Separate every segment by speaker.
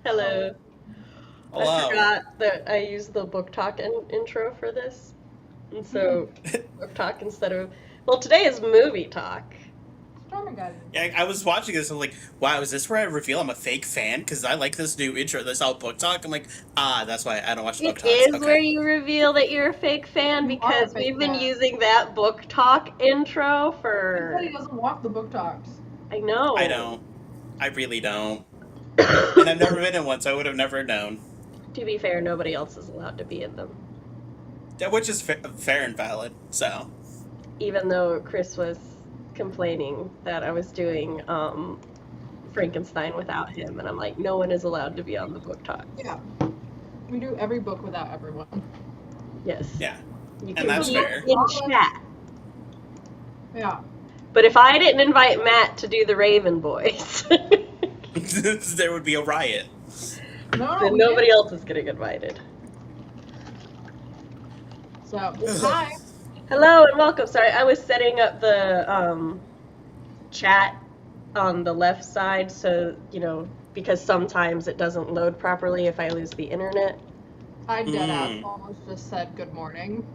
Speaker 1: Hello. I
Speaker 2: Hello.
Speaker 1: forgot that I used the book talk intro for this. And so, book talk instead of. Well, today is movie talk.
Speaker 2: Yeah, I was watching this and I'm like, wow, is this where I reveal I'm a fake fan? Because I like this new intro, this all book talk. I'm like, that's why I don't watch book
Speaker 1: It
Speaker 2: talks.
Speaker 1: is where
Speaker 2: Okay.
Speaker 1: you reveal that you're a fake fan
Speaker 3: You are a
Speaker 1: because
Speaker 3: fake
Speaker 1: we've been
Speaker 3: fan.
Speaker 1: using that book talk intro for.
Speaker 3: Everybody doesn't walk the book talks.
Speaker 1: I know.
Speaker 2: I don't. I really don't. And I've never been in one, so I would have never known.
Speaker 1: To be fair, nobody else is allowed to be in them.
Speaker 2: Yeah, which is fair and valid, so.
Speaker 1: Even though Chris was complaining that I was doing Frankenstein without him, and I'm like, no one is allowed to be on the book talk.
Speaker 3: Yeah. We do every book without everyone.
Speaker 1: Yes.
Speaker 2: Yeah.
Speaker 1: You
Speaker 2: And that's
Speaker 1: be
Speaker 2: fair.
Speaker 1: in chat.
Speaker 3: Yeah.
Speaker 1: But if I didn't invite Matt to do the Raven voice,
Speaker 2: There would be a riot.
Speaker 3: No,
Speaker 1: then nobody else is getting invited.
Speaker 3: So, hi.
Speaker 1: Hello and welcome. Sorry, I was setting up the chat on the left side, so, because sometimes it doesn't load properly if I lose the internet.
Speaker 3: I deadass almost just said good morning.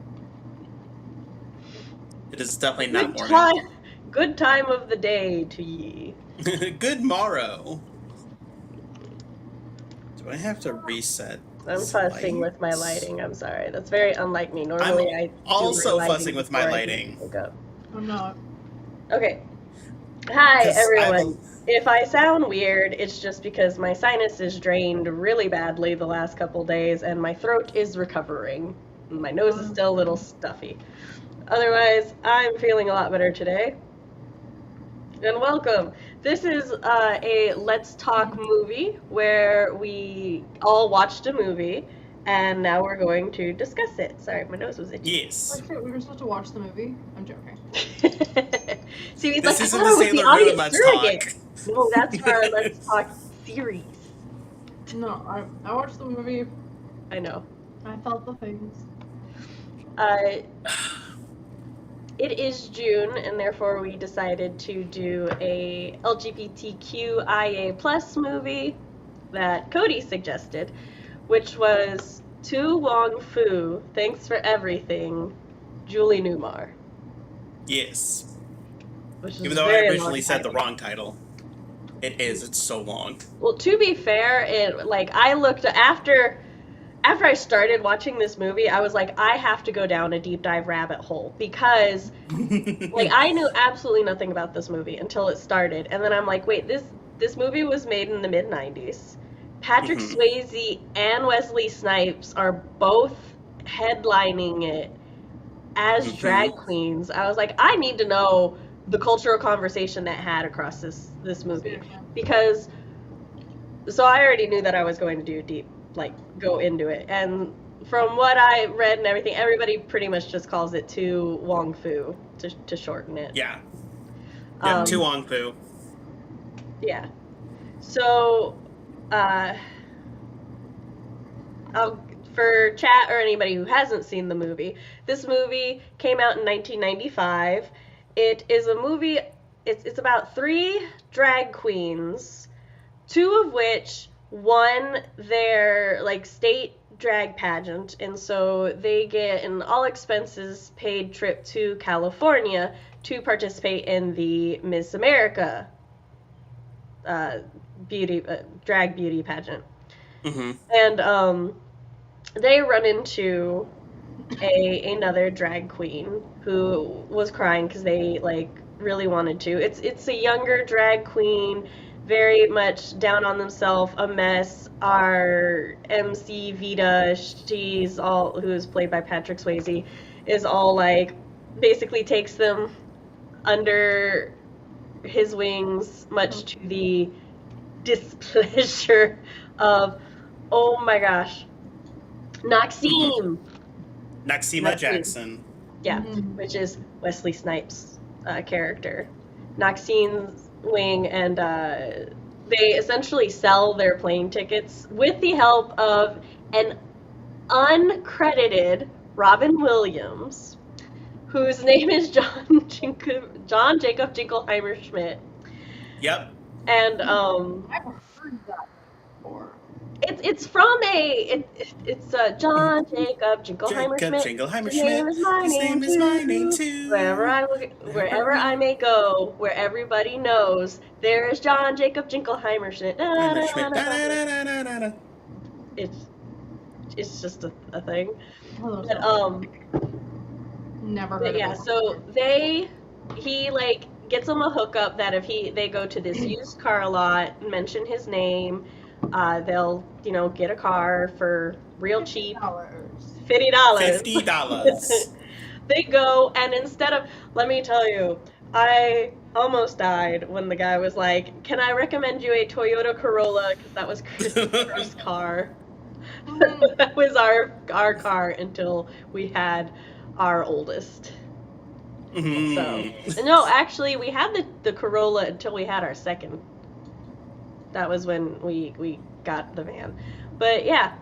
Speaker 2: It is definitely not morning.
Speaker 1: Good time of the day to ye.
Speaker 2: Good morrow. Do I have to reset?
Speaker 1: I'm fussing with my lighting. I'm sorry. That's very unlike me. Normally, I
Speaker 2: also fussing with my lighting.
Speaker 3: I'm not.
Speaker 1: Okay. Hi, everyone. If I sound weird, it's just because my sinus is drained really badly the last couple days, and my throat is recovering. My nose is still a little stuffy. Otherwise, I'm feeling a lot better today. And welcome. This is a Let's Talk movie where we all watched a movie, and now we're going to discuss it. Sorry, my nose was itchy.
Speaker 2: Yes.
Speaker 3: Wait, we were supposed to watch the movie? I'm joking.
Speaker 1: See, he's
Speaker 2: this
Speaker 1: like,
Speaker 2: isn't the Sailor Moon Let's Talk.
Speaker 1: No, that's for our Let's Talk series.
Speaker 3: No, I watched the movie.
Speaker 1: I know.
Speaker 3: I felt the things.
Speaker 1: It is June, and therefore we decided to do a LGBTQIA plus movie that Cody suggested, which was To Wong Foo, Thanks for Everything, Julie Newmar.
Speaker 2: Yes.
Speaker 1: Even
Speaker 2: though I originally said the wrong title. It is. It's so long.
Speaker 1: Well, to be fair, I looked after I started watching this movie, I was like, I have to go down a deep dive rabbit hole because, I knew absolutely nothing about this movie until it started, and then I'm like, wait, this movie was made in the mid-90s. Patrick Swayze and Wesley Snipes are both headlining it as drag queens. I was like, I need to know the cultural conversation that had across this movie because, so I already knew that I was going to do go into it, and from what I read and everything, everybody pretty much just calls it To Wong Foo to shorten it.
Speaker 2: Yeah, To Wong Foo.
Speaker 1: Yeah. So, for chat or anybody who hasn't seen the movie, this movie came out in 1995. It is a movie. It's about 3 drag queens, 2 of which won their state drag pageant, and so they get an all expenses paid trip to California to participate in the Miss America drag beauty pageant. And they run into another drag queen who was crying because they really wanted to. It's a younger drag queen, very much down on themselves, a mess. Our MC Vita, who is played by Patrick Swayze, is all basically takes them under his wings, much to the displeasure of, oh my gosh, Noxeema
Speaker 2: Jackson.
Speaker 1: Yeah, which is Wesley Snipes' character. Noxeema's wing, and they essentially sell their plane tickets with the help of an uncredited Robin Williams, whose name is John Jacob Jingleheimer Schmidt.
Speaker 2: Yep.
Speaker 1: And
Speaker 3: I've heard that before.
Speaker 1: It's from it's John Jacob Jingleheimer
Speaker 2: Jacob
Speaker 1: Schmidt.
Speaker 2: Jingleheimer
Speaker 1: His
Speaker 2: Schmidt.
Speaker 1: name is my
Speaker 2: His
Speaker 1: name
Speaker 2: name is my name
Speaker 1: too.
Speaker 2: too.
Speaker 1: Wherever I may go, where everybody knows, there is John Jacob Jingleheimer Schmidt. It's just a thing. But
Speaker 3: never heard
Speaker 1: yeah,
Speaker 3: of it.
Speaker 1: so he like gets them a hookup that if they go to this used car lot, mention his name, they'll get a car for real cheap, $50.
Speaker 2: $50.
Speaker 1: They go, and instead of, let me tell you, I almost died when the guy was like, "Can I recommend you a Toyota Corolla?" Because that was Chris's first car. That was our car until we had our oldest.
Speaker 2: Mm-hmm.
Speaker 1: So no, actually, we had the Corolla until we had our second. That was when we got the van. But yeah.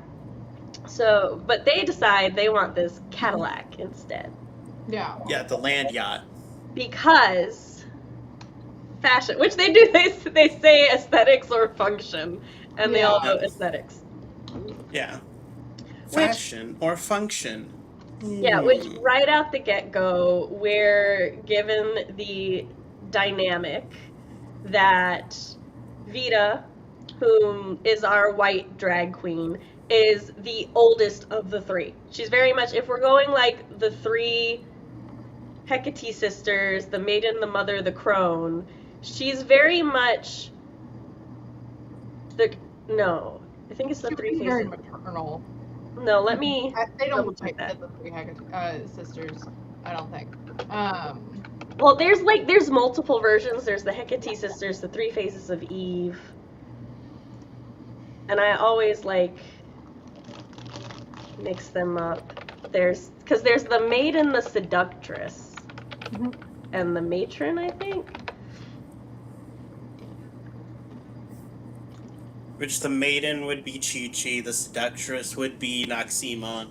Speaker 1: So, but they decide they want this Cadillac instead.
Speaker 3: Yeah.
Speaker 2: Yeah, the land yacht.
Speaker 1: Because fashion, which they do, they say aesthetics or function, and they all go aesthetics.
Speaker 2: Yeah. Fashion or function.
Speaker 1: Yeah, which right out the get-go, we're given the dynamic that Vita, whom is our white drag queen, is the oldest of the three. She's very much, if we're going like the three Hecate sisters, the maiden, the mother, the crone, she's very much I think it's the three faces.
Speaker 3: Very maternal.
Speaker 1: No, let me.
Speaker 3: They don't take the three sisters. I don't think.
Speaker 1: Well, there's multiple versions. There's the Hecate sisters, the three faces of Eve, and I always mix them up. There's the maiden, the seductress, and the matron, I think.
Speaker 2: Which the maiden would be Chi-Chi, the seductress would be Noxima,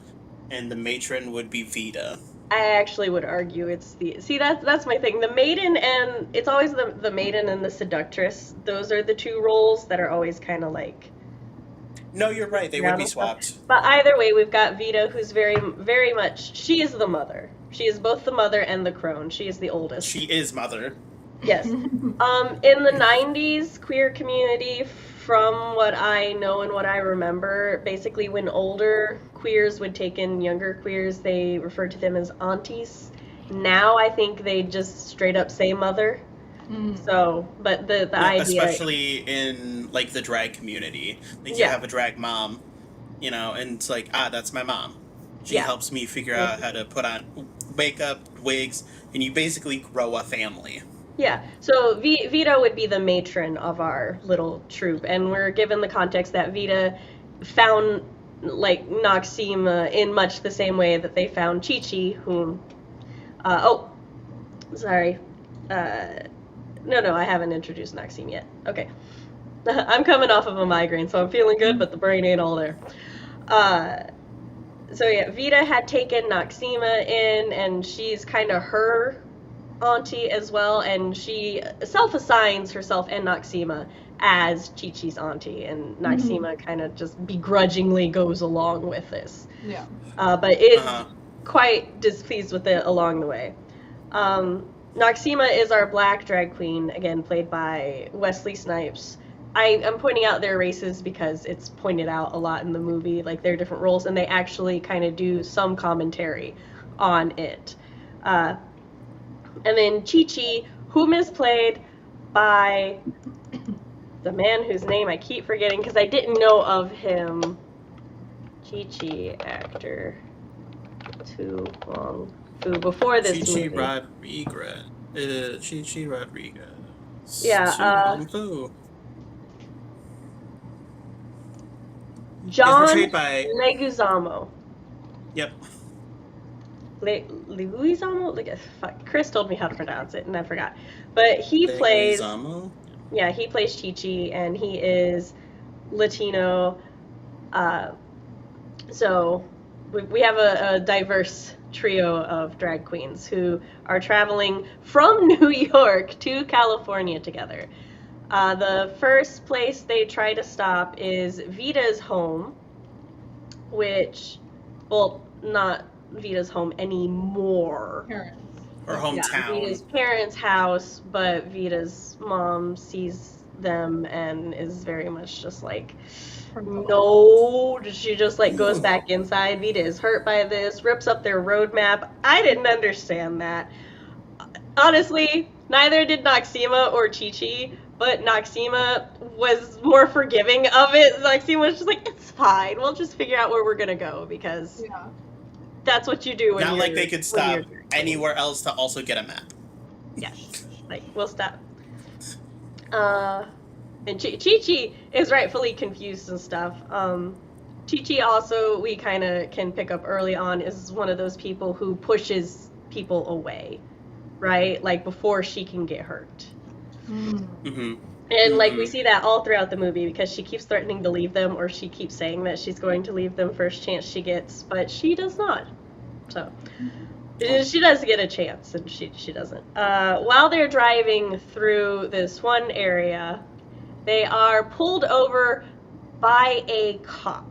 Speaker 2: and the matron would be Vita.
Speaker 1: I actually would argue it's that's my thing. The maiden, and it's always the maiden and the seductress. Those are the two roles that are always kind of like.
Speaker 2: No, you're right. They would be swapped.
Speaker 1: But either way, we've got Vita, who's very, very much. She is the mother. She is both the mother and the crone. She is the oldest.
Speaker 2: She is mother.
Speaker 1: Yes. In the 90s queer community, from what I know and what I remember, basically when older queers would take in younger queers, they referred to them as aunties. Now I think they just straight up say mother. So, but the idea,
Speaker 2: especially in like the drag community, like you have a drag mom, and it's like, that's my mom. She helps me figure out how to put on makeup, wigs, and you basically grow a family. Yeah, so Vita would be the matron of our little troupe, and we're given the context that Vita found like Noxima in much the same way that they found Chi-Chi, whom, No, I haven't introduced Noxime yet. Okay. I'm coming off of a migraine, so I'm feeling good, but the brain ain't all there. So yeah, Vita had taken Noxima in, and she's kind of her auntie as well, and she self-assigns herself and Noxima as Chi-Chi's auntie, and Noxima kind of just begrudgingly goes along with this.
Speaker 3: Yeah.
Speaker 1: But is quite displeased with it along the way. Noxima is our black drag queen, again played by Wesley Snipes. I'm pointing out their races because it's pointed out a lot in the movie, like their different roles, and they actually kind of do some commentary on it. And then Chi-Chi, whom is played by the man whose name I keep forgetting because I didn't know of him. Chi-Chi actor To Wong Foo before this movie.
Speaker 2: Chi-Chi Rodriguez.
Speaker 1: Yeah.
Speaker 2: To Wong Foo.
Speaker 1: John
Speaker 2: portrayed by
Speaker 1: Leguizamo.
Speaker 2: Yep.
Speaker 1: Leguizamo? Fuck. Chris told me how to pronounce it, and I forgot. But he plays. Yeah, he plays Chi-Chi, and he is Latino. So we have a diverse trio of drag queens who are traveling from New York to California together. The first place they try to stop is Vita's home, which, well, not Vita's home anymore.
Speaker 3: Parents.
Speaker 2: Her hometown.
Speaker 1: Vita's parents' house, but Vita's mom sees them and is very much just like, no. She just like goes back inside. Vita is hurt by this, rips up their roadmap. I didn't understand that. Honestly, neither did Noxima or Chi-Chi, but Noxima was more forgiving of it. Noxima was just like, it's fine. We'll just figure out where we're gonna go because that's what you do when
Speaker 2: Not like they could stop anywhere else to also get a map.
Speaker 1: Yes. Like, we'll stop. And Chi-Chi is rightfully confused and stuff. Chi-Chi also, we kind of can pick up early on, is one of those people who pushes people away, right? Like, before she can get hurt.
Speaker 2: Mm-hmm.
Speaker 1: And, like, we see that all throughout the movie because she keeps threatening to leave them, or she keeps saying that she's going to leave them first chance she gets, but she does not. So, she does get a chance, and she doesn't. While they're driving through this one area, they are pulled over by a cop.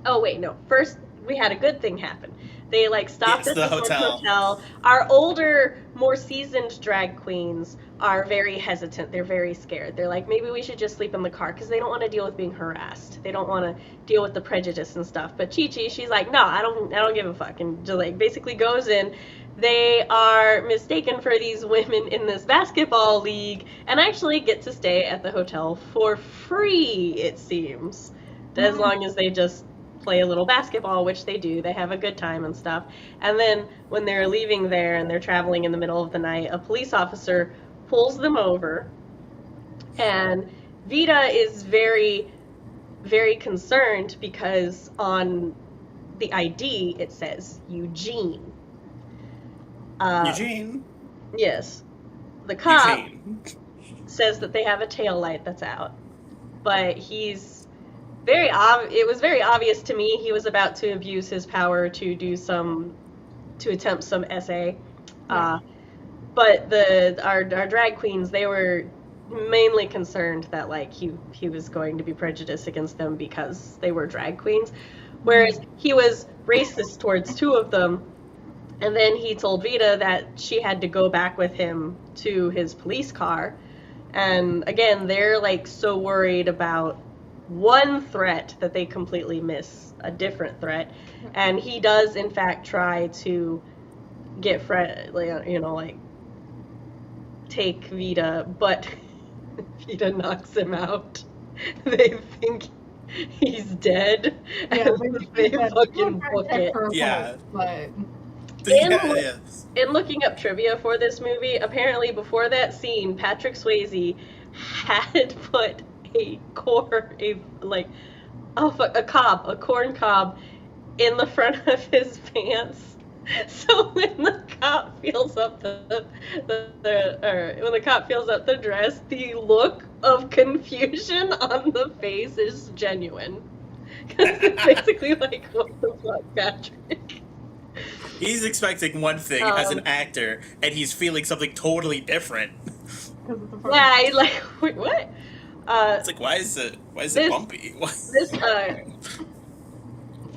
Speaker 1: Oh, wait, no. First, we had a good thing happen. They, like, stopped at the hotel. Our older, more seasoned drag queens are very hesitant. They're very scared. They're like, maybe we should just sleep in the car because they don't want to deal with being harassed. They don't want to deal with the prejudice and stuff. But Chi-Chi, she's like, no, I don't give a fuck. And just, like, basically goes in. They are mistaken for these women in this basketball league and actually get to stay at the hotel for free, it seems. As long as they just play a little basketball, which they do. They have a good time and stuff. And then when they're leaving there and they're traveling in the middle of the night, a police officer pulls them over. And Vita is very, very concerned because on the ID it says Eugene.
Speaker 2: Eugene?
Speaker 1: Yes. The cop
Speaker 2: Eugene
Speaker 1: says that they have a taillight that's out. But he's it was very obvious to me he was about to abuse his power to attempt some essay. But our drag queens, they were mainly concerned that like he was going to be prejudiced against them because they were drag queens. Whereas he was racist towards two of them. And then he told Vita that she had to go back with him to his police car. And again, they're like so worried about one threat that they completely miss a different threat. And he does in fact try to get take Vita, but Vita knocks him out. They think he's dead.
Speaker 3: Yeah,
Speaker 1: and they fucking book it.
Speaker 2: Yeah.
Speaker 3: But
Speaker 1: in looking up trivia for this movie, apparently before that scene, Patrick Swayze had put a corn cob in the front of his pants. So when the cop feels up the dress, the look of confusion on the face is genuine. Because it's basically like, what the fuck, Patrick?
Speaker 2: He's expecting one thing as an actor, and he's feeling something totally different.
Speaker 1: Yeah, he's like, wait, what?
Speaker 2: It's like, why is it bumpy?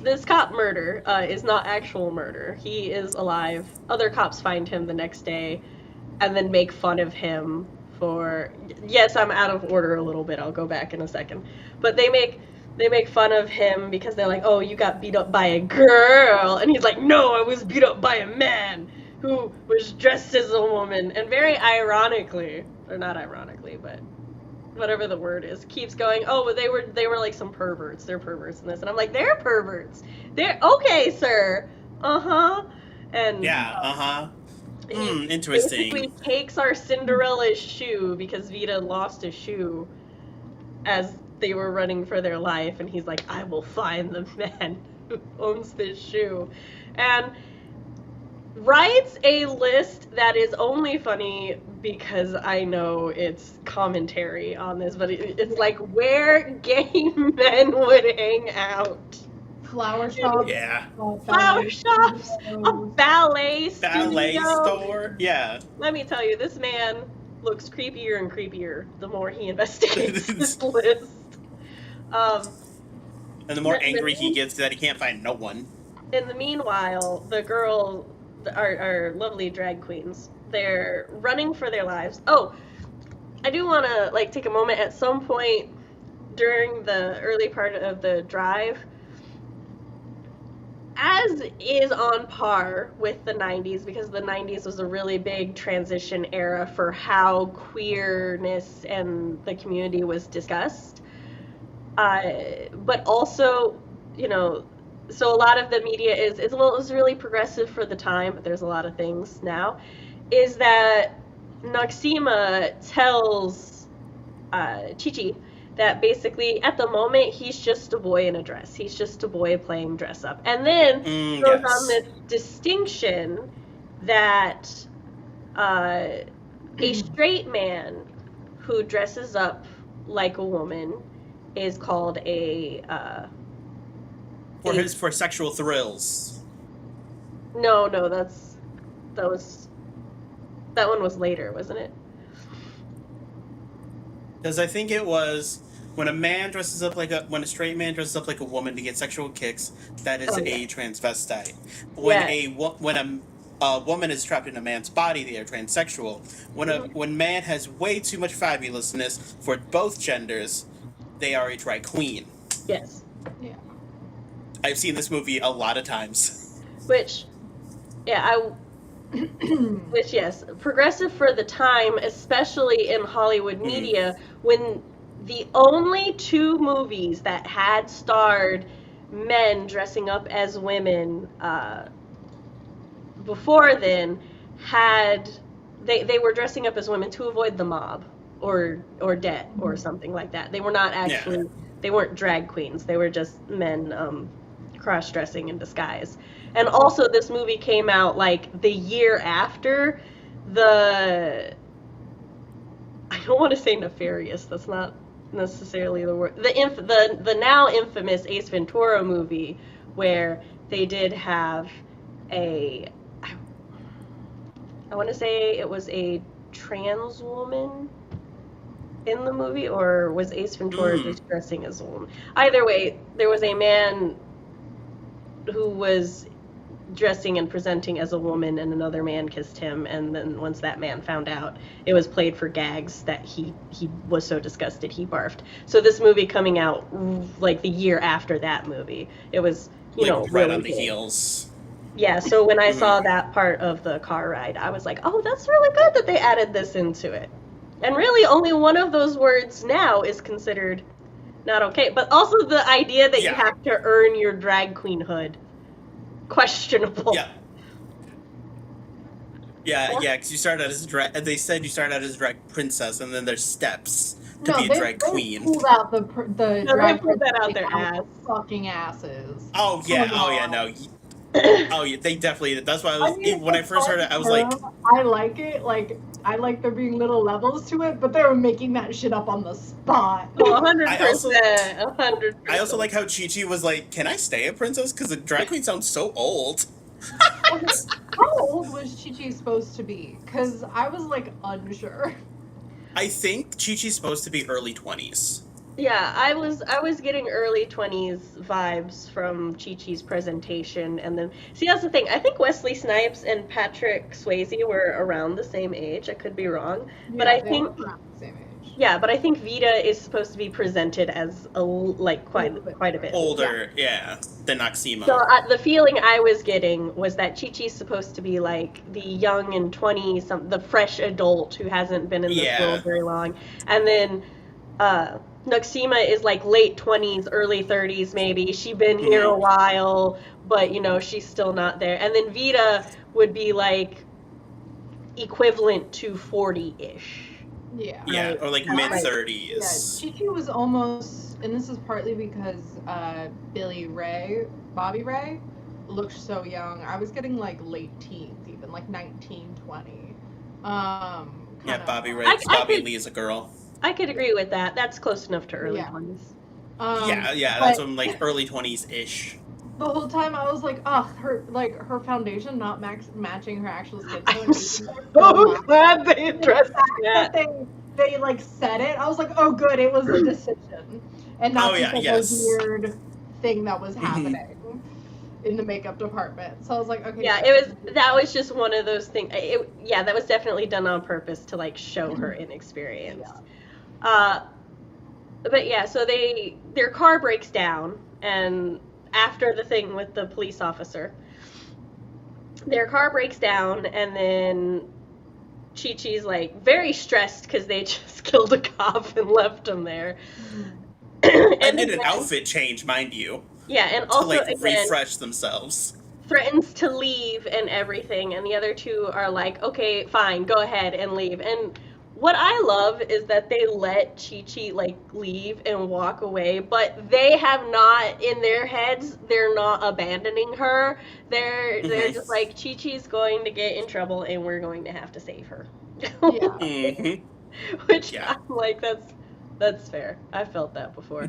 Speaker 1: This cop murder is not actual murder. He is alive. Other cops find him the next day and then make fun of him for... Yes, I'm out of order a little bit. I'll go back in a second. But they make fun of him because they're like, oh, you got beat up by a girl. And he's like, no, I was beat up by a man who was dressed as a woman. And very ironically, or not ironically, but whatever the word is, keeps going, oh, but they were like some perverts. They're perverts in this. And I'm like, they're perverts. They're okay, sir. Uh-huh. And
Speaker 2: interesting.
Speaker 1: Basically takes our Cinderella's shoe because Vita lost a shoe as they were running for their life, and he's like, I will find the man who owns this shoe. And writes a list that is only funny because I know it's commentary on this, but it's like where gay men would hang out.
Speaker 3: Flower shops.
Speaker 2: Yeah.
Speaker 1: Flower shops. A ballet studio.
Speaker 2: Ballet store. Yeah.
Speaker 1: Let me tell you, this man looks creepier and creepier the more he investigates this list.
Speaker 2: And the more angry he gets that he can't find no one.
Speaker 1: In the meanwhile, the girl, our lovely drag queens, they're running for their lives. Oh, I do want to like take a moment at some point during the early part of the drive, as is on par with the 90s, because the 90s was a really big transition era for how queerness and the community was discussed. But also, you know, so a lot of the media it was really progressive for the time, but there's a lot of things now, is that Noxima tells Chi-Chi that basically at the moment he's just a boy in a dress. He's just a boy playing dress up. And then goes on this distinction that a straight man who dresses up like a woman is called
Speaker 2: for sexual thrills.
Speaker 1: No, that one was later, wasn't it?
Speaker 2: Because I think it was when a straight man dresses up like a woman to get sexual kicks, that is a transvestite. When a woman is trapped in a man's body, they are transsexual. When man has way too much fabulousness for both genders, they are a drag queen.
Speaker 1: Yes.
Speaker 3: Yeah.
Speaker 2: I've seen this movie a lot of times.
Speaker 1: Which, yes, progressive for the time, especially in Hollywood media, when the only two movies that had starred men dressing up as women before then they were dressing up as women to avoid the mob or debt or something like that. They were not actually, they weren't drag queens. They were just men cross-dressing in disguise. And also this movie came out like the year after I don't want to say nefarious, that's not necessarily the word, the now infamous Ace Ventura movie, where they did have I want to say it was a trans woman in the movie, or was Ace Ventura just dressing as a woman? Either way, there was a man who was dressing and presenting as a woman, and another man kissed him, and then once that man found out, it was played for gags that he was so disgusted he barfed. So this movie coming out like the year after that movie, it was right really
Speaker 2: on the heels.
Speaker 1: Yeah, so when I saw that part of the car ride, I was like, oh, that's really good that they added this into it. And really only one of those words now is considered not okay, but also the idea that you have to earn your drag queenhood, questionable.
Speaker 2: Because you start out as they said you start out as a drag princess, and then there's steps to be a drag queen.
Speaker 3: They pulled out the drag
Speaker 1: they pulled that out their ass.
Speaker 3: Fucking asses.
Speaker 2: Oh yeah, no. Oh yeah, they definitely did. That's why when I first heard it, I was like,
Speaker 3: I like it. Like, I like there being little levels to it, but they were making that shit up on the spot.
Speaker 1: 100%. 100%.
Speaker 2: I also like how Chi-Chi was like, "Can I stay a princess? Because a drag queen sounds so old."
Speaker 3: How old was Chi-Chi supposed to be? Because I was like unsure.
Speaker 2: I think Chi-Chi's supposed to be early 20s.
Speaker 1: Yeah, I was getting early 20s vibes from Chi-Chi's presentation, and then see, that's the thing. I think Wesley Snipes and Patrick Swayze were around the same age. I could be wrong, but I think
Speaker 3: around the same age.
Speaker 1: Yeah, but I think Vita is supposed to be presented as quite a bit
Speaker 2: older, than Noxima.
Speaker 1: So the feeling I was getting was that Chi-Chi's supposed to be like the young and 20, the fresh adult who hasn't been in this world very long, and then Noxima is like late 20s, early 30s maybe. She's been here a while, but she's still not there. And then Vita would be like equivalent to 40-ish.
Speaker 3: Yeah.
Speaker 2: Yeah,
Speaker 1: right?
Speaker 2: or like mid-30s.
Speaker 3: Yeah, Chi-Chi was almost, and this is partly because Bobby Ray looked so young. I was getting like late teens, even like 19, 20.
Speaker 2: Bobby Lee is a girl.
Speaker 1: I could agree with that. That's close enough to early 20s.
Speaker 2: That's what I'm like, early 20s-ish.
Speaker 3: The whole time I was like, ugh, her foundation not matching her actual skin tone.
Speaker 1: I'm so glad they addressed that.
Speaker 3: They like said it. I was like, oh good, it was a decision, and not just like a weird thing that was happening in the makeup department. So I was like, okay.
Speaker 1: Yeah, that was just one of those things. That was definitely done on purpose to like show her inexperience. Yeah. But yeah, so their car breaks down, and after the thing with the police officer, their car breaks down, and then Chi-Chi's like very stressed because they just killed a cop and left him there.
Speaker 2: And did an outfit change, mind you.
Speaker 1: Yeah, and also
Speaker 2: to like refresh themselves.
Speaker 1: Threatens to leave and everything, and the other two are like, okay, fine, go ahead and leave. And what I love is that they let Chi-Chi like leave and walk away, but they have not, in their heads, they're not abandoning her. They're just like, Chi-Chi's going to get in trouble and we're going to have to save her. Which I'm like, that's fair. I felt that before.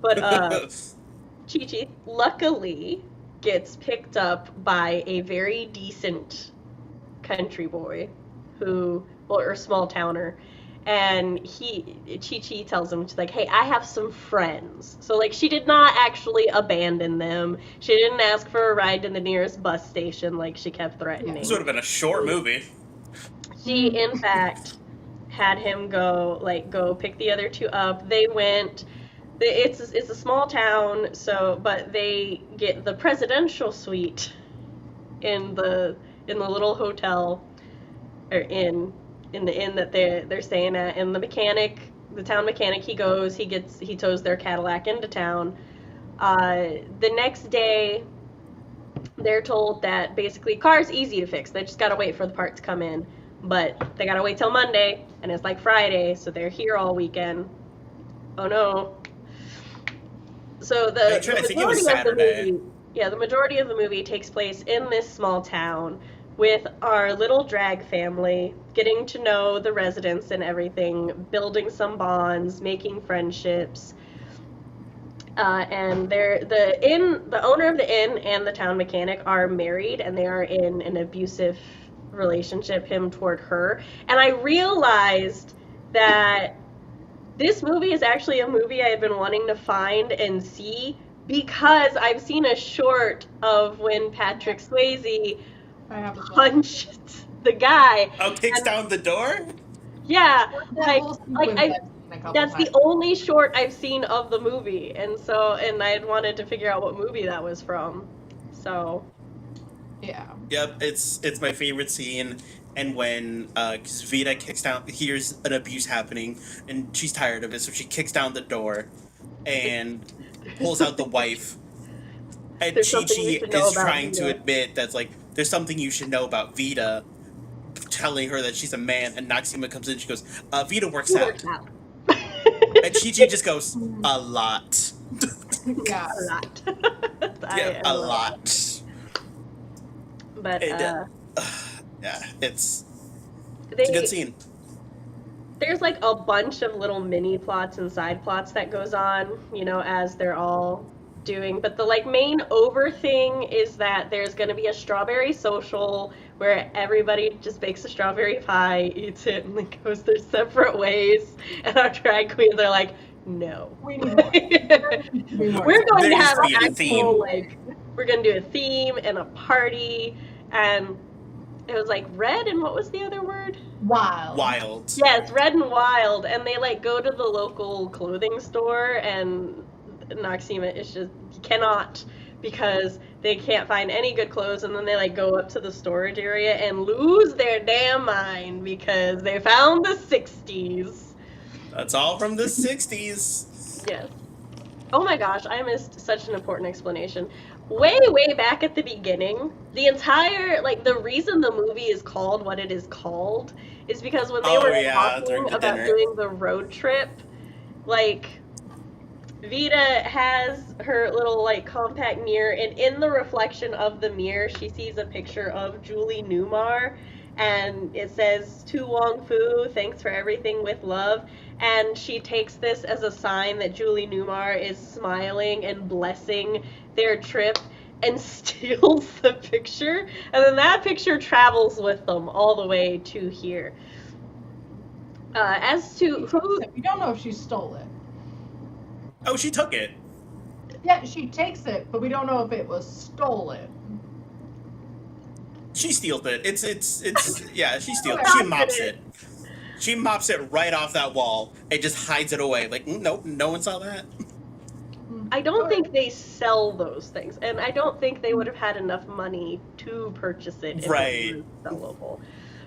Speaker 1: But Chi-Chi luckily gets picked up by a very decent country boy or small towner, and Chi-Chi tells him, she's like, hey, I have some friends. So like, she did not actually abandon them. She didn't ask for a ride to the nearest bus station like she kept threatening.
Speaker 2: This would have been a short movie.
Speaker 1: She in fact had him go pick the other two up. They went. It's a small town, but they get the presidential suite in the little hotel, or in the inn that they're staying at. And the town mechanic, he tows their Cadillac into town. The next day, they're told that basically car's easy to fix. They just gotta wait for the part to come in, but they gotta wait till Monday, and it's like Friday, so they're here all weekend. Oh no. So the majority of the movie takes place in this small town with our little drag family, getting to know the residents and everything, building some bonds, making friendships. And the owner of the inn and the town mechanic are married, and they are in an abusive relationship, him toward her. And I realized that this movie is actually a movie I have been wanting to find and see, because I've seen a short of when Patrick Swayze punched the guy.
Speaker 2: Oh, kicks down the door?
Speaker 1: Yeah, that's the only short I've seen of the movie, and I had wanted to figure out what movie that was from. So,
Speaker 3: yeah.
Speaker 2: Yep, it's my favorite scene. And when Vita hears an abuse happening, and she's tired of it, so she kicks down the door and pulls out the wife. And Chi-Chi is trying to admit that's like, there's something you should know about Vita, telling her that she's a man, and Noxima comes in, she goes, Vita works out. And Chi-Chi just goes, a lot.
Speaker 3: Yeah,
Speaker 1: a lot.
Speaker 2: A lot.
Speaker 1: But,
Speaker 2: yeah, it's a good scene.
Speaker 1: There's like a bunch of little mini plots and side plots that goes on, as they're all doing. But the like main over thing is that there's going to be a strawberry social where everybody just bakes a strawberry pie, eats it, and then goes their separate ways. And our drag queens are like, no.
Speaker 3: We need more.
Speaker 1: We're going to have an actual, we're going to do a theme and a party, and it was like red, and what was the other word?
Speaker 2: Wild.
Speaker 1: Yes, red and wild. And they like go to the local clothing store, and Noxima is just cannot, because they can't find any good clothes. And then they like go up to the storage area and lose their damn mind because they found the 60s.
Speaker 2: That's all from the 60s.
Speaker 1: Yes. Oh my gosh, I missed such an important explanation. Way back at the beginning, the entire, the reason the movie is called what it is called is because when they were talking about doing the road trip, Vita has her little, compact mirror, and in the reflection of the mirror, she sees a picture of Julie Newmar, and it says, To Wong Foo, thanks for everything with love. And she takes this as a sign that Julie Newmar is smiling and blessing their trip. and steals the picture, and then that picture travels with them all the way to here. As to who...
Speaker 3: We don't know if she stole it.
Speaker 2: Oh, she took it.
Speaker 3: Yeah, she takes it, but we don't know if it was stolen.
Speaker 2: She steals it. Yeah, she steals it.
Speaker 1: How
Speaker 2: She mops
Speaker 1: confident.
Speaker 2: it. She mops it right off that wall and just hides it away. Like, nope, no one saw that.
Speaker 1: I don't think they sell those things, and I don't think they would have had enough money to purchase it if
Speaker 2: Right.
Speaker 1: it was sellable.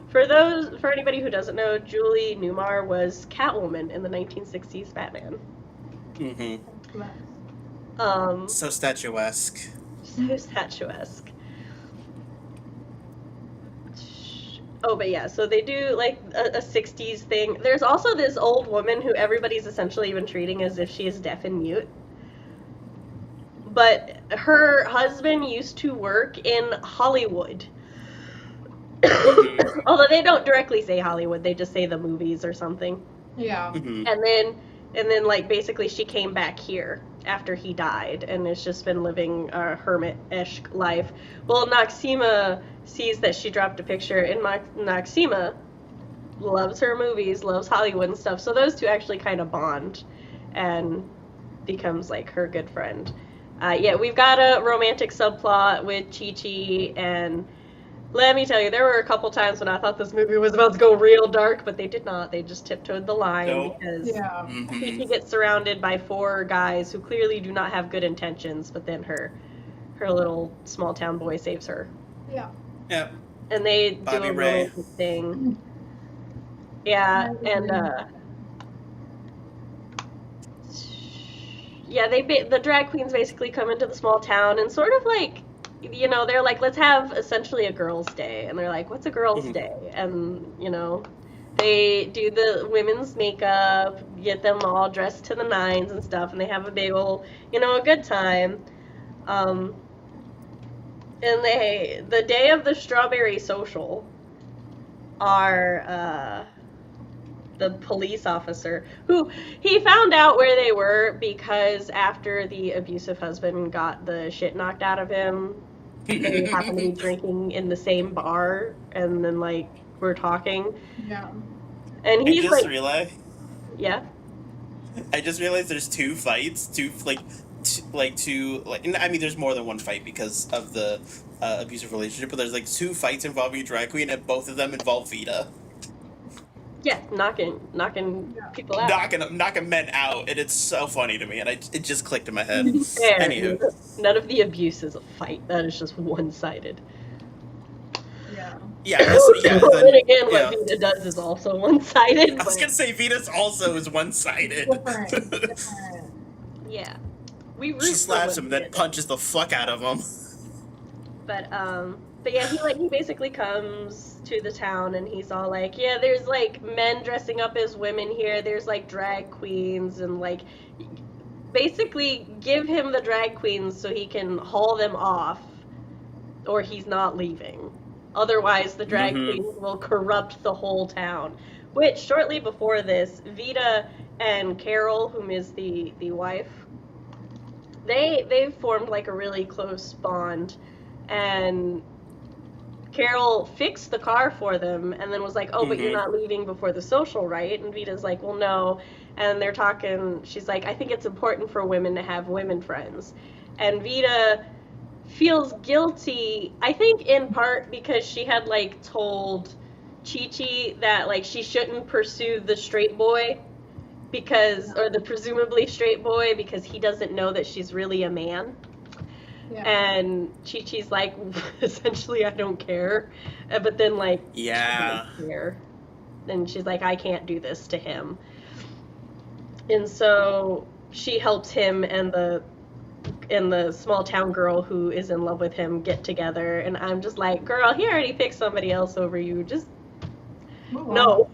Speaker 1: For anybody who doesn't know, Julie Newmar was Catwoman in the 1960s Batman.
Speaker 2: Mm-hmm.
Speaker 1: So
Speaker 2: statuesque.
Speaker 1: So statuesque. Oh, but yeah, so they do like a 60s thing. There's also this old woman who everybody's essentially been treating as if she is deaf and mute. But her husband used to work in Hollywood. Although they don't directly say Hollywood, they just say the movies or something.
Speaker 3: Yeah.
Speaker 2: Mm-hmm.
Speaker 1: And then like basically she came back here after he died and has just been living a hermit-ish life. Well, Noxima sees that she dropped a picture, and Noxima loves her movies, loves Hollywood and stuff, so those two actually kind of bond and becomes like her good friend. Yeah, we've got a romantic subplot with Chi-Chi, and let me tell you, there were a couple times when I thought this movie was about to go real dark, but they did not. They just tiptoed the line because Chi-Chi gets surrounded by 4 guys who clearly do not have good intentions, but then her little small town boy saves her.
Speaker 3: Yeah.
Speaker 2: Yep.
Speaker 1: And they
Speaker 2: Bobby
Speaker 1: do a
Speaker 2: Ray.
Speaker 1: romantic thing. Yeah, and yeah, the drag queens basically come into the small town and sort of like, you know, they're like, let's have essentially a girls' day. And they're like, what's a girls' day? And, you know, they do the women's makeup, get them all dressed to the nines and stuff, and they have a big old, you know, a good time. And the day of the strawberry social, the police officer, who he found out where they were because after the abusive husband got the shit knocked out of him, they happened to be drinking in the same bar, and then like we're talking.
Speaker 3: Yeah.
Speaker 1: And he's
Speaker 2: I just
Speaker 1: like,
Speaker 2: realized.
Speaker 1: yeah.
Speaker 2: I just realized there's 2 fights, I mean, there's more than one fight because of the abusive relationship, but there's like 2 fights involving a drag queen, and both of them involve Vita.
Speaker 1: Yeah, knocking people out.
Speaker 2: Knocking men out, and it's so funny to me, and it just clicked in my head.
Speaker 1: Fair.
Speaker 2: Anywho.
Speaker 1: None of the abuse is a fight. That is just one-sided.
Speaker 2: Yeah.
Speaker 1: Then again, what Vita does is also one-sided.
Speaker 2: I was gonna say Vita's also is one-sided.
Speaker 3: Different.
Speaker 1: Yeah. We root
Speaker 2: She
Speaker 1: for
Speaker 2: slaps him,
Speaker 1: women.
Speaker 2: then punches the fuck out of him.
Speaker 1: But yeah, he basically comes to the town and he's all like, yeah, there's like men dressing up as women here. There's like drag queens, and like basically give him the drag queens so he can haul them off, or he's not leaving. Otherwise, the drag queens will corrupt the whole town. Which shortly before this, Vita and Carol, whom is the wife, they've formed like a really close bond, and Carol fixed the car for them and then was like, oh, but you're not leaving before the social, right? And Vita's like, well, no. And they're talking, she's like, I think it's important for women to have women friends. And Vita feels guilty, I think in part because she had like told Chi-Chi that like she shouldn't pursue the straight boy or the presumably straight boy because he doesn't know that she's really a man. Yeah. And Chi-Chi's like, essentially, I don't care. But then, like,
Speaker 2: yeah.
Speaker 1: She doesn't care. And she's like, I can't do this to him. And so she helps him and the small town girl who is in love with him get together. And I'm just like, girl, he already picked somebody else over you. Just no.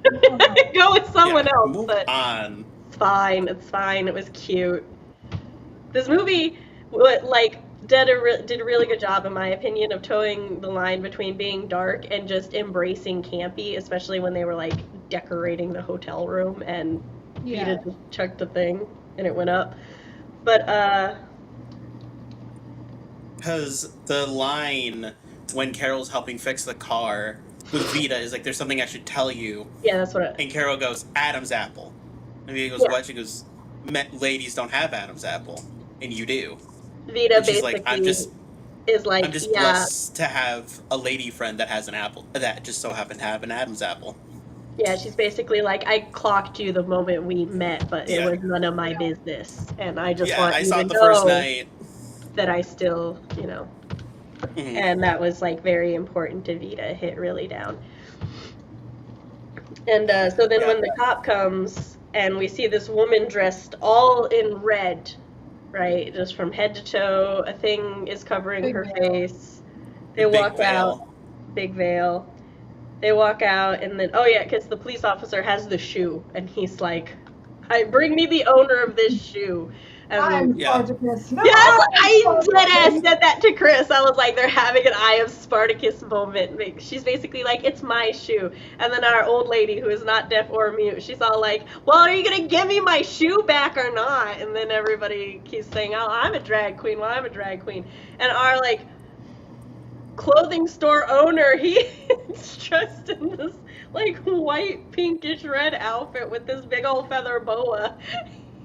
Speaker 1: Go with someone else.
Speaker 2: Move on.
Speaker 1: It's fine. It's fine. It was cute. This movie, like, did a really good job, in my opinion, of towing the line between being dark and just embracing campy, especially when they were like decorating the hotel room and Vita just chucked the thing and it went up. But
Speaker 2: Because the line when Carol's helping fix the car with Vita is like, "There's something I should tell you."
Speaker 1: Yeah, that's what.
Speaker 2: And Carol goes, "Adam's apple." And Vita goes,
Speaker 1: Yeah.
Speaker 2: "What?" She goes, "Ladies don't have Adam's apple, and you do."
Speaker 1: Vita
Speaker 2: And she's
Speaker 1: basically
Speaker 2: like, "I'm just
Speaker 1: yeah.
Speaker 2: blessed to have a lady friend that has an apple that just so happened to have an Adam's apple."
Speaker 1: Yeah, she's basically like, I clocked you the moment we met, but it was none of my business, and I just want
Speaker 2: I
Speaker 1: you
Speaker 2: saw
Speaker 1: to
Speaker 2: it the
Speaker 1: know
Speaker 2: first night
Speaker 1: that I still,
Speaker 2: Mhm.
Speaker 1: And that was like very important to Vita, hit really down. And so then when the cop comes and we see this woman dressed all in red, right, just from head to toe, a thing is covering her face. They walk out, big veil. They walk out, and then, because the police officer has the shoe, and he's like, bring me the owner of this shoe. And
Speaker 3: I'm Spartacus. No,
Speaker 1: yes, I deadass said that to Chris. I was like, they're having an Eye of Spartacus moment. She's basically like, it's my shoe. And then our old lady, who is not deaf or mute, she's all like, well, are you going to give me my shoe back or not? And then everybody keeps saying, oh, I'm a drag queen. Well, I'm a drag queen. And our, like, clothing store owner, he is dressed in this like white pinkish red outfit with this big old feather boa.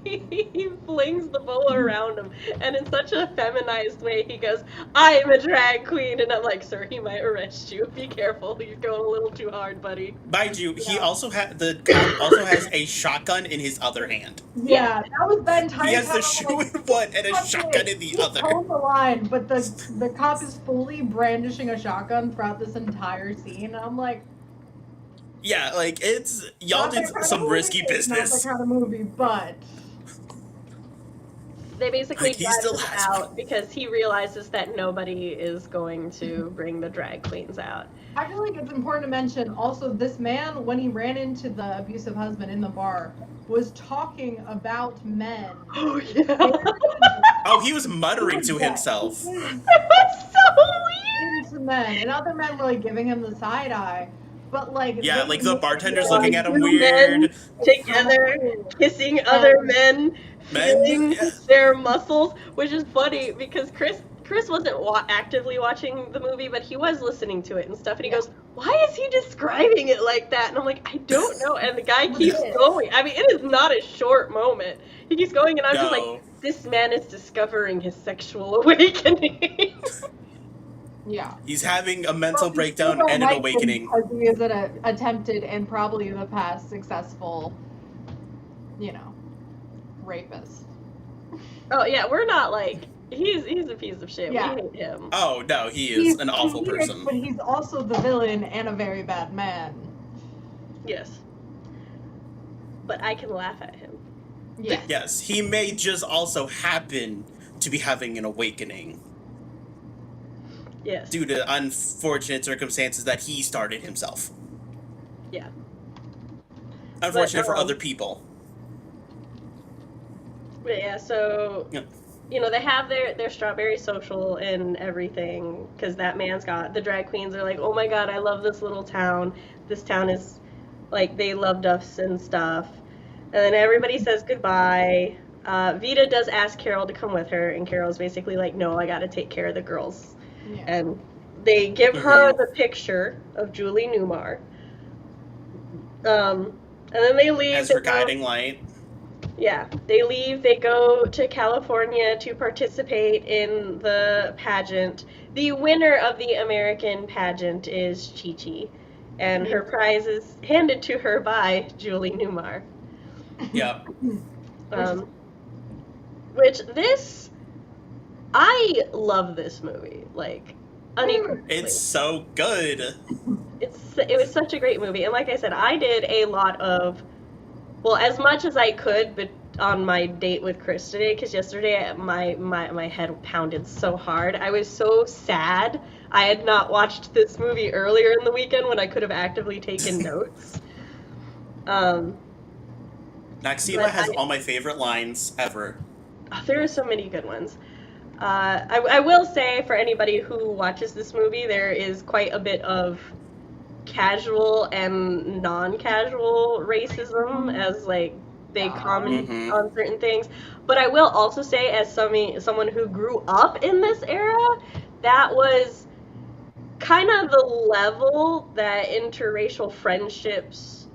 Speaker 1: He flings the boa around him, and in such a feminized way he goes, I'm a drag queen. And I'm like, sir, he might arrest you. Be careful, you're going a little too hard, buddy.
Speaker 2: Mind you, he also the cop also has a shotgun in his other hand.
Speaker 3: Yeah, that was Ben Tyson.
Speaker 2: He has the shoe in one and a shotgun in the other.
Speaker 3: Hold the line, but the cop is fully brandishing a shotgun throughout this entire scene. And I'm like,
Speaker 2: yeah, like it's y'all did some risky business.
Speaker 3: Not that kind of movie, but
Speaker 1: they basically drive him out
Speaker 2: one.
Speaker 1: because he realizes that nobody is going to bring the drag queens out.
Speaker 3: I feel like it's important to mention also this man, when he ran into the abusive husband in the bar, was talking about men.
Speaker 1: Oh, yeah.
Speaker 2: Oh, he was muttering to himself.
Speaker 1: It was so weird.
Speaker 3: Into men, and other men were like giving him the side eye. But like,
Speaker 2: yeah, like the bartender's looking at him weird.
Speaker 1: Men together, kissing other men, feeling their muscles, which is funny because Chris wasn't actively watching the movie, but he was listening to it and stuff. And he goes, "Why is he describing it like that?" And I'm like, "I don't know." And the guy keeps going. I mean, it is not a short moment. He keeps going, and I'm just like, "This man is discovering his sexual awakening."
Speaker 3: Yeah.
Speaker 2: He's having a mental breakdown and an awakening.
Speaker 3: He is an attempted and probably in the past successful, rapist.
Speaker 1: Oh yeah, we're not like he's a piece of shit. Yeah. We hate him.
Speaker 2: Oh no, he is an awful person.
Speaker 3: But he's also the villain and a very bad man.
Speaker 1: Yes. But I can laugh at him.
Speaker 3: Yeah.
Speaker 2: Yes, he may just also happen to be having an awakening.
Speaker 1: Yes.
Speaker 2: Due to unfortunate circumstances that he started himself.
Speaker 1: Yeah.
Speaker 2: Unfortunate for other people.
Speaker 1: But yeah, so they have their strawberry social and everything because that man's got the drag queens are like, oh my god, I love this little town. This town is like they loved us and stuff. And then everybody says goodbye. Vita does ask Carol to come with her, and Carol's basically like, no, I got to take care of the girls. Yeah. And they give her the picture of Julie Newmar. And then they leave.
Speaker 2: As her guiding light.
Speaker 1: Yeah, they leave. They go to California to participate in the pageant. The winner of the American pageant is Chi-Chi, and her prize is handed to her by Julie Newmar.
Speaker 2: Yep.
Speaker 1: I love this movie, like, unequivocally.
Speaker 2: It's so good.
Speaker 1: It was such a great movie, and like I said, I did a lot of, well, as much as I could, but on my date with Chris today, because yesterday my head pounded so hard. I was so sad I had not watched this movie earlier in the weekend when I could have actively taken notes.
Speaker 2: Naxima has all my favorite lines ever.
Speaker 1: Oh, there are so many good ones. I will say, for anybody who watches this movie, there is quite a bit of casual and non-casual racism, as like they comment on certain things. But I will also say, as someone who grew up in this era, that was kind of the level that interracial friendships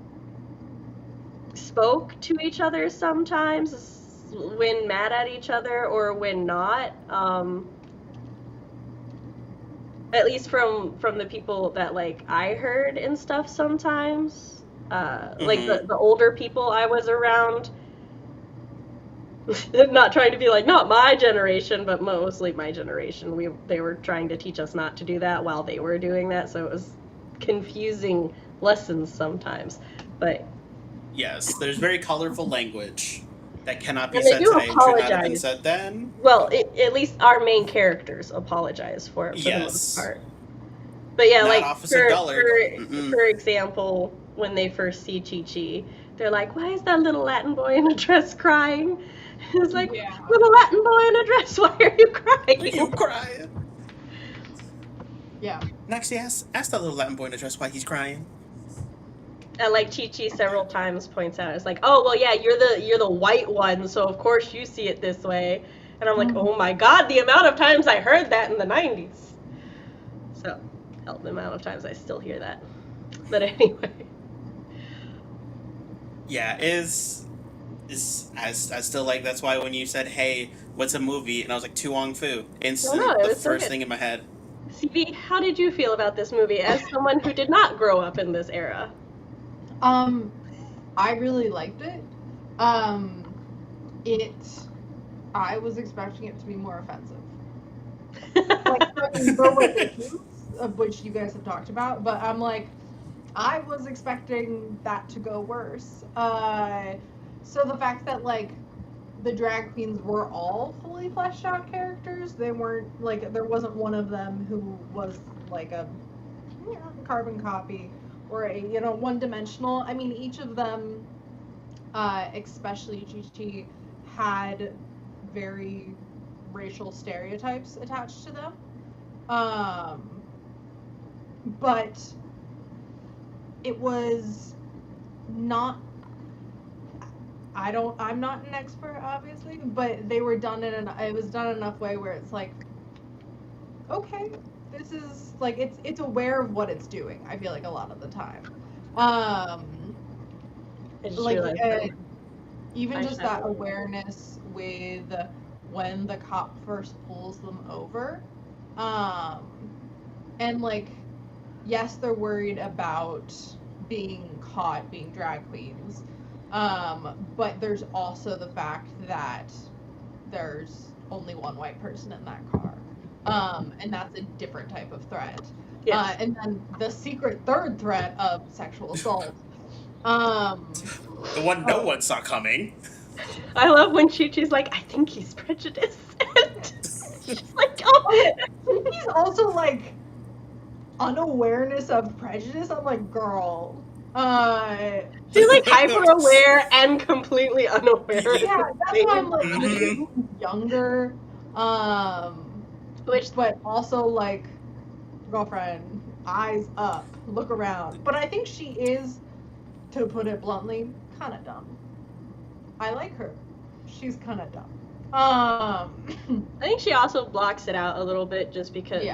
Speaker 1: spoke to each other sometimes when mad at each other or when not. At least from the people that like I heard and stuff sometimes. Like the older people I was around. Not trying to be like, not my generation, but mostly my generation. They were trying to teach us not to do that while they were doing that, so it was confusing lessons sometimes. But
Speaker 2: yes, there's very colorful language that cannot be said today and should not have been said then.
Speaker 1: Well, at least our main characters apologize for it for the most part. But yeah, not like for example, when they first see Chi-Chi, they're like, "Why is that little Latin boy in a dress crying?" It's like, "Little Latin boy in a dress, why are you crying?"
Speaker 2: Are you crying?
Speaker 3: Yeah.
Speaker 2: Next, ask that little Latin boy in a dress why he's crying.
Speaker 1: And like Chi-Chi several times points out, it's like, "Oh well, yeah, you're the white one, so of course you see it this way." And I'm like, "Oh my god, the amount of times I heard that in the 90s." So, hell, the amount of times I still hear that. But anyway.
Speaker 2: Yeah, I still like, that's why when you said, "Hey, what's a movie?" and I was like, To Wong Foo, the first thing in my head.
Speaker 1: CV, how did you feel about this movie as someone who did not grow up in this era?
Speaker 3: I really liked it. I was expecting it to be more offensive. Like, for what the themes of which you guys have talked about, but I'm like, I was expecting that to go worse. So the fact that, like, the drag queens were all fully fleshed out characters, they weren't, like, there wasn't one of them who was, like, a carbon copy or a, one-dimensional. I mean, each of them, especially Chi-Chi, had very racial stereotypes attached to them. But it was not, I'm not an expert, obviously, but they were done it was done in enough way where it's like, okay, this is, like, it's aware of what it's doing, I feel like, a lot of the time. Even just that awareness with when the cop first pulls them over, and, like, yes, they're worried about being caught being drag queens, but there's also the fact that there's only one white person in that car, and that's a different type of threat. Yes. And then the secret third threat of sexual assault.
Speaker 2: The one no one saw coming.
Speaker 1: I love when Chi-Chi's like, "I think he's prejudiced." She's like, "Oh."
Speaker 3: He's also like, unawareness of prejudice. I'm like, girl.
Speaker 1: She's like hyper aware and completely unaware.
Speaker 3: Yeah, that's why I'm like, younger. But also, like, girlfriend, eyes up, look around. But I think she is, to put it bluntly, kind of dumb. I like her. She's kind of dumb.
Speaker 1: I think she also blocks it out a little bit just because,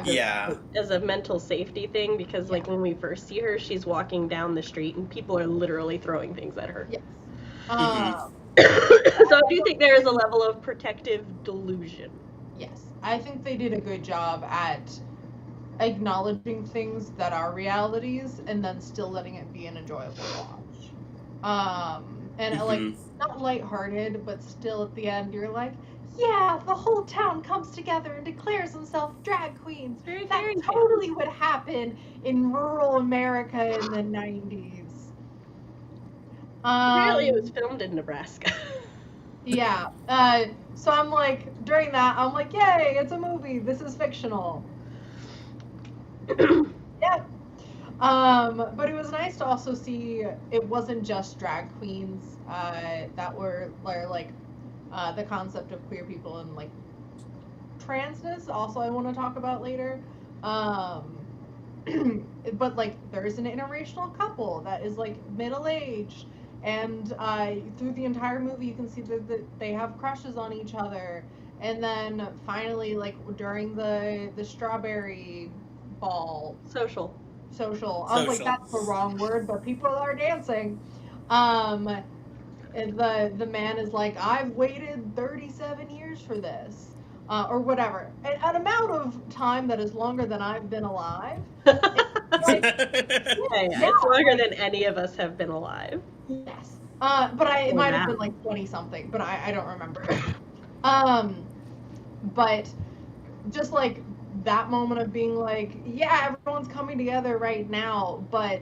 Speaker 1: as a mental safety thing, because, like, when we first see her, she's walking down the street and people are literally throwing things at her.
Speaker 3: Yes.
Speaker 1: So I do think there is a level of protective delusion.
Speaker 3: Yes. I think they did a good job at acknowledging things that are realities and then still letting it be an enjoyable watch. And like, not lighthearted, but still at the end you're like, yeah, the whole town comes together and declares themselves drag queens. That totally would happen in rural America in the 90s.
Speaker 1: Apparently it was filmed in Nebraska.
Speaker 3: Yeah. So I'm like, during that, I'm like, yay, it's a movie. This is fictional. Yeah. But it was nice to also see it wasn't just drag queens that were like the concept of queer people and, like, transness also I want to talk about later. But, like, there's an interracial couple that is, like, middle-aged And through the entire movie, you can see that they have crushes on each other. And then finally, like during the strawberry ball
Speaker 1: Social.
Speaker 3: I was like, that's the wrong word, but people are dancing. And the man is like, I've waited 37 years for this, or whatever, an amount of time that is longer than I've been alive.
Speaker 1: It's longer than any of us have been alive.
Speaker 3: Yes. But it might have been like 20 something, but I don't remember. But just like that moment of being like, yeah, everyone's coming together right now, but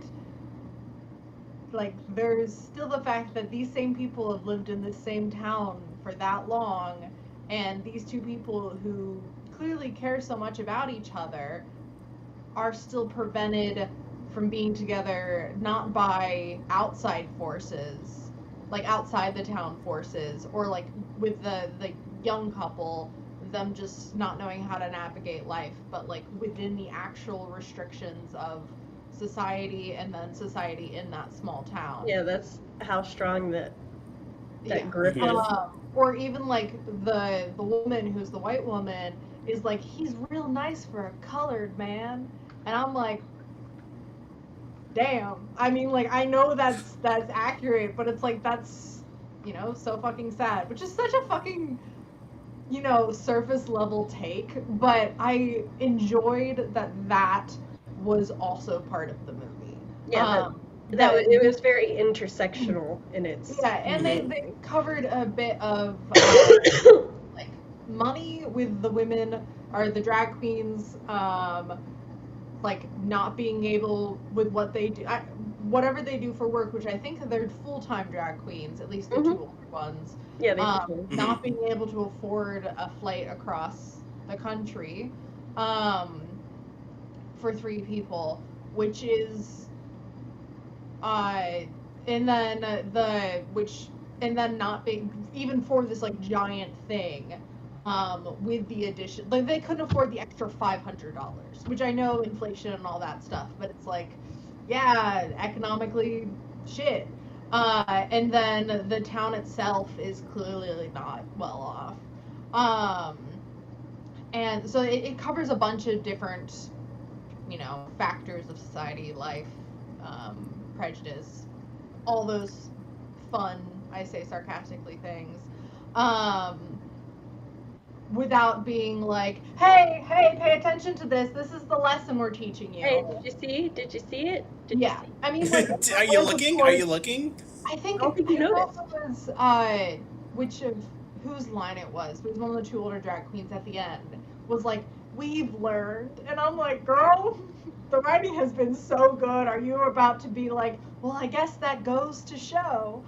Speaker 3: like there's still the fact that these same people have lived in this same town for that long, and these two people who clearly care so much about each other are still prevented from being together, not by outside forces, like outside the town forces, or like with the young couple, them just not knowing how to navigate life, but like within the actual restrictions of society, and then society in that small town.
Speaker 1: Yeah, that's how strong that grip is.
Speaker 3: Or even like the woman who's the white woman is like, he's real nice for a colored man, and I'm like, damn. I mean, like, I know that's accurate, but it's like, that's, you know, so fucking sad, which is such a fucking, you know, surface level take, but I enjoyed that was also part of the movie.
Speaker 1: Yeah, it was very intersectional in its.
Speaker 3: Yeah, and they covered a bit of like money with the women, or the drag queens, like not being able with what they do, whatever they do for work, which I think they're full-time drag queens, at least the two older ones.
Speaker 1: Yeah, they
Speaker 3: not being able to afford a flight across the country for 3 people, which is and then not being, even for this like giant thing, with the addition, like they couldn't afford the extra $500, which I know inflation and all that stuff, but it's like, yeah, economically shit. And then the town itself is clearly not well off. And so it covers a bunch of different, you know, factors of society, life, prejudice, all those fun, I say sarcastically, things. Without being like, hey, pay attention to this. This is the lesson we're teaching you.
Speaker 1: Hey, did you see it?
Speaker 3: Yeah. I mean, like,
Speaker 2: Are you looking? Are you looking?
Speaker 3: I think
Speaker 1: you noticed.
Speaker 3: It was, whose line it was. It was one of the 2 older drag queens at the end. Was like, we've learned. And I'm like, girl, the writing has been so good. Are you about to be like, well, I guess that goes to show.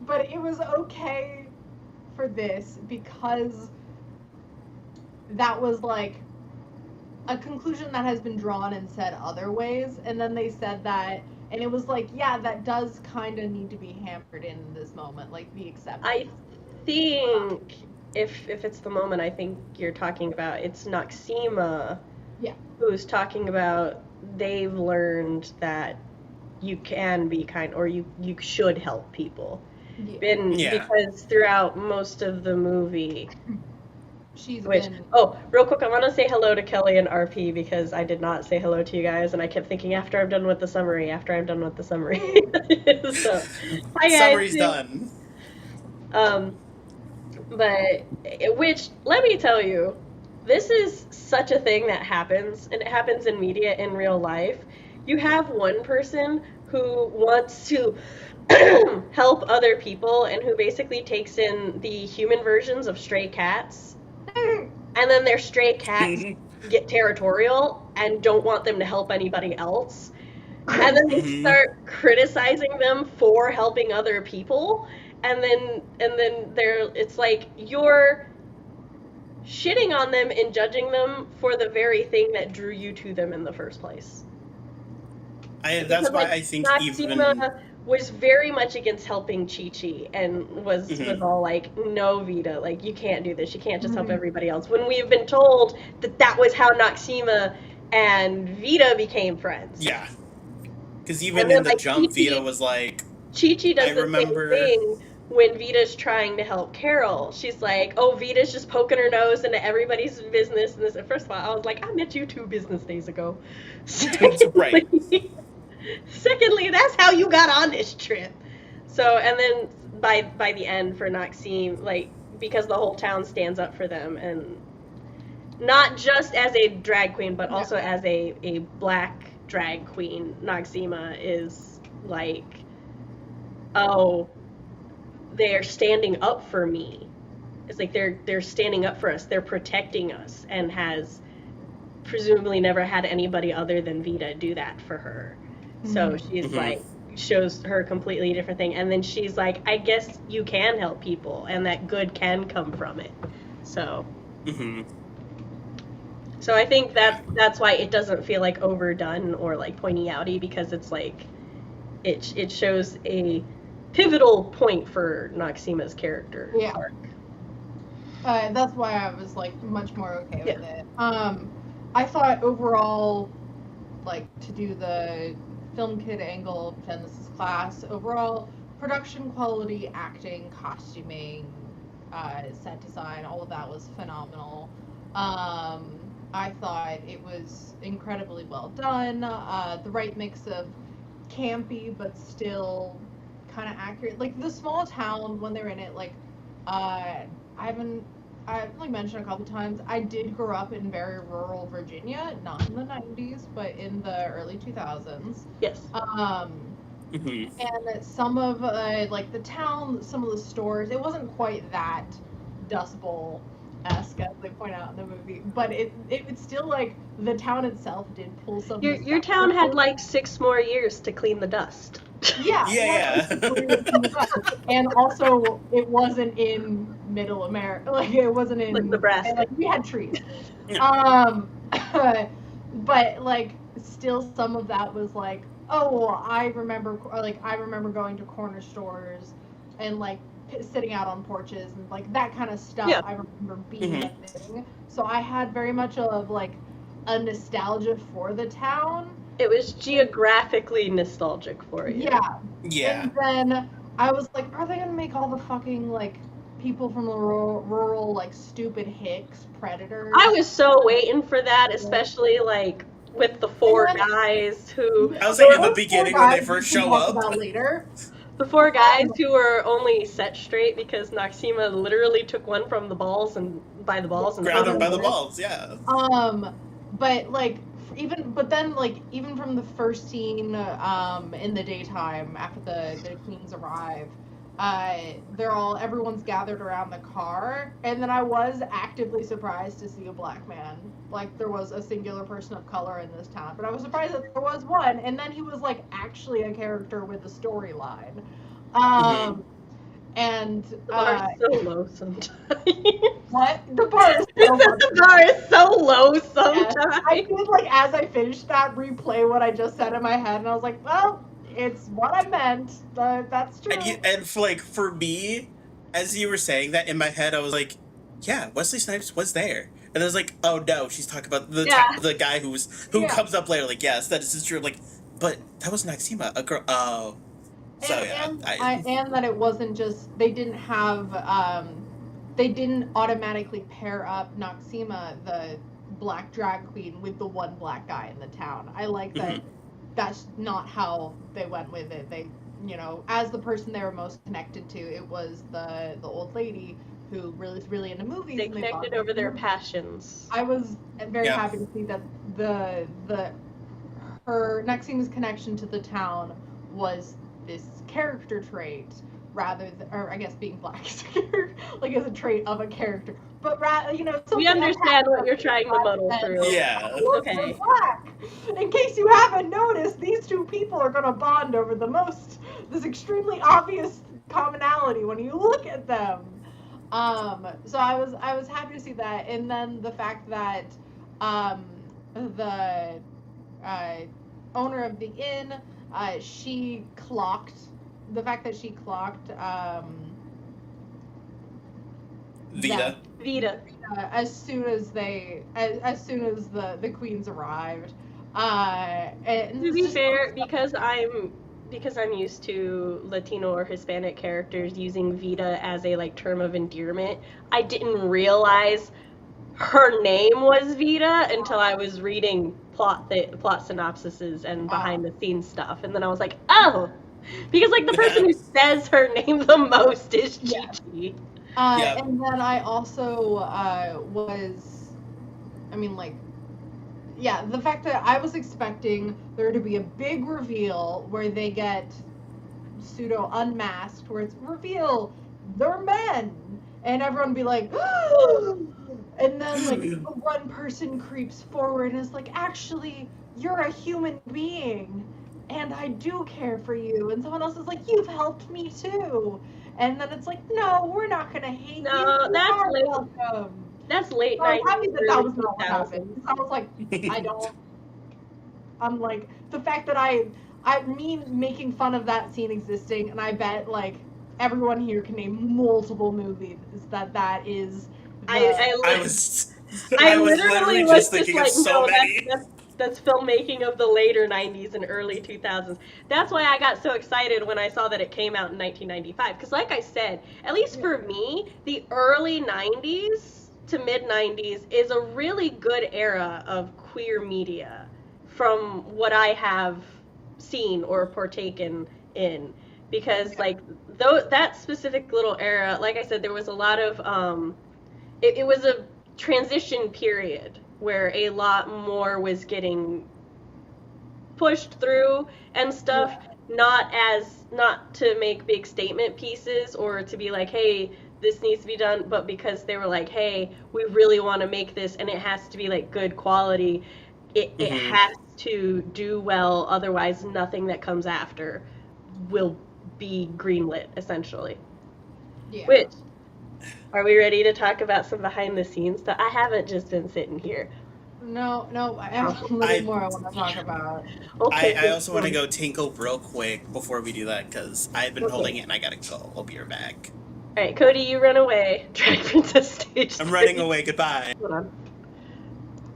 Speaker 3: But it was okay for this because that was like a conclusion that has been drawn and said other ways, and then they said that, and it was like, yeah, that does kind of need to be hammered in this moment, like the acceptance.
Speaker 1: I think if it's the moment I think you're talking about, it's Noxima, who's talking about they've learned that you can be kind, or you should help people. Because throughout most of the movie, real quick, I want to say hello to Kelly and RP because I did not say hello to you guys, and I kept thinking after I'm done with the summary. So, hi guys.
Speaker 2: Summary's done.
Speaker 1: But which, let me tell you, this is such a thing that happens, and it happens in media in real life. You have one person who wants to help other people and who basically takes in the human versions of stray cats. And then their stray cats get territorial and don't want them to help anybody else. And then they start criticizing them for helping other people. And then it's like you're shitting on them and judging them for the very thing that drew you to them in the first place.
Speaker 2: That's why I think
Speaker 1: Noxima was very much against helping Chi-Chi and was all like, no, Vita, like, you can't do this. You can't just help everybody else. When we've been told that was how Noxima and Vita became friends.
Speaker 2: Yeah. Because even in the jump, Vita was like,
Speaker 1: Chi-Chi does
Speaker 2: I
Speaker 1: the
Speaker 2: remember-
Speaker 1: same thing when Vita's trying to help Carol. She's like, oh, Vita's just poking her nose into everybody's business. And this, first of all, I was like, I met you 2 business days ago.
Speaker 2: Right.
Speaker 1: Secondly, that's how you got on this trip. So, and then by the end for Noxime, like, because the whole town stands up for them, and not just as a drag queen, but also as a black drag queen, Noxima is like, oh, they're standing up for me. It's like they're standing up for us. They're protecting us, and has presumably never had anybody other than Vita do that for her. So she's like, shows her a completely different thing. And then she's like, I guess you can help people, and that good can come from it. So so I think that's why it doesn't feel like overdone or like pointy outy, because it's like it shows a pivotal point for Noxima's character arc.
Speaker 3: That's why I was like much more okay with it. I thought overall, like, to do the film kid angle Genesis class, overall production quality, acting, costuming, set design, all of that was phenomenal. I thought it was incredibly well done. The right mix of campy but still kind of accurate. Like, the small town, when they're in it, like, I've like mentioned a couple times, I did grow up in very rural Virginia, not in the 90s, but in the early 2000s.
Speaker 1: Yes.
Speaker 3: And some of like the town, some of the stores, it wasn't quite that Dust Bowl-esque, as they point out in the movie, but it still, like, the town itself did pull some.
Speaker 1: Your town had like 6 more years to clean the dust.
Speaker 3: Yeah. And also, it wasn't in Middle America. Like, it wasn't in
Speaker 1: like Nebraska.
Speaker 3: Like, we had trees. But like, still, some of that was like, oh, I remember going to corner stores and like sitting out on porches and like that kind of stuff. I remember being a thing. So I had very much of like a nostalgia for the town.
Speaker 1: It was geographically nostalgic for you.
Speaker 2: Yeah.
Speaker 3: And then I was like, are they gonna make all the fucking like people from the rural like stupid hicks predators?
Speaker 1: I was so waiting for that, especially like with the 4 guys who.
Speaker 2: I was like in the beginning when they first show up.
Speaker 3: Later.
Speaker 1: The 4 guys who were only set straight because Noxima literally took one from the balls and by the balls and
Speaker 2: grabbed them by the balls. Yeah.
Speaker 3: But like. Even from the first scene in the daytime after the queens arrive, everyone's gathered around the car, and then I was actively surprised to see a black man. Like, there was a singular person of color in this town, but I was surprised that there was one, and then he was like actually a character with a storyline. And
Speaker 1: the bar is so low sometimes.
Speaker 3: What? The bar is so low.
Speaker 1: The bar is so low sometimes.
Speaker 3: Yeah. I did, like, as I finished that, replay what I just said in my head, and I was like, well, it's what I meant. That's true.
Speaker 2: And for me, as you were saying that in my head, I was like, yeah, Wesley Snipes was there. And I was like, oh no, she's talking about the guy who comes up later. Like, yes, that is true. Like, but that was Noxima, a girl. Oh. So
Speaker 3: and that it wasn't just, they didn't automatically pair up Noxima, the black drag queen, with the one black guy in the town. I like that. That's not how they went with it. They, as the person they were most connected to, it was the old lady who really is really into movies.
Speaker 1: They connected over their passions.
Speaker 3: I was very happy to see that her Noxima's connection to the town was this character trait rather than, or I guess being black is like as a trait of a character, but
Speaker 1: we understand what you're trying to muddle through.
Speaker 2: Yeah.
Speaker 3: Okay. Black. In case you haven't noticed, these 2 people are gonna bond over this extremely obvious commonality when you look at them. So I was happy to see that, and then the fact that the owner of the inn. She clocked
Speaker 2: Vita.
Speaker 3: As soon as the queens arrived. And
Speaker 1: to be fair, because I'm because I'm used to Latino or Hispanic characters using Vita as a like term of endearment, I didn't realize her name was Vita until I was reading plot synopsises and behind the scenes stuff, and then I was like, oh, because like the person who says her name the most is Chi-Chi.
Speaker 3: And then I also the fact that I was expecting there to be a big reveal where they get pseudo unmasked, where it's reveal they're men, and everyone be like, and then like one person creeps forward and is like, actually, you're a human being, and I do care for you, and someone else is like, you've helped me too, and then it's like, no, we're not gonna hate you.
Speaker 1: No, that's late.
Speaker 3: Welcome.
Speaker 1: That's late
Speaker 3: So I was
Speaker 1: 90s.
Speaker 3: happy that was not what happened. I was like, I'm like, the fact that I mean making fun of that scene existing, and I bet like everyone here can name multiple movies that is.
Speaker 2: I was literally just thinking of so many.
Speaker 1: That's filmmaking of the later 90s and early 2000s. That's why I got so excited when I saw that it came out in 1995. Because like I said, at least for me, the early 90s to mid 90s is a really good era of queer media from what I have seen or partaken in. Because like that specific little era, like I said, there was a lot of it was a transition period where a lot more was getting pushed through and stuff, not to make big statement pieces or to be like, hey, this needs to be done, but because they were like, hey, we really want to make this and it has to be like good quality. It has to do well, otherwise nothing that comes after will be greenlit, essentially. Yeah. Which, are we ready to talk about some behind the scenes stuff? I haven't just been sitting here.
Speaker 3: No, I have a little more I want to talk about.
Speaker 2: Okay. I also want to go tinkle real quick before we do that, because I've been holding it and I gotta go. I'll be right back.
Speaker 1: Alright, Cody, you run away. Drag Princess stage.
Speaker 2: I'm running away. Goodbye.
Speaker 1: Hold on.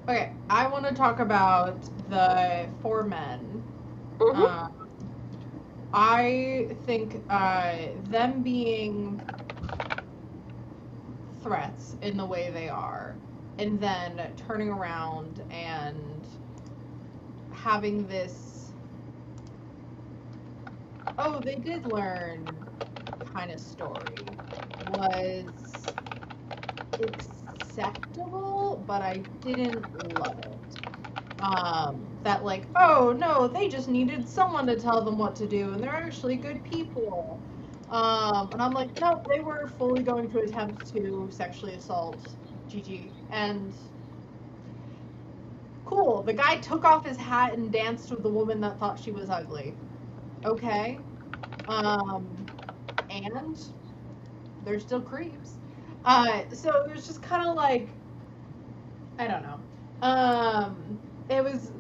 Speaker 3: Okay, I want to talk about the 4 men.
Speaker 1: Mm-hmm.
Speaker 3: I think them being threats in the way they are, and then turning around and having this, oh, they did learn kind of story was acceptable, but I didn't love it. That like, oh no, they just needed someone to tell them what to do, and they're actually good people. And I'm like, no, they were fully going to attempt to sexually assault Gigi, and cool. The guy took off his hat and danced with the woman that thought she was ugly. Okay. And they're still creeps. So it was just kind of like, I don't know. It was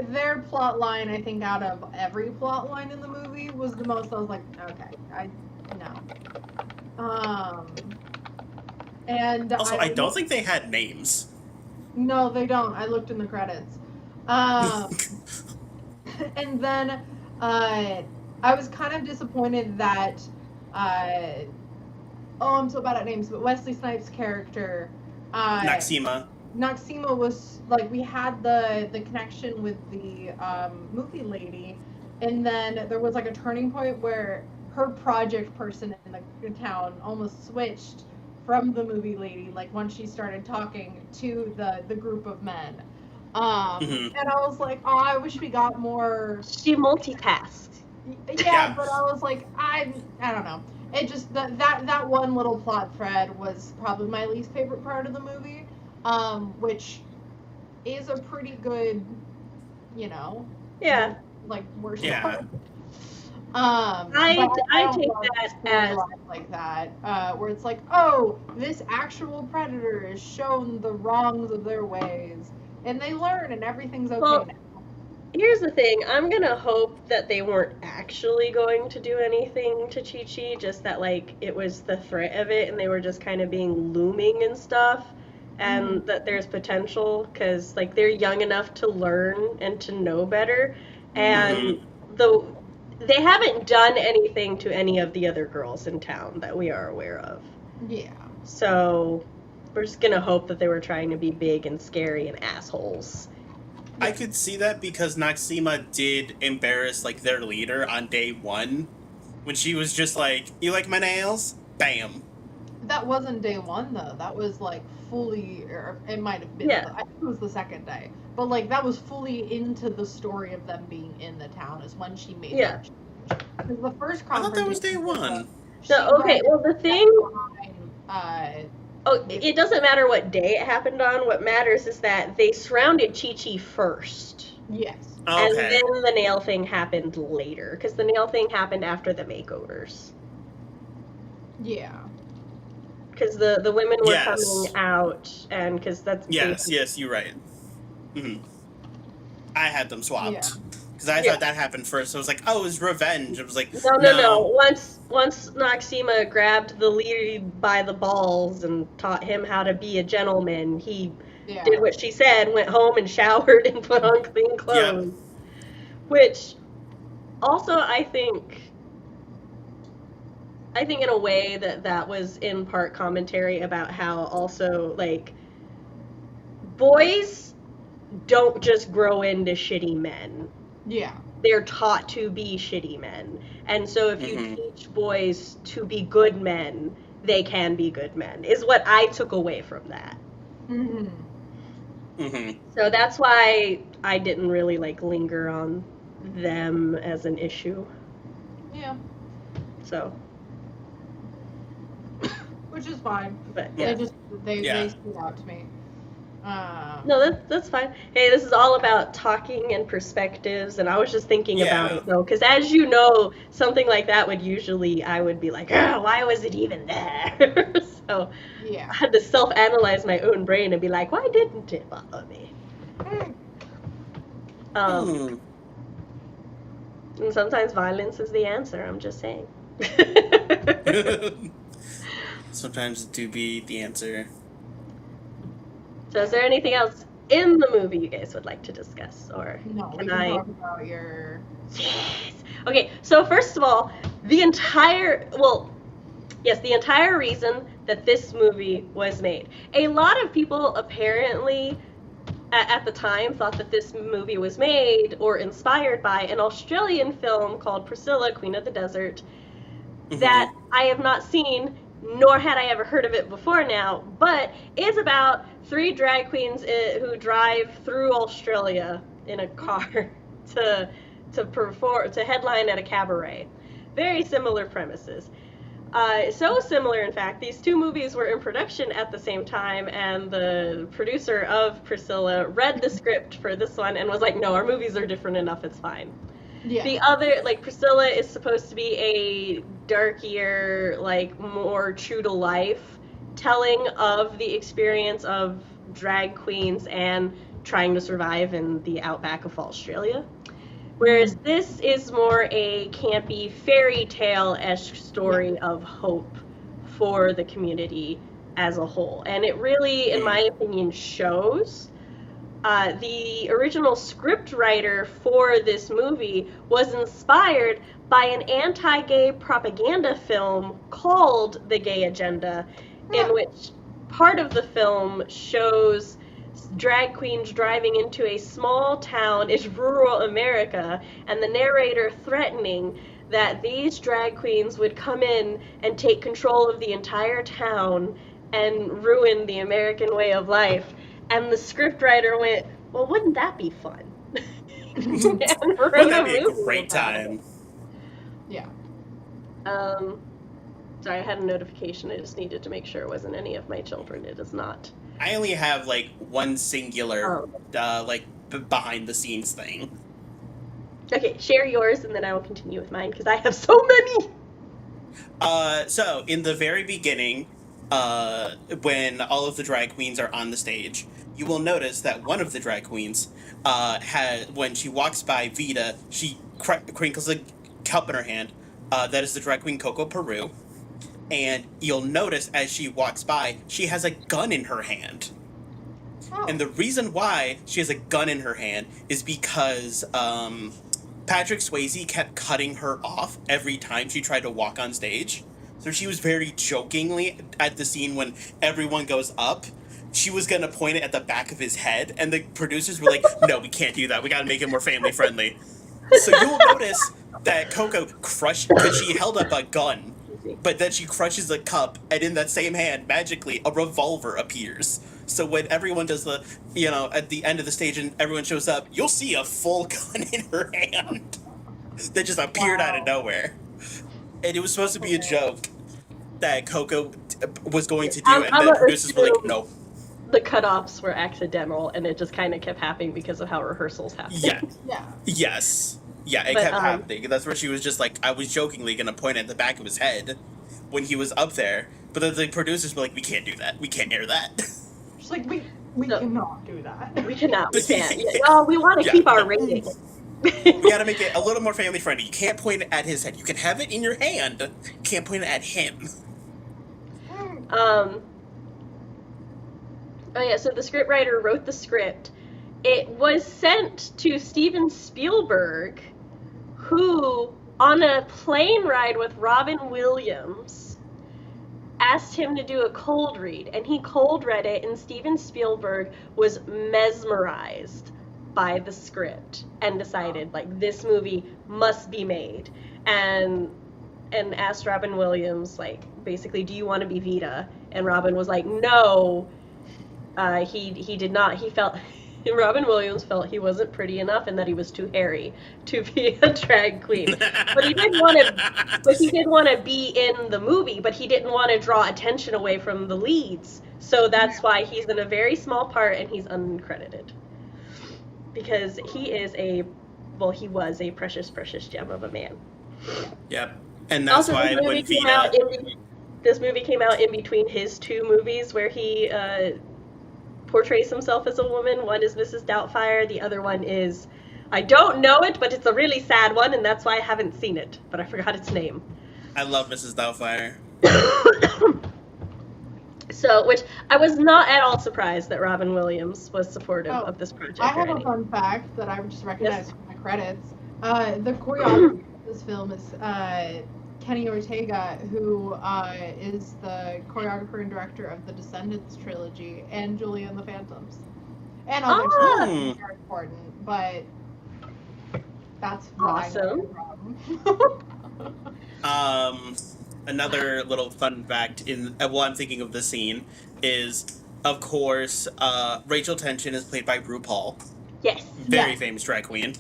Speaker 3: their plot line, I think, out of every plot line in the movie was the most. I was like, okay, no. And
Speaker 2: also, I don't think they had names.
Speaker 3: No, they don't. I looked in the credits. And then I was kind of disappointed that I'm so bad at names, but Wesley Snipes' character Noxima was like, we had the connection with the movie lady, and then there was like a turning point where her project person in the town almost switched from the movie lady, like when she started talking to the group of men. And I was like, oh, I wish we got more.
Speaker 1: She multitasked.
Speaker 3: Yeah, but I was like, I don't know. It just that one little plot thread was probably my least favorite part of the movie. Which is a pretty good, like worst part.
Speaker 1: I take that as
Speaker 3: like that, where it's like, oh, this actual predator is shown the wrongs of their ways, and they learn, and everything's okay now.
Speaker 1: Here's the thing, I'm gonna hope that they weren't actually going to do anything to Chi-Chi, just that like it was the threat of it, and they were just kind of being looming and stuff. And that there's potential, because like they're young enough to learn and to know better, and they haven't done anything to any of the other girls in town that we are aware of.
Speaker 3: Yeah.
Speaker 1: So we're just gonna hope that they were trying to be big and scary and assholes.
Speaker 2: I could see that because Noxima did embarrass like their leader on day 1 when she was just like, "You like my nails?" Bam.
Speaker 3: That wasn't day 1 though. That was like fully, or it might have been.
Speaker 1: Yeah.
Speaker 3: I think it was the second day. But like that was fully into the story of them being in the town is when she made that change. Because the first
Speaker 2: I thought that was day 1.
Speaker 1: So okay, well the thing.
Speaker 3: Behind,
Speaker 1: it doesn't matter what day it happened on. What matters is that they surrounded Chi-Chi first.
Speaker 3: Yes.
Speaker 2: Okay.
Speaker 1: And then the nail thing happened later, because the nail thing happened after the makeovers.
Speaker 3: Yeah.
Speaker 1: Because the women were
Speaker 2: Yes.
Speaker 1: coming out, and because that's...
Speaker 2: Yes, you're right. Mm-hmm. I had them swapped.
Speaker 3: Yeah.
Speaker 2: Because I thought that happened first. I was like, oh, it was revenge. I was like,
Speaker 1: No. Once Noxima grabbed the lead by the balls and taught him how to be a gentleman, he did what she said, went home and showered and put on clean clothes. Yep. Which, also, I think in a way that was in part commentary about how also, like, boys don't just grow into shitty men.
Speaker 3: Yeah.
Speaker 1: They're taught to be shitty men. And so if you teach boys to be good men, they can be good men, is what I took away from that.
Speaker 3: Mm-hmm.
Speaker 2: Mm-hmm.
Speaker 1: So that's why I didn't really, like, linger on them as an issue.
Speaker 3: Yeah.
Speaker 1: So.
Speaker 3: Which is fine.
Speaker 1: But, yeah.
Speaker 3: They stood out to me.
Speaker 1: No, that's fine. Hey, this is all about talking and perspectives, and I was just thinking about it, though, because as you know, something like that I would be like, why was it even there? So I had to self-analyze my own brain and be like, why didn't it bother me? And sometimes violence is the answer, I'm just saying.
Speaker 2: Sometimes it do be the answer.
Speaker 1: So is there anything else in the movie you guys would like to discuss? Or
Speaker 3: no, we can talk about your...
Speaker 1: Yes! Okay, so first of all, the entire reason that this movie was made. A lot of people apparently at the time thought that this movie was made or inspired by an Australian film called Priscilla, Queen of the Desert, that I have not seen, nor had I ever heard of it before now, but is about 3 drag queens who drive through Australia in a car to headline at a cabaret. Very similar premises. So similar, in fact, these 2 movies were in production at the same time, and the producer of Priscilla read the script for this one and was like, no, our movies are different enough, it's fine. Yeah. The other, like, Priscilla is supposed to be a darkier, like, more true to life telling of the experience of drag queens and trying to survive in the outback of Australia. Whereas this is more a campy fairy tale-esque story of hope for the community as a whole. And it really, in my opinion, shows. The original script writer for this movie was inspired by an anti-gay propaganda film called The Gay Agenda, in which part of the film shows drag queens driving into a small town in rural America, and the narrator threatening that these drag queens would come in and take control of the entire town and ruin the American way of life. And the scriptwriter went, well, wouldn't that be fun? And wrote
Speaker 2: wouldn't that be a great time?
Speaker 3: Yeah.
Speaker 1: Sorry, I had a notification. I just needed to make sure it wasn't any of my children. It is not.
Speaker 2: I only have, like, one singular, behind the scenes thing.
Speaker 1: Okay, share yours, and then I will continue with mine, because I have so many!
Speaker 2: So, in the very beginning, when all of the drag queens are on the stage, you will notice that one of the drag queens, when she walks by Vita, she crinkles a cup in her hand. That is the drag queen Coco Peru. And you'll notice as she walks by, she has a gun in her hand. Oh. And the reason why she has a gun in her hand is because Patrick Swayze kept cutting her off every time she tried to walk on stage. So she was very jokingly at the scene when everyone goes up. She was going to point it at the back of his head, and the producers were like, no, we can't do that. We got to make it more family friendly. So you'll notice that Coco crushed, because she held up a gun, but then she crushes a cup, and in that same hand, magically, a revolver appears. So when everyone does the, at the end of the stage and everyone shows up, you'll see a full gun in her hand that just appeared out of nowhere. And it was supposed to be a joke that Coco was going to do, and then producers were like, no.
Speaker 1: The cutoffs were accidental, and it just kind of kept happening because of how rehearsals happened.
Speaker 3: Yeah.
Speaker 2: Yes. Yeah, it kept happening. That's where she was just like, I was jokingly going to point at the back of his head when he was up there. But then the producers were like, we can't do that. We can't air that.
Speaker 3: She's like, we cannot do that.
Speaker 1: We cannot. We can't. Well, we want to keep our rating.
Speaker 2: We got to make it a little more family friendly. You can't point it at his head. You can have it in your hand. You can't point it at him.
Speaker 1: Oh yeah, so the scriptwriter wrote the script. It was sent to Steven Spielberg, who, on a plane ride with Robin Williams, asked him to do a cold read, and he cold read it, and Steven Spielberg was mesmerized by the script and decided, like, this movie must be made, and asked Robin Williams, like, basically, do you want to be Vita? And Robin was like, no. He did not. He felt, Robin Williams felt he wasn't pretty enough and that he was too hairy to be a drag queen. But he did want to be in the movie, but he didn't want to draw attention away from the leads. So that's why he's in a very small part and he's uncredited. Because he was a precious, precious gem of a man.
Speaker 2: Yep. And that's
Speaker 1: also,
Speaker 2: why when
Speaker 1: this movie came out in between his two movies where he portrays himself as a woman. One is Mrs. Doubtfire. The other one is, I don't know it, but it's a really sad one, and that's why I haven't seen it. But I forgot its name.
Speaker 2: I love Mrs. Doubtfire.
Speaker 1: So, which I was not at all surprised that Robin Williams was supportive of this project.
Speaker 3: I have a fun fact that I would just recognize from the credits. The choreographer of this film is Kenny Ortega, who is the choreographer and director of the Descendants trilogy and Julie and the Phantoms. And other things are important, but that's
Speaker 1: awesome.
Speaker 2: Another little fun fact while I'm thinking of the scene is, of course, Rachel Tension is played by RuPaul.
Speaker 1: Yes.
Speaker 2: Very famous drag queen.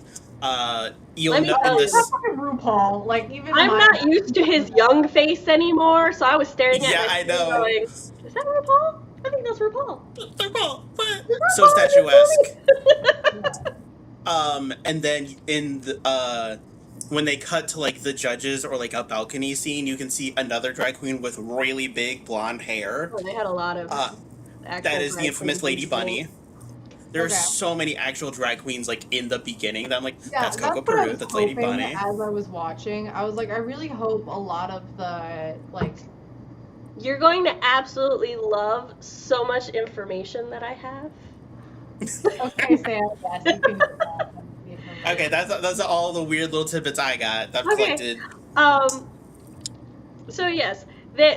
Speaker 2: You'll
Speaker 1: Let me
Speaker 2: know in
Speaker 1: tell
Speaker 2: this.
Speaker 3: you, RuPaul, like even
Speaker 1: I'm not used to his young face anymore, so I was staring at
Speaker 2: Yeah,
Speaker 1: my
Speaker 2: I know.
Speaker 1: going, is that RuPaul? I think that's RuPaul.
Speaker 2: RuPaul. So statuesque. And then in the, when they cut to like the judges or like a balcony scene, you can see another drag queen with really big blonde hair.
Speaker 1: Oh, they had a lot of.
Speaker 2: That is the infamous Lady Bunny. There are so many actual drag queens like in the beginning that I'm like, that's Coco Peru, that's Lady Bunny.
Speaker 3: As I was watching, I was like, I really hope a lot of the like.
Speaker 1: You're going to absolutely love so much information that I have.
Speaker 3: Okay, Sam. Yes, you can do that.
Speaker 2: Okay, that's all the weird little tidbits I got. I've collected.
Speaker 1: So yes,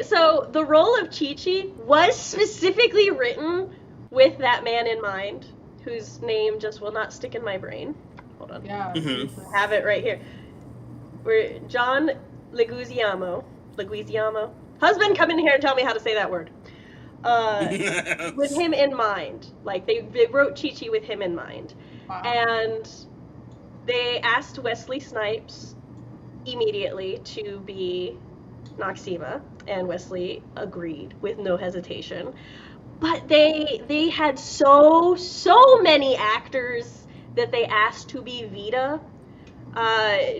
Speaker 1: so the role of Chi-Chi was specifically written with that man in mind, whose name just will not stick in my brain. Hold on.
Speaker 3: Yeah.
Speaker 1: I have it right here. We're John Leguizamo. Husband, come in here and tell me how to say that word. With him in mind. Like, they wrote Chi-Chi with him in mind.
Speaker 3: Wow.
Speaker 1: And they asked Wesley Snipes immediately to be Noxema, and Wesley agreed with no hesitation. But they had so many actors that they asked to be Vita.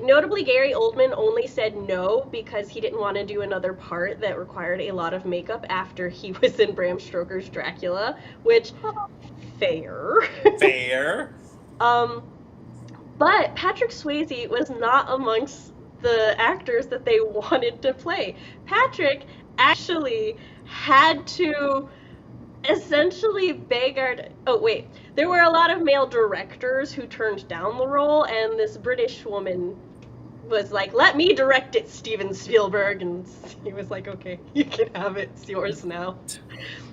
Speaker 1: Notably, Gary Oldman only said no because he didn't want to do another part that required a lot of makeup after he was in Bram Stoker's Dracula, which, fair. But Patrick Swayze was not amongst the actors that they wanted to play. Patrick actually had to essentially beg our... Oh, wait. there were a lot of male directors who turned down the role, and this British woman was like, "Let me direct it, Steven Spielberg," and he was like, "Okay, you can have it. It's yours now."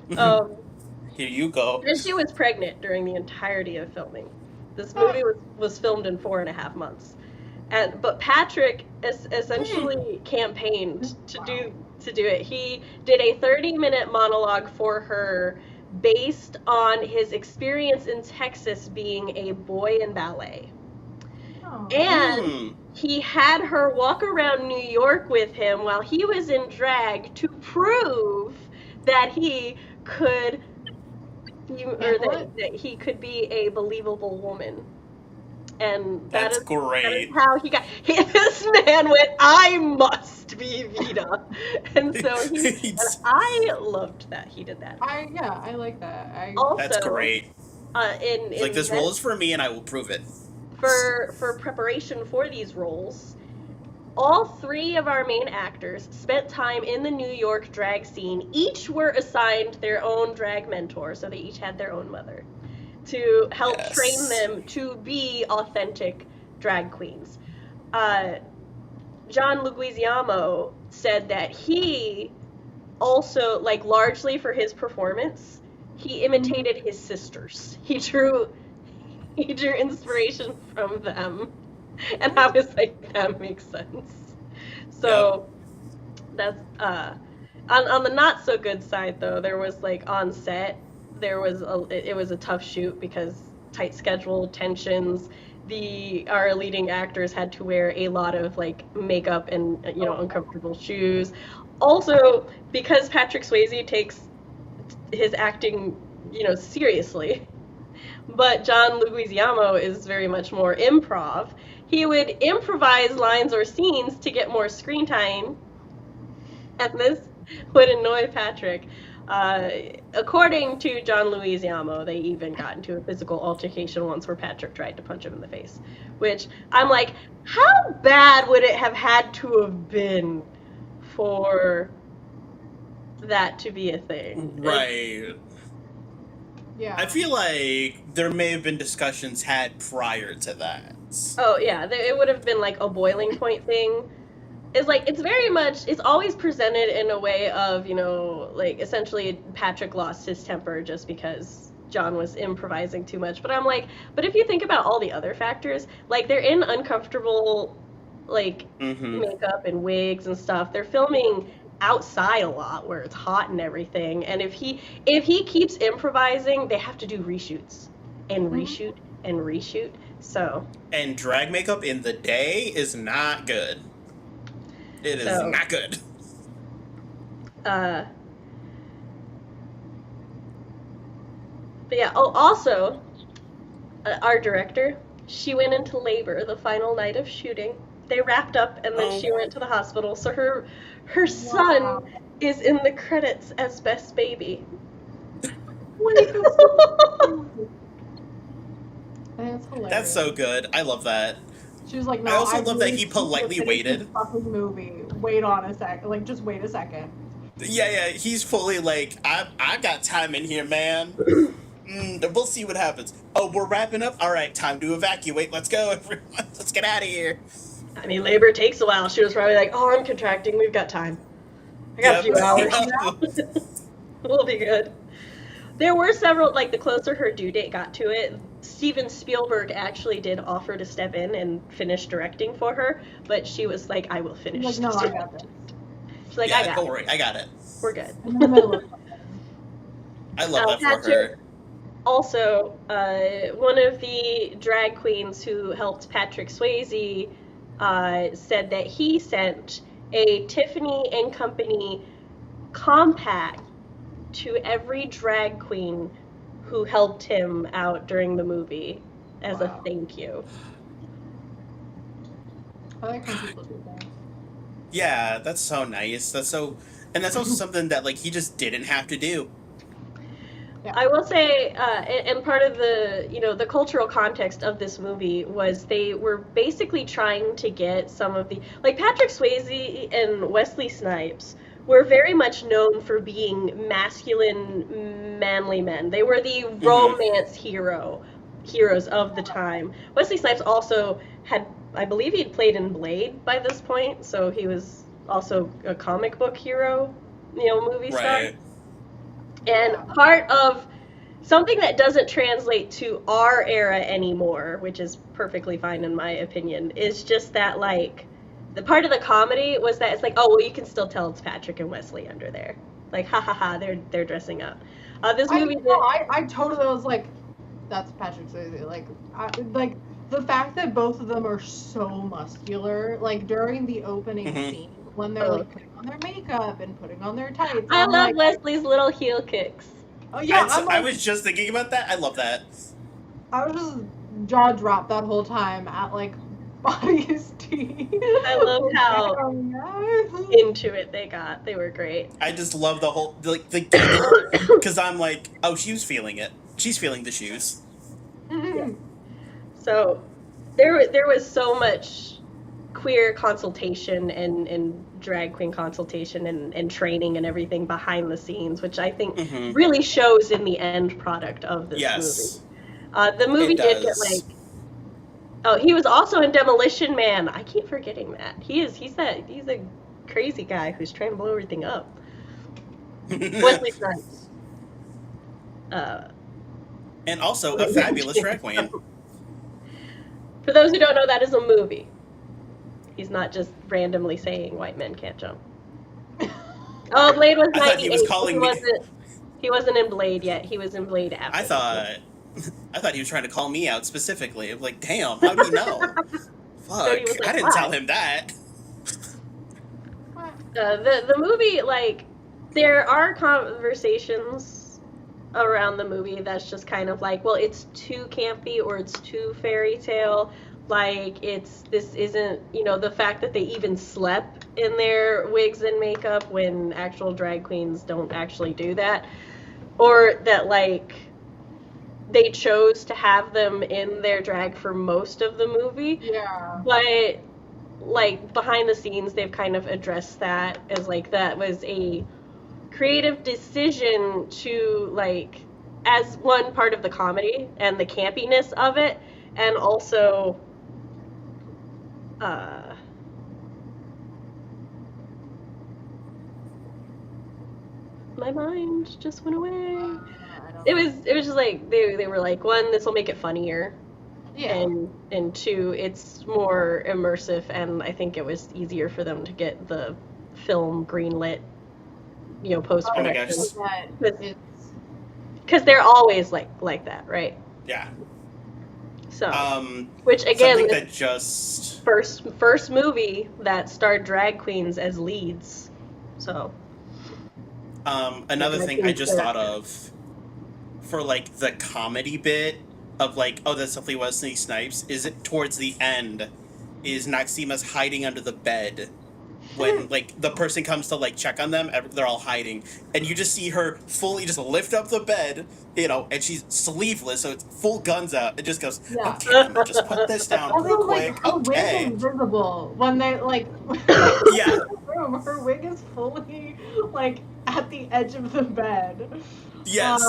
Speaker 2: Here you go.
Speaker 1: And she was pregnant during the entirety of filming. This movie was filmed in 4.5 months, but Patrick essentially campaigned to do it. He did a 30-minute monologue for her based on his experience in Texas being a boy in ballet. Oh. And he had her walk around New York with him while he was in drag to prove that he could that he could be a believable woman. And
Speaker 2: that's great.
Speaker 1: That is how he got. This man went, "I must be Vita," and so and I loved that he did that.
Speaker 3: I like that.
Speaker 1: Also,
Speaker 2: that's great. Like, this role is for me, and I will prove it.
Speaker 1: For preparation for these roles, all 3 of our main actors spent time in the New York drag scene. Each were assigned their own drag mentor, so they each had their own mother, to help train them to be authentic drag queens. John Leguizamo said that he also, like, largely for his performance, he imitated his sisters. He drew inspiration from them. And I was like, that makes sense. So that's on the not so good side, though. There was, like, on set, it was a tough shoot because tight schedule, tensions. Our leading actors had to wear a lot of, like, makeup and uncomfortable shoes. Also, because Patrick Swayze takes his acting seriously, but John Leguizamo is very much more improv. He would improvise lines or scenes to get more screen time, and this would annoy Patrick. According to John Leguizamo, they even got into a physical altercation once where Patrick tried to punch him in the face, which I'm like, how bad would it have had to have been for that to be a thing?
Speaker 2: Right.
Speaker 3: Yeah.
Speaker 2: I feel like there may have been discussions had prior to that.
Speaker 1: Oh, yeah. It would have been like a boiling point thing. It's like, it's always presented in a way of, like, essentially Patrick lost his temper just because John was improvising too much. But I'm like, but if you think about all the other factors, like, they're in uncomfortable, like, makeup and wigs and stuff. They're filming outside a lot where it's hot and everything, and if he keeps improvising, they have to do reshoots and reshoot and reshoot. So,
Speaker 2: and drag makeup in the day is not good. It is not good.
Speaker 1: But yeah, also our director, she went into labor the final night of shooting. They wrapped up and then she went to the hospital, so her son is in the credits as best baby.
Speaker 3: That's hilarious.
Speaker 2: That's so good. I love that.
Speaker 3: She was like, no,
Speaker 2: I also love that he politely waited.
Speaker 3: Fucking movie. Wait on a sec. Like, just wait a second.
Speaker 2: Yeah. He's fully like, I got time in here, man. We'll see what happens. Oh, we're wrapping up? All right, time to evacuate. Let's go, everyone. Let's get out of here.
Speaker 1: I mean, labor takes a while. She was probably like, oh, I'm contracting. We've got time. I got a few hours. We'll be good. There were several, like, the closer her due date got to it, Steven Spielberg actually did offer to step in and finish directing for her, but she was like, I will finish.
Speaker 3: Like, no, I got this.
Speaker 1: She's like,
Speaker 2: I got it. I got it.
Speaker 1: We're good.
Speaker 2: I love that for her.
Speaker 1: Also, one of the drag queens who helped Patrick Swayze said that he sent a Tiffany & Company compact to every drag queen who helped him out during the movie as a thank you.
Speaker 3: I like when people do that.
Speaker 2: Yeah, that's so nice. And that's also something that, like, he just didn't have to do.
Speaker 1: Yeah. I will say, and part of the, the cultural context of this movie was they were basically trying to get some of the, like, Patrick Swayze and Wesley Snipes were very much known for being masculine, manly men. They were the romance heroes of the time. Wesley Snipes also had, I believe he'd played in Blade by this point, so he was also a comic book hero, movie star.
Speaker 2: Right.
Speaker 1: And part of something that doesn't translate to our era anymore, which is perfectly fine in my opinion, is just that, like, the part of the comedy was that it's like, oh, well, you can still tell it's Patrick and Wesley under there. Like, ha ha ha, they're dressing up. This movie...
Speaker 3: I totally was like, that's Patrick Swayze. Like, the fact that both of them are so muscular, like, during the opening scene, when they're, like, putting on their makeup and putting on their tights.
Speaker 1: I love Wesley's little heel kicks.
Speaker 3: Oh, yeah,
Speaker 2: I was just thinking about that. I love that.
Speaker 3: I was just jaw dropped that whole time at, like, Body's teeth.
Speaker 1: I love how into it they got. They were great.
Speaker 2: I just love the whole, like, the because I'm like, oh, she's feeling it. She's feeling the shoes.
Speaker 1: Yeah. So there was so much queer consultation and drag queen consultation and training and everything behind the scenes, which I think really shows in the end product of this movie. The movie did get, like, oh, he was also in Demolition Man. I keep forgetting that. He's a crazy guy who's trying to blow everything up. Wesley Snipes.
Speaker 2: And also a fabulous drag queen.
Speaker 1: For those who don't know, that is a movie. He's not just randomly saying white men can't jump. Oh, Blade was 98. He wasn't in Blade yet. He was in Blade after.
Speaker 2: I thought he was trying to call me out specifically. I'm like, damn, how do you know? Fuck, like, I didn't tell him that.
Speaker 1: The movie, like, there are conversations around the movie that's just kind of like, well, it's too campy or it's too fairy tale. Like, this isn't, the fact that they even slept in their wigs and makeup when actual drag queens don't actually do that. Or that, like, they chose to have them in their drag for most of the movie.
Speaker 3: Yeah.
Speaker 1: But, like, behind the scenes, they've kind of addressed that as, like, that was a creative decision to, like, as one part of the comedy and the campiness of it, and also, my mind just went away. It was just like they were like, one, this will make it funnier, and two, it's more immersive, and I think it was easier for them to get the film greenlit, post production. Because they're always like that, right?
Speaker 2: Yeah.
Speaker 1: So, which again,
Speaker 2: that just
Speaker 1: first movie that starred drag queens as leads. So,
Speaker 2: another thing I just thought of for, like, the comedy bit of, like, oh, that's definitely Wesley Snipes, is it towards the end is Noxima's hiding under the bed when, like, the person comes to, like, check on them, they're all hiding, and you just see her fully just lift up the bed, and she's sleeveless, so it's full guns out. It just goes, okay, let me just put this down real quick.
Speaker 3: Her wig is invisible when they, like,
Speaker 2: yeah.
Speaker 3: Her wig is fully, like, at the edge of the bed.
Speaker 2: Yes.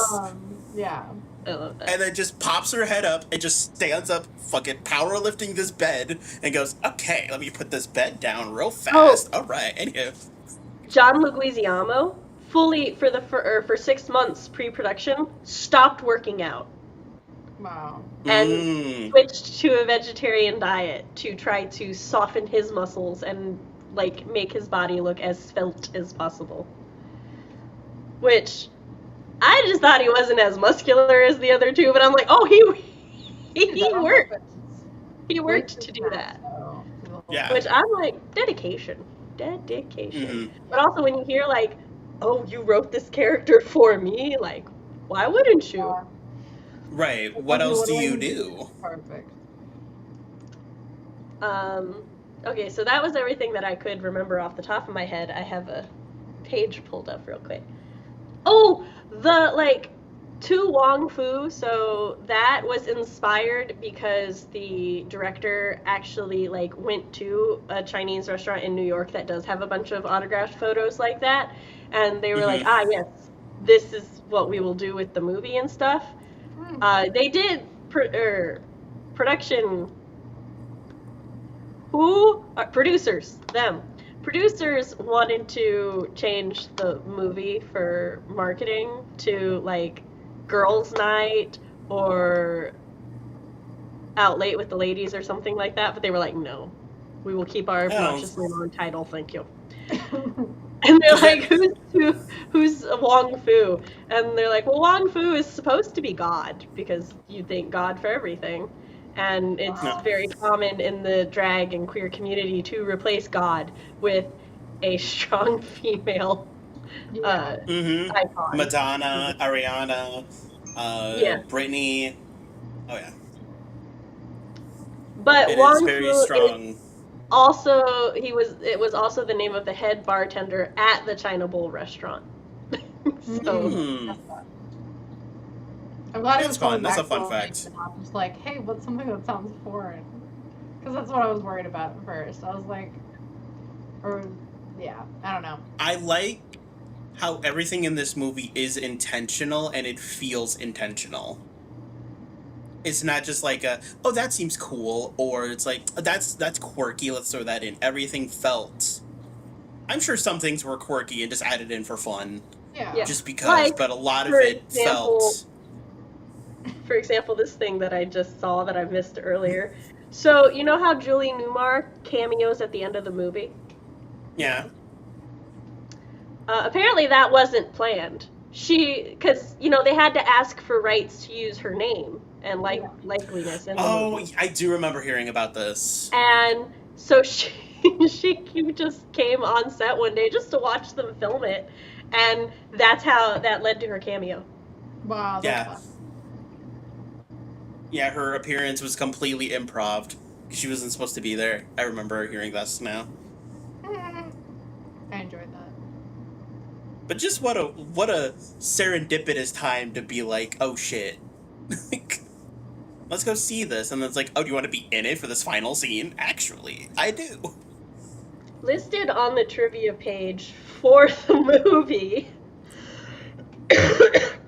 Speaker 3: Yeah.
Speaker 1: I love that.
Speaker 2: And then just pops her head up and just stands up, fucking powerlifting this bed, and goes, okay, let me put this bed down real fast. All right, anywho.
Speaker 1: John Leguizamo, fully, for 6 months pre-production, stopped working out.
Speaker 3: Wow.
Speaker 1: And switched to a vegetarian diet to try to soften his muscles and, like, make his body look as svelte as possible. Which, I just thought he wasn't as muscular as the other two, but I'm like, oh, he worked. He worked to do that.
Speaker 2: Yeah.
Speaker 1: Which I'm like, dedication. But also when you hear, like, oh, you wrote this character for me, like, why wouldn't you?
Speaker 2: Right. What else do you do?
Speaker 3: Perfect.
Speaker 1: Okay, so that was everything that I could remember off the top of my head. I have a page pulled up real quick. Oh, the, like, To Wong Foo, so that was inspired because the director actually like went to a Chinese restaurant in New York that does have a bunch of autographed photos like that, and they were like, yes, this is what we will do with the movie and stuff. They did production. Producers? Them. Producers wanted to change the movie for marketing to like girls' night or out late with the ladies or something like that, but they were like, no, we will keep our obnoxiously long title, thank you. And they're like, who's Wong Foo? And they're like, well, Wong Foo is supposed to be God because you thank God for everything. And it's very common in the drag and queer community to replace God with a strong female icon.
Speaker 2: Madonna, Ariana, Britney. Oh yeah.
Speaker 1: But
Speaker 2: it
Speaker 1: Wong
Speaker 2: is very
Speaker 1: Foo
Speaker 2: strong.
Speaker 1: It was also the name of the head bartender at the China Bowl restaurant. So
Speaker 3: I'm glad
Speaker 2: it's fun. That's a fun fact.
Speaker 3: I'm just like, hey, what's something that sounds foreign? Because that's what I was worried about at first. I was like, I don't know.
Speaker 2: I like how everything in this movie is intentional and it feels intentional. It's not just like that seems cool, or it's like that's quirky, let's throw that in. Everything felt. I'm sure some things were quirky and just added in for fun.
Speaker 3: Yeah.
Speaker 2: Just because, but a lot of it felt.
Speaker 1: For example, this thing that I just saw that I missed earlier. So, you know how Julie Newmar cameos at the end of the movie?
Speaker 2: Yeah.
Speaker 1: Apparently that wasn't planned. Because, they had to ask for rights to use her name and likeliness. In the movie.
Speaker 2: I do remember hearing about this.
Speaker 1: And so she just came on set one day just to watch them film it. And that's how that led to her cameo.
Speaker 3: Wow.
Speaker 2: Yeah. Yeah, her appearance was completely improv. She wasn't supposed to be there. I remember hearing this now.
Speaker 3: I enjoyed that.
Speaker 2: But just what a serendipitous time to be like, oh shit. Let's go see this. And then it's like, oh, do you want to be in it for this final scene? Actually, I do.
Speaker 1: Listed on the trivia page for the movie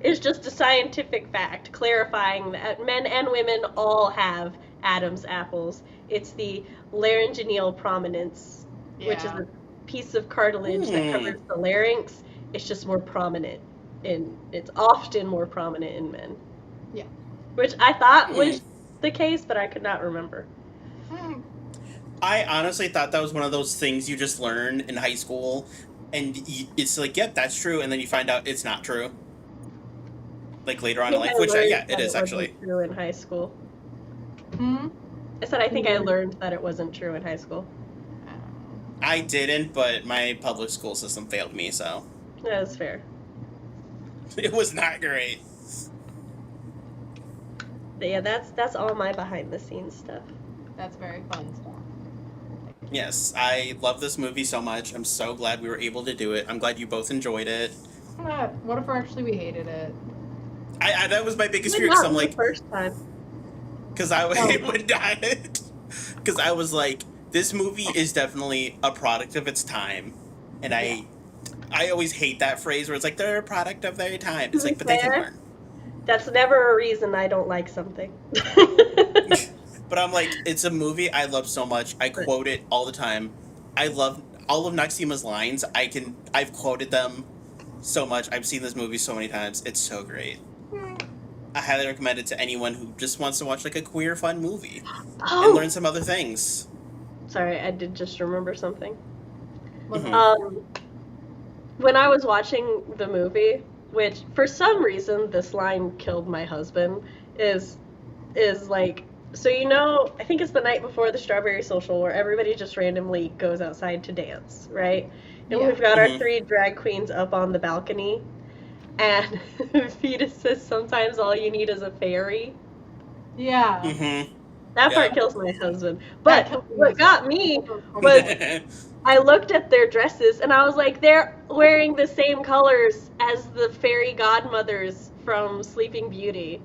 Speaker 1: is just a scientific fact clarifying that men and women all have Adam's apples. It's the laryngeal prominence, which is a piece of cartilage that covers the larynx. It's just more prominent it's often more prominent in men.
Speaker 3: Yeah.
Speaker 1: Which I thought was the case, but I could not remember.
Speaker 2: I honestly thought that was one of those things you just learn in high school, and it's like, yep, that's true, and then you find out it's not true. Like later on in life, which it is actually
Speaker 1: true in high school. I said I think I learned that it wasn't true in high school.
Speaker 2: I didn't, but my public school system failed me, so
Speaker 1: that's fair.
Speaker 2: It was not great.
Speaker 1: But yeah, that's all my behind the scenes stuff.
Speaker 3: That's very fun stuff.
Speaker 2: Yes, I love this movie so much. I'm so glad we were able to do it. I'm glad you both enjoyed it.
Speaker 3: What if actually we hated it?
Speaker 2: I that was my biggest fear, because I'm like,
Speaker 1: first time.
Speaker 2: Because I would die. Because I was like, this movie is definitely a product of its time, and I always hate that phrase where it's like they're a product of their time. It's like, but they can learn.
Speaker 1: That's never a reason I don't like something.
Speaker 2: But I'm like, it's a movie I love so much. I quote it all the time. I love all of Naxima's lines. I've quoted them so much. I've seen this movie so many times. It's so great. I highly recommend it to anyone who just wants to watch like a queer, fun movie and learn some other things.
Speaker 1: Sorry, I did just remember something.
Speaker 2: Mm-hmm.
Speaker 1: When I was watching the movie, which for some reason this line killed my husband, is like, so I think it's the night before the Strawberry Social where everybody just randomly goes outside to dance, right? And we've got our 3 drag queens up on the balcony, and Vita says sometimes all you need is a fairy.
Speaker 3: Yeah.
Speaker 2: Mm-hmm.
Speaker 1: That part kills my husband. But what got me was I looked at their dresses and I was like, they're wearing the same colors as the fairy godmothers from Sleeping Beauty.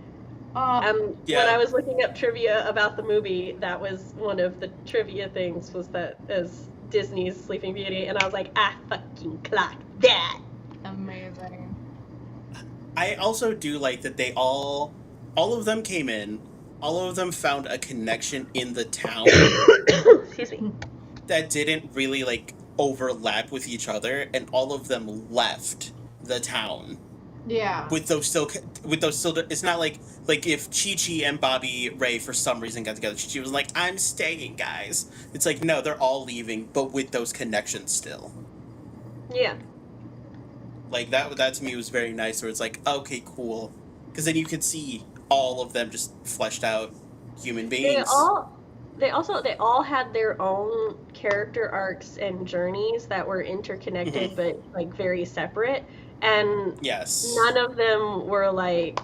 Speaker 1: And when I was looking up trivia about the movie, that was one of the trivia things, was that as Disney's Sleeping Beauty, and I was like, I fucking clocked that.
Speaker 3: Amazing.
Speaker 2: I also do like that they all of them came in, all of them found a connection in the town.
Speaker 1: Excuse me.
Speaker 2: That didn't really like overlap with each other, and all of them left the town.
Speaker 3: Yeah.
Speaker 2: With those still, it's not like if Chi-Chi and Bobby Ray for some reason got together. Chi-Chi was like, "I'm staying, guys." It's like, no, they're all leaving, but with those connections still.
Speaker 1: Yeah.
Speaker 2: Like that to me was very nice. Where it's like, okay, cool, because then you could see all of them just fleshed out human beings.
Speaker 1: They all had their own character arcs and journeys that were interconnected, but like very separate. And
Speaker 2: yes,
Speaker 1: none of them were like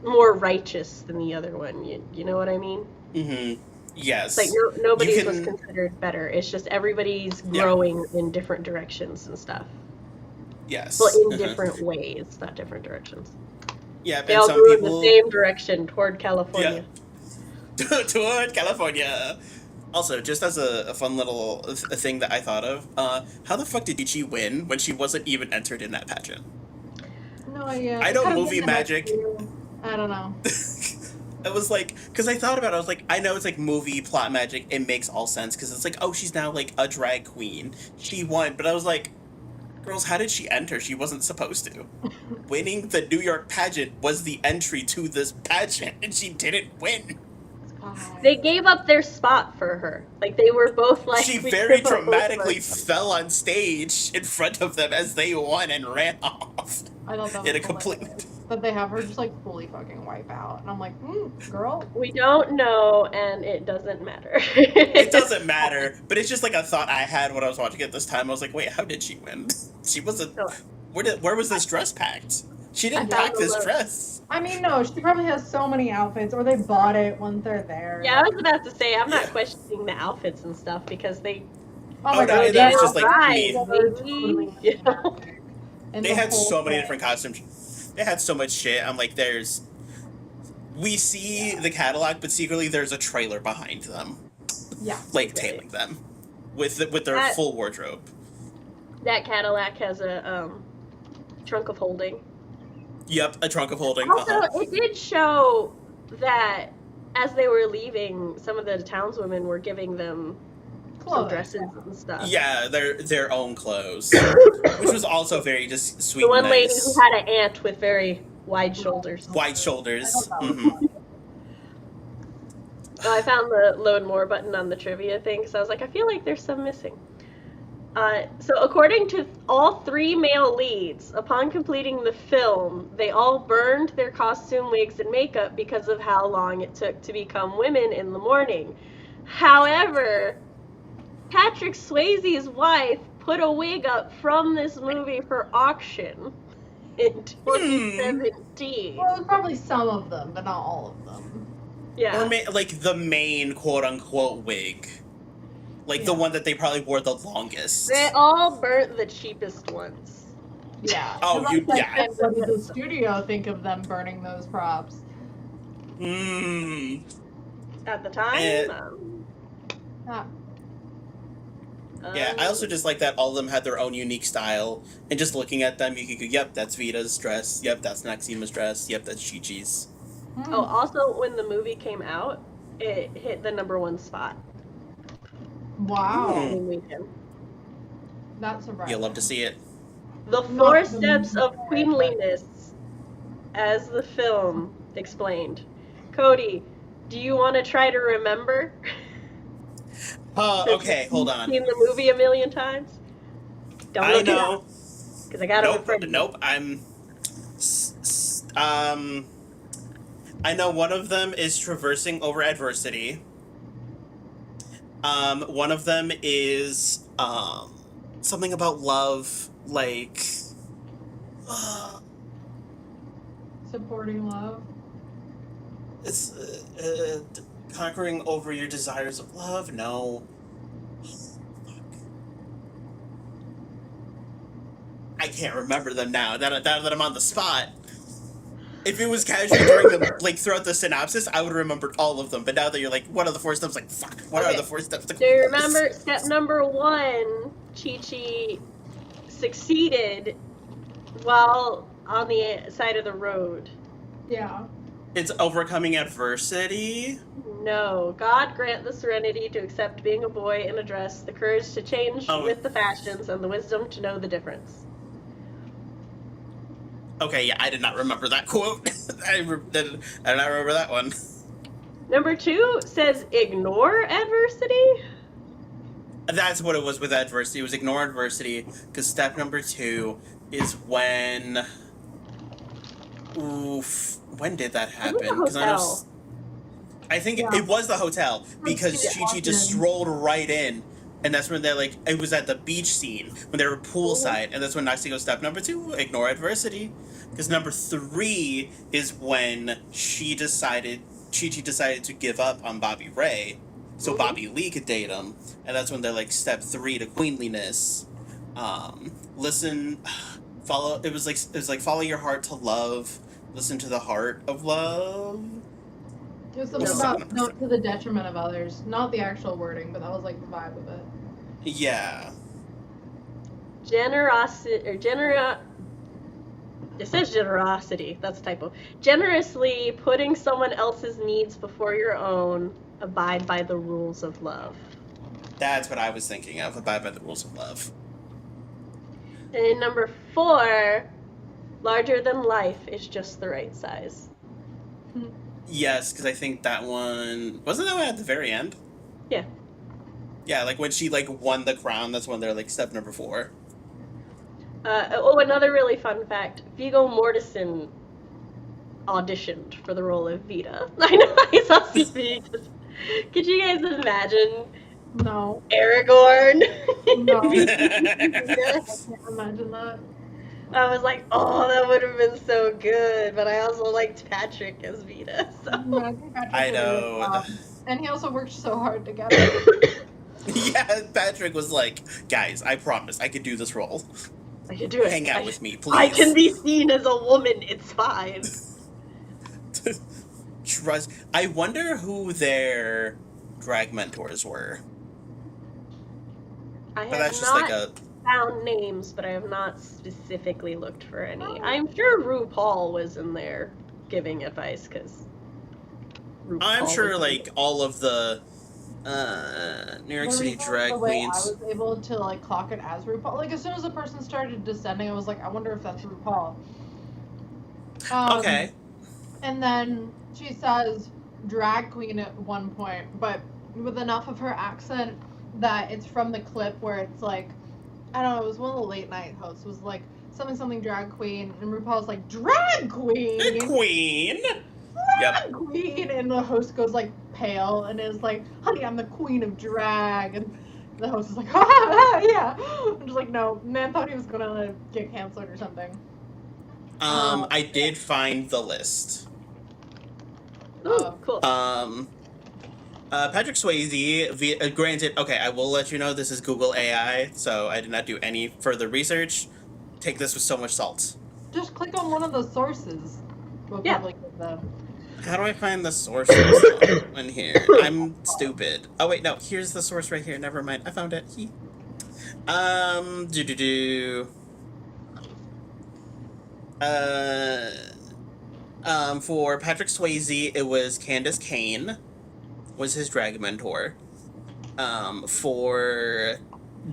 Speaker 1: more righteous than the other one. You know what I mean?
Speaker 2: Mm-hmm. Yes.
Speaker 1: Like nobody was considered better. It's just everybody's growing in different directions and stuff.
Speaker 2: Yes.
Speaker 1: Well, in different ways, not different directions.
Speaker 2: Yeah,
Speaker 1: they all grew in the same direction toward California.
Speaker 2: Yeah. Toward California. Also, just as a fun little thing that I thought of, how the fuck did she win when she wasn't even entered in that pageant?
Speaker 3: No idea.
Speaker 2: I know movie magic.
Speaker 3: I don't know.
Speaker 2: It was like, because I thought about it, I was like, I know it's like movie plot magic, it makes all sense, because it's like, oh, she's now like a drag queen. She won, but I was like, girls, how did she enter? She wasn't supposed to. Winning the New York pageant was the entry to this pageant, and she didn't win.
Speaker 1: They gave up their spot for her. Like, they were both like...
Speaker 2: She very dramatically fell on stage in front of them as they won and ran off.
Speaker 3: I thought that was
Speaker 2: in a complete...
Speaker 3: But they have her just, like, fully fucking wipe out. And I'm like, girl.
Speaker 1: We don't know, and it doesn't matter.
Speaker 2: It doesn't matter, but it's just, like, a thought I had when I was watching it this time. I was like, wait, how did she win? She wasn't... Where was this dress packed? She didn't pack this dress.
Speaker 3: I mean, no, she probably has so many outfits, or they bought it once they're there.
Speaker 1: Yeah, I was about to say, I'm not questioning the outfits and stuff, because they...
Speaker 3: Oh my
Speaker 2: god,
Speaker 3: that
Speaker 2: was just like
Speaker 1: me.
Speaker 2: They had so many different costumes. They had so much shit. I'm like, we see the catalog, but secretly there's a trailer behind them.
Speaker 3: Yeah.
Speaker 2: Like, tailing them. With their full wardrobe.
Speaker 1: That Cadillac has a trunk of holding.
Speaker 2: Yep, a trunk of holding.
Speaker 1: Also, it did show that as they were leaving, some of the townswomen were giving them some dresses and stuff.
Speaker 2: Yeah, their own clothes, which was also very just sweet.
Speaker 1: The one
Speaker 2: and
Speaker 1: lady
Speaker 2: nice.
Speaker 1: who had an aunt with very wide shoulders.
Speaker 2: Wide shoulders.
Speaker 1: Mm-hmm. So I found the load more button on the trivia thing, because I was like, I feel like there's some missing. So according to all three male leads, upon completing the film, they all burned their costume, wigs, and makeup because of how long it took to become women in the morning. However, Patrick Swayze's wife put a wig up from this movie for auction in 2017.
Speaker 3: Well, it was probably some of them, but not all of them.
Speaker 1: Yeah.
Speaker 2: Or like the main quote-unquote wig. Like the one that they probably wore the longest.
Speaker 1: They all burnt the cheapest ones.
Speaker 3: Yeah.
Speaker 2: Oh, yeah.
Speaker 3: What did the studio think of them burning those props?
Speaker 1: At the time?
Speaker 2: Yeah, I also just like that all of them had their own unique style, and just looking at them, you could go, yep, that's Vita's dress, yep, that's Naxima's dress, yep, that's Chi-Chi's.
Speaker 1: Oh, also, when the movie came out, it hit the #1 spot.
Speaker 3: Wow.
Speaker 2: That's surprising. You'll love to see it.
Speaker 1: The 4 steps of queenliness, as the film explained. Cody, do you want to try to remember?
Speaker 2: Okay, hold on.
Speaker 1: Seen the movie a million times? Don't look it up. Because I got it in front of me.
Speaker 2: Nope, I know one of them is traversing over adversity. One of them is something about love, like
Speaker 3: supporting love.
Speaker 2: It's conquering over your desires of love. No, can't remember them now. That I'm on the spot. If it was casually during the throughout the synopsis, I would remember all of them. But now that you're like, what are the 4 steps? Like, fuck, what are the 4 steps?
Speaker 1: Do you remember step number 1? Chi-Chi succeeded while on the side of the road.
Speaker 3: Yeah.
Speaker 2: It's overcoming adversity.
Speaker 1: No. God grant the serenity to accept being a boy in a dress, the courage to change with the fashions, and the wisdom to know the difference.
Speaker 2: Okay, yeah, I did not remember that quote. I did not remember that one.
Speaker 1: Number 2 says ignore adversity.
Speaker 2: That's what it was with adversity. It was ignore adversity, because step number 2 is when... Oof. When did that happen? I think it was the hotel, because Chi-Chi just strolled right in. And that's when they're like, it was at the beach scene, when they were poolside, and that's when Noxie goes, step number 2, ignore adversity. Because number 3 is when Chi-Chi decided to give up on Bobby Ray, so Bobby Lee could date him, and that's when they're like, step 3 to queenliness. Follow follow your heart to love, listen to the heart of love.
Speaker 3: It was something about not to the detriment of others. Not the actual wording, but that was like the vibe of it.
Speaker 2: Yeah.
Speaker 1: It says generosity. That's a typo. Generously putting someone else's needs before your own. Abide by the rules of love.
Speaker 2: That's what I was thinking of. Abide by the rules of love.
Speaker 1: And number 4, larger than life is just the right size.
Speaker 2: Yes, because I think that one... Wasn't that one at the very end?
Speaker 1: Yeah.
Speaker 2: Yeah, like when she won the crown, that's when they're like step number 4.
Speaker 1: Another really fun fact. Viggo Mortensen auditioned for the role of Vita. I know, I saw CP. Could you guys imagine?
Speaker 3: No.
Speaker 1: Aragorn?
Speaker 3: No. I can't imagine that.
Speaker 1: I was like, oh, that would have been so good, but I also liked Patrick as Vita. So.
Speaker 3: Yeah, I think Patrick
Speaker 2: I know.
Speaker 3: And he also worked so hard to get it.
Speaker 2: Yeah, Patrick was like, guys, I promise I could do this role.
Speaker 1: I could do it.
Speaker 2: Hang out with me, please.
Speaker 1: I can be seen as a woman. It's fine.
Speaker 2: Trust. I wonder who their drag mentors were.
Speaker 1: I have not found names, but I have not specifically looked for any. I'm sure RuPaul was in there giving advice, because
Speaker 2: I'm sure all of the New York City drag queens.
Speaker 3: I was able to clock it as RuPaul. Like as soon as the person started descending, I was like, I wonder if that's RuPaul.
Speaker 2: Okay.
Speaker 3: And then she says drag queen at one point, but with enough of her accent that it's from the clip where it's like, I don't know, it was one of the late night hosts was like something drag queen, and RuPaul's like, drag queen,
Speaker 2: queen,
Speaker 3: drag queen, and the host goes pale and is like, honey, I'm the queen of drag, and the host is like, yeah. I'm just like, no, man thought he was gonna get canceled or something.
Speaker 2: I did find the list.
Speaker 1: Oh, cool.
Speaker 2: Patrick Swayze, granted, okay, I will let you know this is Google AI, so I did not do any further research. Take this with so much salt.
Speaker 3: Just click on one of the sources. We'll probably get them.
Speaker 2: How do I find the sources in here? I'm stupid. Oh wait, no, here's the source right here. Never mind, I found it. For Patrick Swayze, it was Candace Kane was his drag mentor. For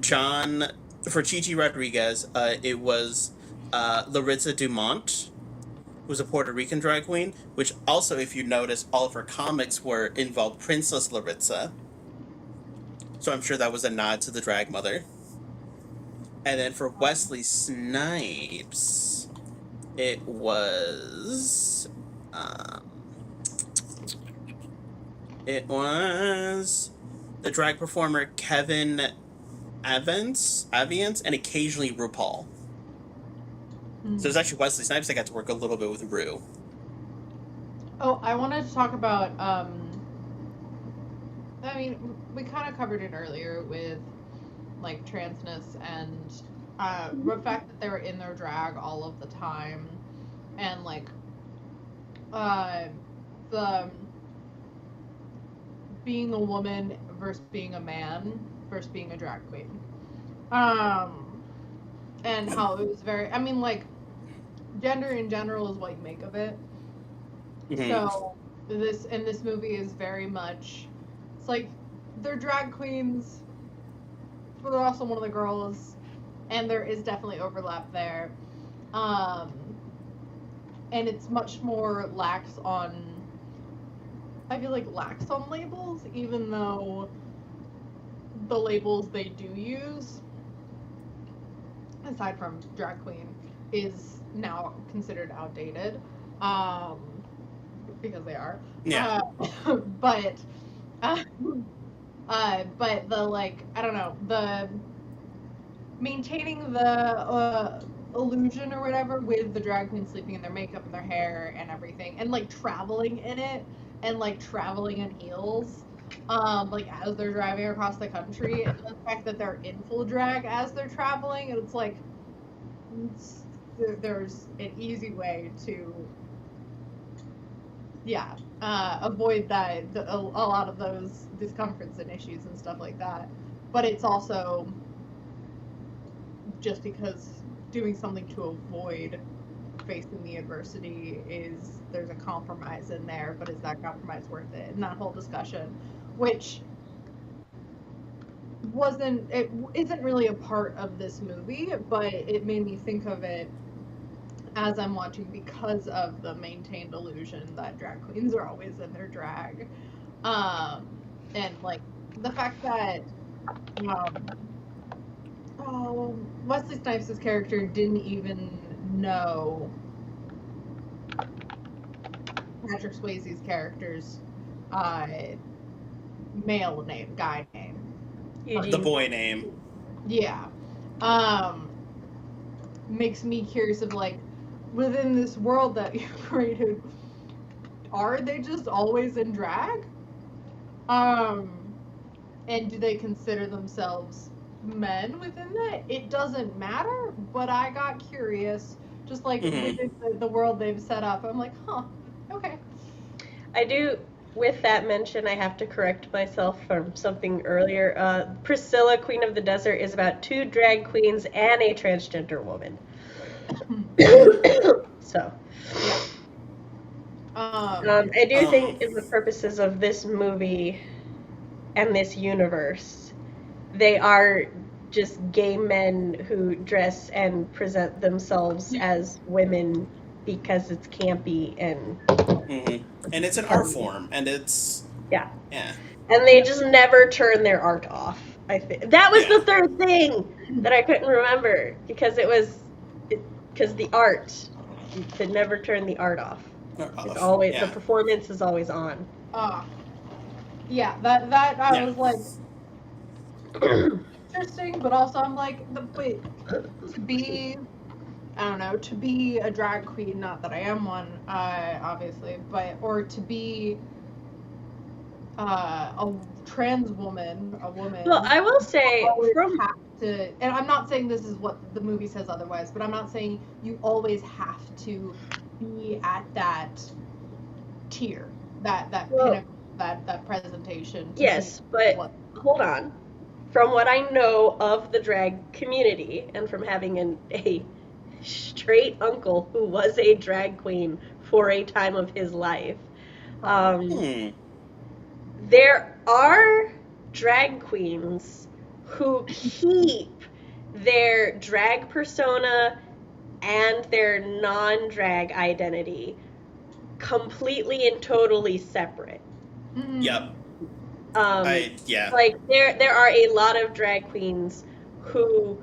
Speaker 2: Chi-Chi Rodriguez, it was Larissa Dumont, who was a Puerto Rican drag queen, which also, if you notice, all of her comics involved Princess Larissa. So I'm sure that was a nod to the drag mother. And then for Wesley Snipes, it was the drag performer Kevin Aviance, and occasionally RuPaul. So it was actually Wesley Snipes that got to work a little bit with Ru.
Speaker 3: Oh, I wanted to talk about, I mean, we kind of covered it earlier with, transness and The fact that they were in their drag all of the time, and like, the being a woman versus being a man versus being a drag queen, and how it was very. I mean, like, gender in general is what you make of it.
Speaker 2: Mm-hmm.
Speaker 3: So this movie is very much. It's like they're drag queens, but they're also one of the girls, and there is definitely overlap there. And it's much more lax on. I feel like lax on labels, even though the labels they do use, aside from drag queen, is now considered outdated, because they are.
Speaker 2: Yeah.
Speaker 3: But the, like, I don't know, the maintaining the illusion or whatever with the drag queen sleeping in their makeup and their hair and everything, and like traveling in it, and like traveling in heels, like as they're driving across the country, and the fact that they're in full drag as they're traveling, and it's like there's an easy way to avoid that, a lot of those discomforts and issues and stuff like that. But it's also just because doing something to avoid facing the adversity there's a compromise in there, but is that compromise worth it? And that whole discussion, which isn't really a part of this movie, but it made me think of it as I'm watching, because of the maintained illusion that drag queens are always in their drag, and like the fact that Wesley Snipes' character didn't even know Patrick Swayze's character's male name, guy name.
Speaker 1: Eugene.
Speaker 2: The boy name.
Speaker 3: Yeah. Makes me curious of, like, within this world that you created, are they just always in drag? And do they consider themselves men within that? It doesn't matter, but I got curious, just like within the world they've set up. I'm like, huh, okay.
Speaker 1: I do, with that mention, I have to correct myself from something earlier. Priscilla, Queen of the Desert, is about 2 drag queens and a transgender woman. So, I do think, in the purposes of this movie and this universe, they are just gay men who dress and present themselves as women because it's campy and
Speaker 2: and it's an art form, and it's
Speaker 1: yeah, and they just never turn their art off. I think that was the third thing that I couldn't remember, because the art, you could never turn the art off. It's always the performance is always on.
Speaker 3: Yeah, that I was like interesting, but also I'm like, wait, to be a drag queen, not that I am one, obviously, or to be a trans woman, a woman.
Speaker 1: Well, I will say,
Speaker 3: and I'm not saying this is what the movie says otherwise, but I'm not saying you always have to be at that tier, that pinnacle, that presentation.
Speaker 1: Yes, but hold on. From what I know of the drag community, and from having a straight uncle who was a drag queen for a time of his life, there are drag queens who keep their drag persona and their non-drag identity completely and totally separate.
Speaker 2: Yep.
Speaker 1: Like there are a lot of drag queens who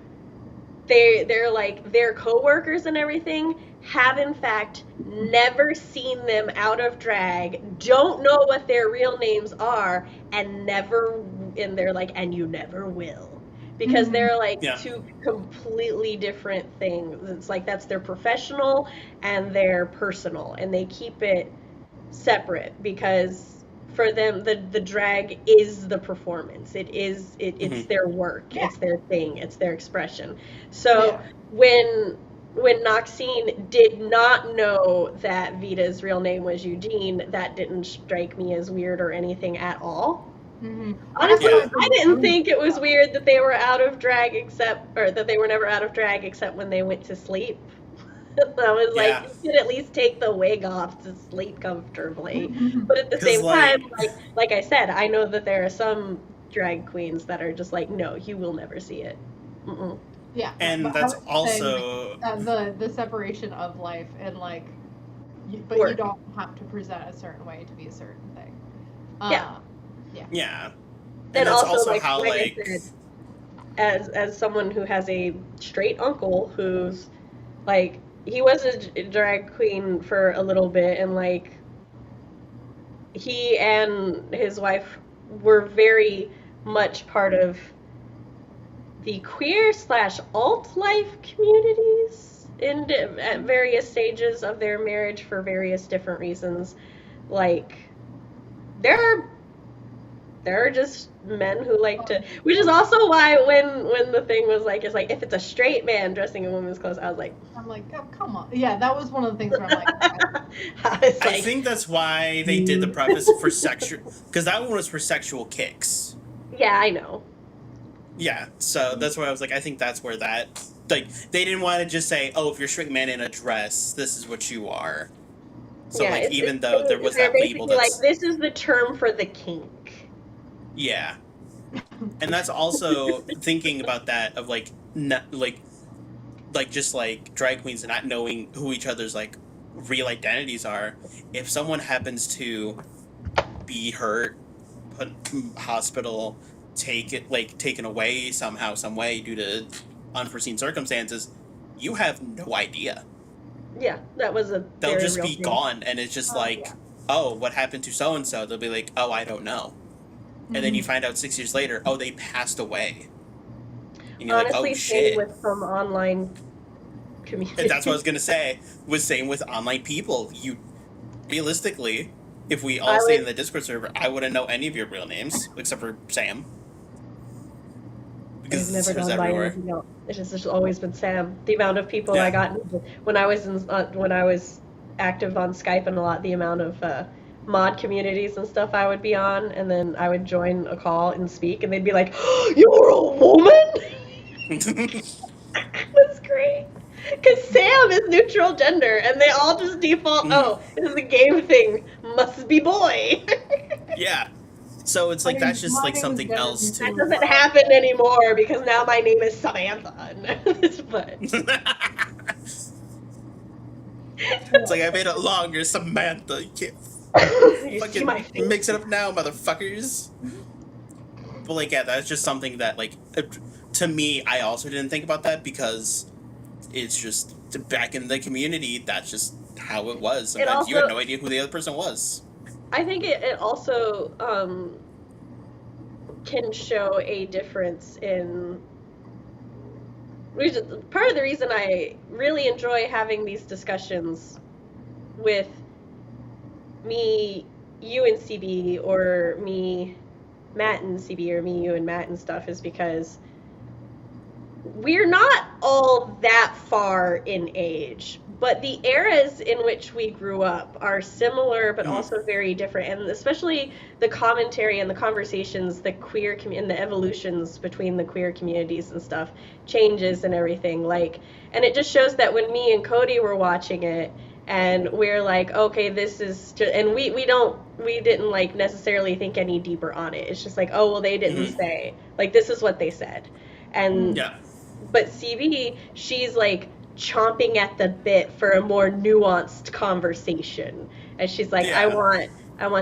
Speaker 1: they're like their coworkers and everything have in fact never seen them out of drag, don't know what their real names are, and they're like, and you never will. Because they're like two completely different things. It's like that's their professional and their personal, and they keep it separate because for them, the drag is the performance. It's their work.
Speaker 3: Yeah.
Speaker 1: It's their thing. It's their expression. So when Noxine did not know that Vita's real name was Eugene, that didn't strike me as weird or anything at all. Honestly, I didn't think it was weird that they were out of drag that they were never out of drag except when they went to sleep. I was like, you could at least take the wig off to sleep comfortably. But at the same time, like I said, I know that there are some drag queens that are just like, no, you will never see it. Mm-mm.
Speaker 3: Yeah,
Speaker 2: and that's also
Speaker 3: the separation of life and like, but you don't have to present a certain way to be a certain thing.
Speaker 2: Yeah.
Speaker 1: And
Speaker 2: that's
Speaker 1: also like
Speaker 2: how
Speaker 1: I said, as someone who has a straight uncle who's like, he was a drag queen for a little bit, and like he and his wife were very much part of the queer/alt life communities at various stages of their marriage for various different reasons. Like there are just men who like to, which is also why when the thing was like, it's like, if it's a straight man dressing in women's clothes, I'm like, oh,
Speaker 3: come on. Yeah, that was one of the things where I'm like,
Speaker 2: I think that's why they did the preface for sexual, because that one was for sexual kicks.
Speaker 1: Yeah, I know.
Speaker 2: Yeah, so that's why I was like, I think that's where that, like, they didn't want to just say, oh, if you're a straight man in a dress, this is what you are. So, like, even though there was that label that's...
Speaker 1: like, this is the term for the kink.
Speaker 2: Yeah. And that's also thinking about that of, like, just, like, drag queens not knowing who each other's, like, real identities are. If someone happens to be hurt, put in hospital, taken away somehow, some way due to unforeseen circumstances, you have no idea.
Speaker 1: Yeah, that was a
Speaker 2: They'll just be gone, and it's just oh, what happened to so-and-so? They'll be like, oh, I don't know. And then you find out 6 years later, oh, they passed away. And you're
Speaker 1: honestly,
Speaker 2: like, oh, shit.
Speaker 1: Same with some online community.
Speaker 2: And that's what I was going to say, was same with online people. You, realistically, if we all stayed in the Discord server, I wouldn't know any of your real names, except for Sam. Because
Speaker 1: I've never gone by anything else. It's just always been Sam. The amount of people I got when I was active on Skype, and a lot, the amount of mod communities and stuff I would be on, and then I would join a call and speak, and they'd be like, oh, "You're a woman?" That's great. Because Sam is neutral gender, and they all just default, oh, this is a game thing, must be boy.
Speaker 2: Yeah. So it's like, that's just like something else too.
Speaker 1: That doesn't happen anymore, because now my name is Samantha. But
Speaker 2: it's like, I made it longer, Samantha. You can't fucking mix it up now, motherfuckers. But like, yeah, that's just something that, like, to me, I also didn't think about that, because it's just, back in the community, that's just how it was. Sometimes you had no idea who the other person was.
Speaker 1: I think it also can show a difference in... Part of the reason I really enjoy having these discussions with me, you and CB, or me, Matt and CB, or me, you and Matt and stuff, is because we're not all that far in age, but the eras in which we grew up are similar, but also very different. And especially the commentary and the conversations, the queer and the evolutions between the queer communities and stuff changes and everything. Like, and it just shows that when me and Cody were watching it, and we're like, okay, this is just, and we didn't like necessarily think any deeper on it. It's just like, oh, well, they didn't say, like, this is what they said. And but CB, she's like chomping at the bit for a more nuanced conversation, and she's like, I want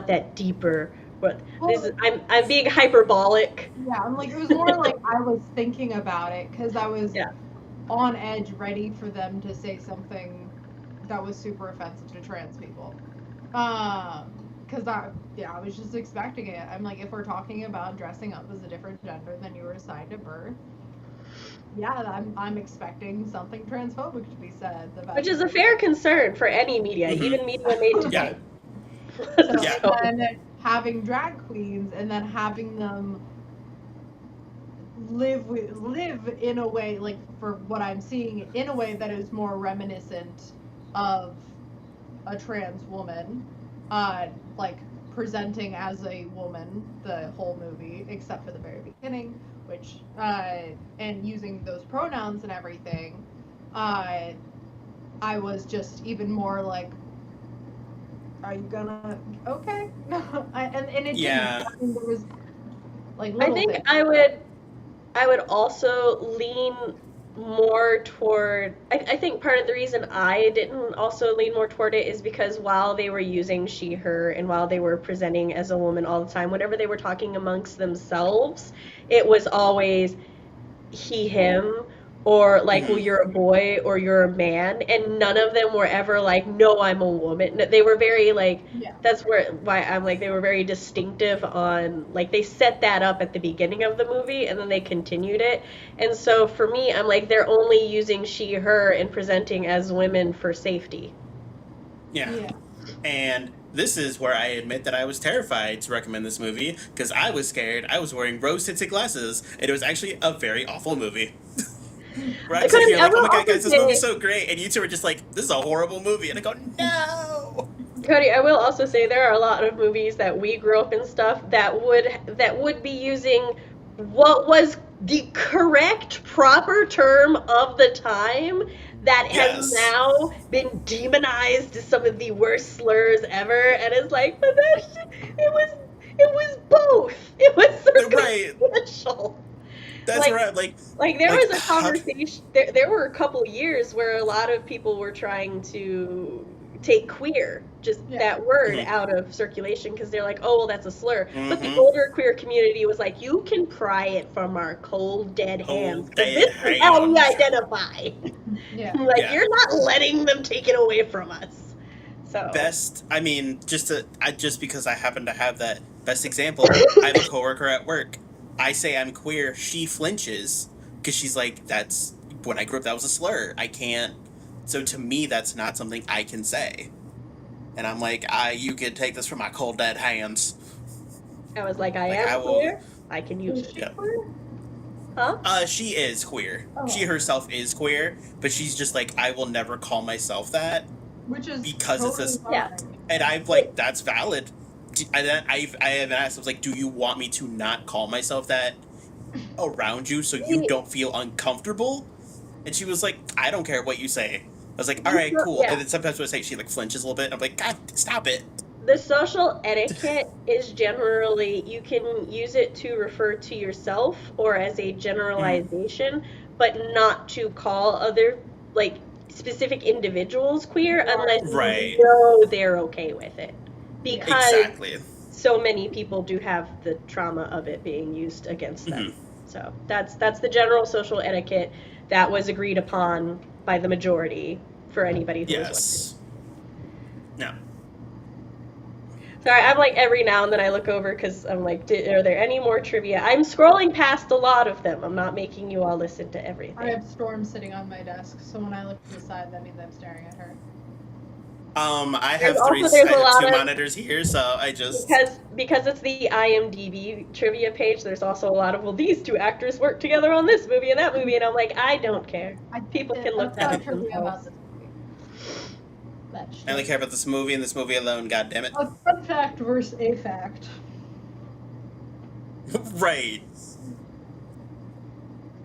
Speaker 1: that deeper. But I'm being hyperbolic.
Speaker 3: Yeah, I'm like, it was more like I was thinking about it, because I was on edge, ready for them to say something that was super offensive to trans people. Because I was just expecting it. I'm like, if we're talking about dressing up as a different gender than you were assigned at birth, I'm expecting something transphobic to be said.
Speaker 1: Which is a fair concern for any media, even media made today.
Speaker 3: And having drag queens and then having them live in a way, like, for what I'm seeing, in a way that is more reminiscent of a trans woman, like presenting as a woman the whole movie except for the very beginning, which and using those pronouns and everything. I was just even more like, are you gonna okay? and it
Speaker 2: Yeah.
Speaker 3: didn't. I mean, there was like
Speaker 1: I
Speaker 3: little
Speaker 1: think
Speaker 3: things.
Speaker 1: I would also lean more toward. I think part of the reason I didn't also lean more toward it is because while they were using she, her, and while they were presenting as a woman all the time, whenever they were talking amongst themselves, it was always he, him, or like, well, you're a boy or you're a man, and none of them were ever like, no, I'm a woman. They were very like,
Speaker 3: Yeah.
Speaker 1: that's why I'm like, they were very distinctive on, like, they set that up at the beginning of the movie and then they continued it. And so for me, I'm like, they're only using she, her, and presenting as women for safety.
Speaker 2: Yeah. And this is where I admit that I was terrified to recommend this movie because I was scared. I was wearing rose-tinted glasses, and it was actually a very awful movie. Where I'm sitting here like, oh my god, guys, this movie's so great, and you two are just like, this is a horrible movie, and I go, no.
Speaker 1: Cody, I will also say there are a lot of movies that we grew up in stuff that would be using what was the correct proper term of the time that has now been demonized as some of the worst slurs ever, and it's like, but it was both. It was circumstantial.
Speaker 2: That's right.
Speaker 1: Like there was a conversation. There were a couple years where a lot of people were trying to take queer, that word, out of circulation because they're like, oh, well, that's a slur. But the older queer community was like, you can pry it from our cold, dead hands because this is how we identify. You're not letting them take it away from us. So
Speaker 2: just because I happen to have that best example, I have a coworker at work. I say I'm queer, she flinches because she's like, that's when I grew up, that was a slur. I can't. So to me, that's not something I can say. And I'm like, you could take this from my cold dead hands.
Speaker 1: I was like, I am queer. I can use it.
Speaker 2: Yeah.
Speaker 1: Huh?
Speaker 2: She is queer. Oh. She herself is queer, but she's just like, I will never call myself that.
Speaker 3: Which is
Speaker 2: because
Speaker 3: totally
Speaker 2: it's
Speaker 3: fine.
Speaker 1: Yeah.
Speaker 2: And I've like, that's valid. I have asked, I was like, do you want me to not call myself that around you so you don't feel uncomfortable? And she was like, I don't care what you say. I was like, all right, cool. Yeah. And then sometimes when I say, she like flinches a little bit. And I'm like, God, stop it.
Speaker 1: The social etiquette is generally, you can use it to refer to yourself or as a generalization, but not to call other, like, specific individuals queer unless you know they're okay with it. Because so many people do have the trauma of it being used against them. So that's the general social etiquette that was agreed upon by the majority for anybody who was wondering.
Speaker 2: No.
Speaker 1: Sorry, I'm like, every now and then I look over because I'm like, are there any more trivia? I'm scrolling past a lot of them. I'm not making you all listen to everything.
Speaker 3: I have Storm sitting on my desk, so when I look to the side, that means I'm staring at her.
Speaker 2: I have two monitors here, so I just...
Speaker 1: Because it's the IMDb trivia page, there's also a lot of, well, these two actors work together on this movie and that movie, and I'm like, I don't care. People can look that up themselves.
Speaker 2: I only care about this movie and this movie alone, goddammit.
Speaker 3: A fun fact versus a fact.
Speaker 2: Right.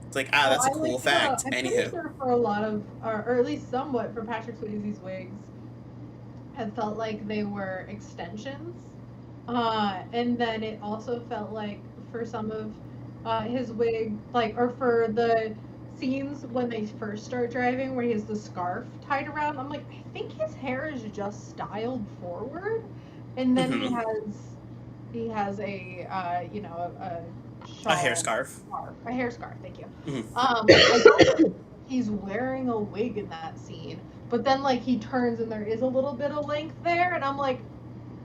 Speaker 2: It's like, that's a cool fact.
Speaker 3: I'm pretty sure for a lot of, or at least somewhat, for Patrick Swayze's wigs, had felt like they were extensions. And then it also felt like for some of his wig, like, or for the scenes when they first start driving where he has the scarf tied around, I'm like, I think his hair is just styled forward. And then he has a shawl,
Speaker 2: a hair scarf.
Speaker 3: A hair scarf, thank you. I don't he's wearing a wig in that scene. But then, like, he turns and there is a little bit of length there, and I'm like,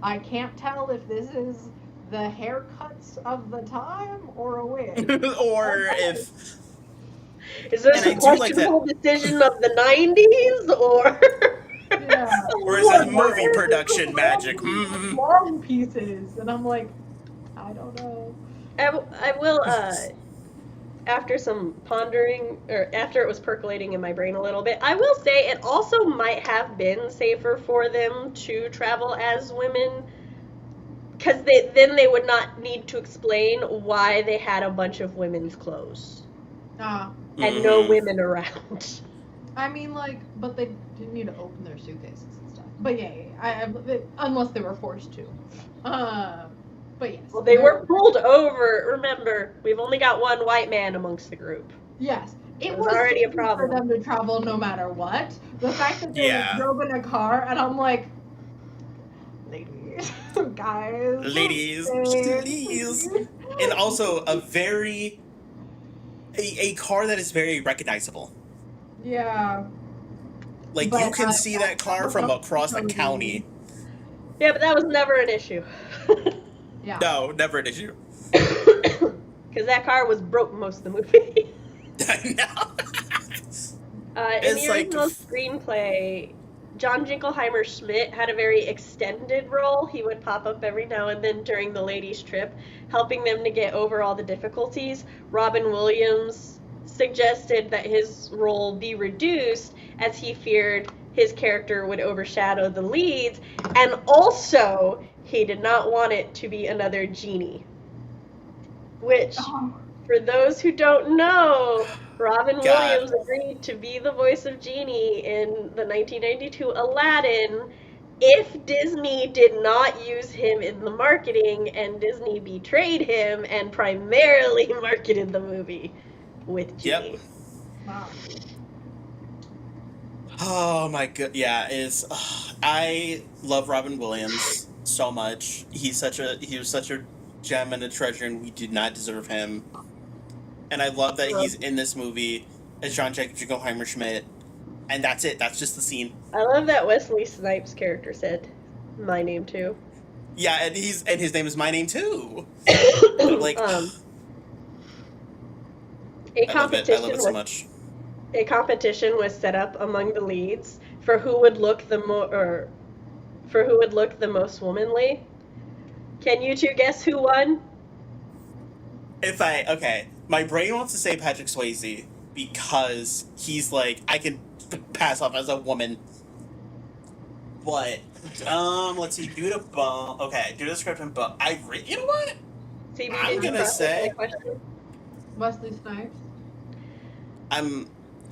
Speaker 3: I can't tell if this is the haircuts of the time or a wig.
Speaker 2: Or if...
Speaker 1: Is this a questionable decision of the 90s, or...
Speaker 3: Yeah.
Speaker 2: Or is that movie production magic?
Speaker 3: Long pieces, and I'm like, I don't know.
Speaker 1: I will, after some pondering, or after it was percolating in my brain a little bit, I will say it also might have been safer for them to travel as women, because then they would not need to explain why they had a bunch of women's clothes and no women around.
Speaker 3: I mean, like, but they didn't need to open their suitcases and stuff. But yeah, unless they were forced to. But yes.
Speaker 1: Well, they were pulled over. Remember, we've only got one white man amongst the group.
Speaker 3: Yes. It
Speaker 1: was
Speaker 3: was
Speaker 1: already a
Speaker 3: safe
Speaker 1: problem
Speaker 3: for them to travel no matter what. The fact that they drove in a car, and I'm like, ladies, guys.
Speaker 2: Ladies, please. And also a car that is very recognizable.
Speaker 3: Yeah.
Speaker 2: Like, but, you can see that car from across the county.
Speaker 1: Yeah, but that was never an issue.
Speaker 3: Yeah.
Speaker 2: No, never an issue.
Speaker 1: Because that car was broke most of the movie.
Speaker 2: I know.
Speaker 1: In the original screenplay, John Jingleheimer Schmidt had a very extended role. He would pop up every now and then during the ladies' trip, helping them to get over all the difficulties. Robin Williams suggested that his role be reduced as he feared his character would overshadow the leads, and also he did not want it to be another genie. Which, for those who don't know, Robin Williams agreed to be the voice of Genie in the 1992 Aladdin if Disney did not use him in the marketing, and Disney betrayed him and primarily marketed the movie with Genie.
Speaker 2: Yep. Wow. Oh my god, yeah, I love Robin Williams so much. He was such a gem and a treasure, and we did not deserve him. And I love that he's in this movie as John Jingleheimer Schmidt, and that's it. That's just the scene.
Speaker 1: I love that Wesley Snipes' character said, "My name too."
Speaker 2: Yeah, and his name is My Name Too. Like,
Speaker 1: I
Speaker 2: love it so much.
Speaker 1: A competition was set up among the leads for who would look the most womanly. Can you two guess who won?
Speaker 2: My brain wants to say Patrick Swayze because he's like, I can pass off as a woman. But let's see, do the script and book. You know what? I'm gonna say
Speaker 3: Wesley Snipes.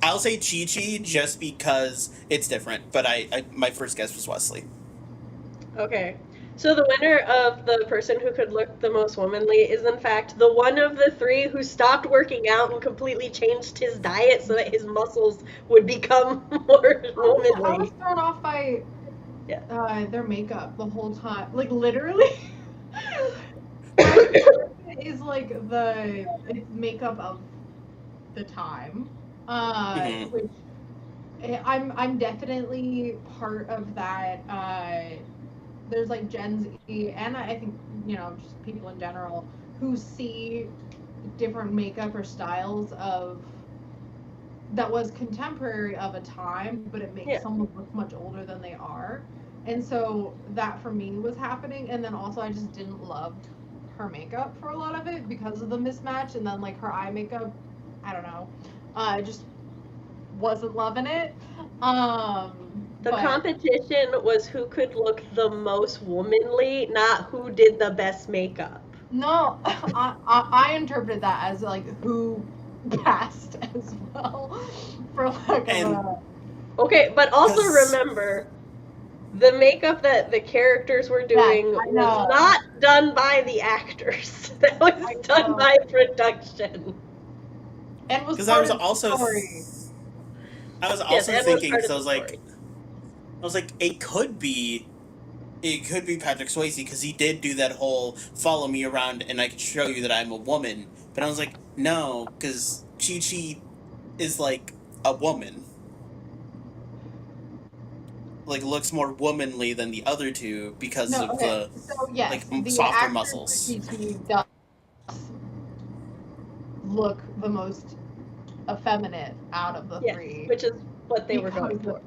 Speaker 2: I'll say Chi-Chi just because it's different, but my first guess was Wesley.
Speaker 1: Okay. So the winner of the person who could look the most womanly is in fact the one of the three who stopped working out and completely changed his diet so that his muscles would become more womanly.
Speaker 3: I was thrown off by their makeup the whole time. Like, literally. Is like it's makeup of the time. Which I'm definitely part of that. There's like Gen Z, and I think just people in general who see different makeup or styles that was contemporary of a time, but it makes someone look much older than they are. And so that for me was happening, and then also I just didn't love her makeup for a lot of it because of the mismatch, and then like her eye makeup, I don't know. I just wasn't loving it.
Speaker 1: The competition was who could look the most womanly, not who did the best makeup.
Speaker 3: No, I interpreted that as like who passed as well. For lack of
Speaker 1: Okay, but also remember, the makeup that the characters were doing was not done by the actors. That was done by production.
Speaker 3: And was
Speaker 2: because I was also thinking, because I was like, it could be Patrick Swayze because he did do that whole follow me around and I can show you that I'm a woman. But I was like, no, because Chi-Chi is like a woman. Like, looks more womanly than the other two because of the softer muscles.
Speaker 3: Chi-Chi does look the most effeminate out of the three,
Speaker 1: which is what they were going for.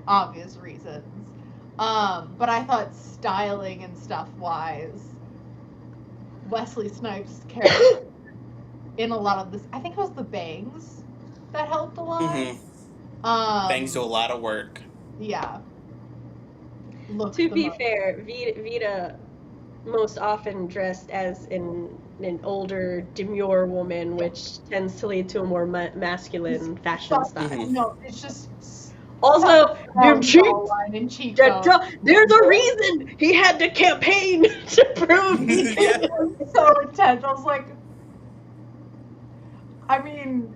Speaker 3: obvious reasons. But I thought styling and stuff wise, Wesley Snipes' character in a lot of this, I think it was the bangs that helped a lot.
Speaker 2: Mm-hmm. Bangs do a lot of work.
Speaker 3: Yeah.
Speaker 1: To be fair, Vita most often dressed as an older, demure woman, which tends to lead to a more masculine fashion style.
Speaker 2: Mm-hmm.
Speaker 3: No, it's just...
Speaker 1: Also, there's a reason he had to campaign to prove he
Speaker 3: It was so intense. I was like, I mean,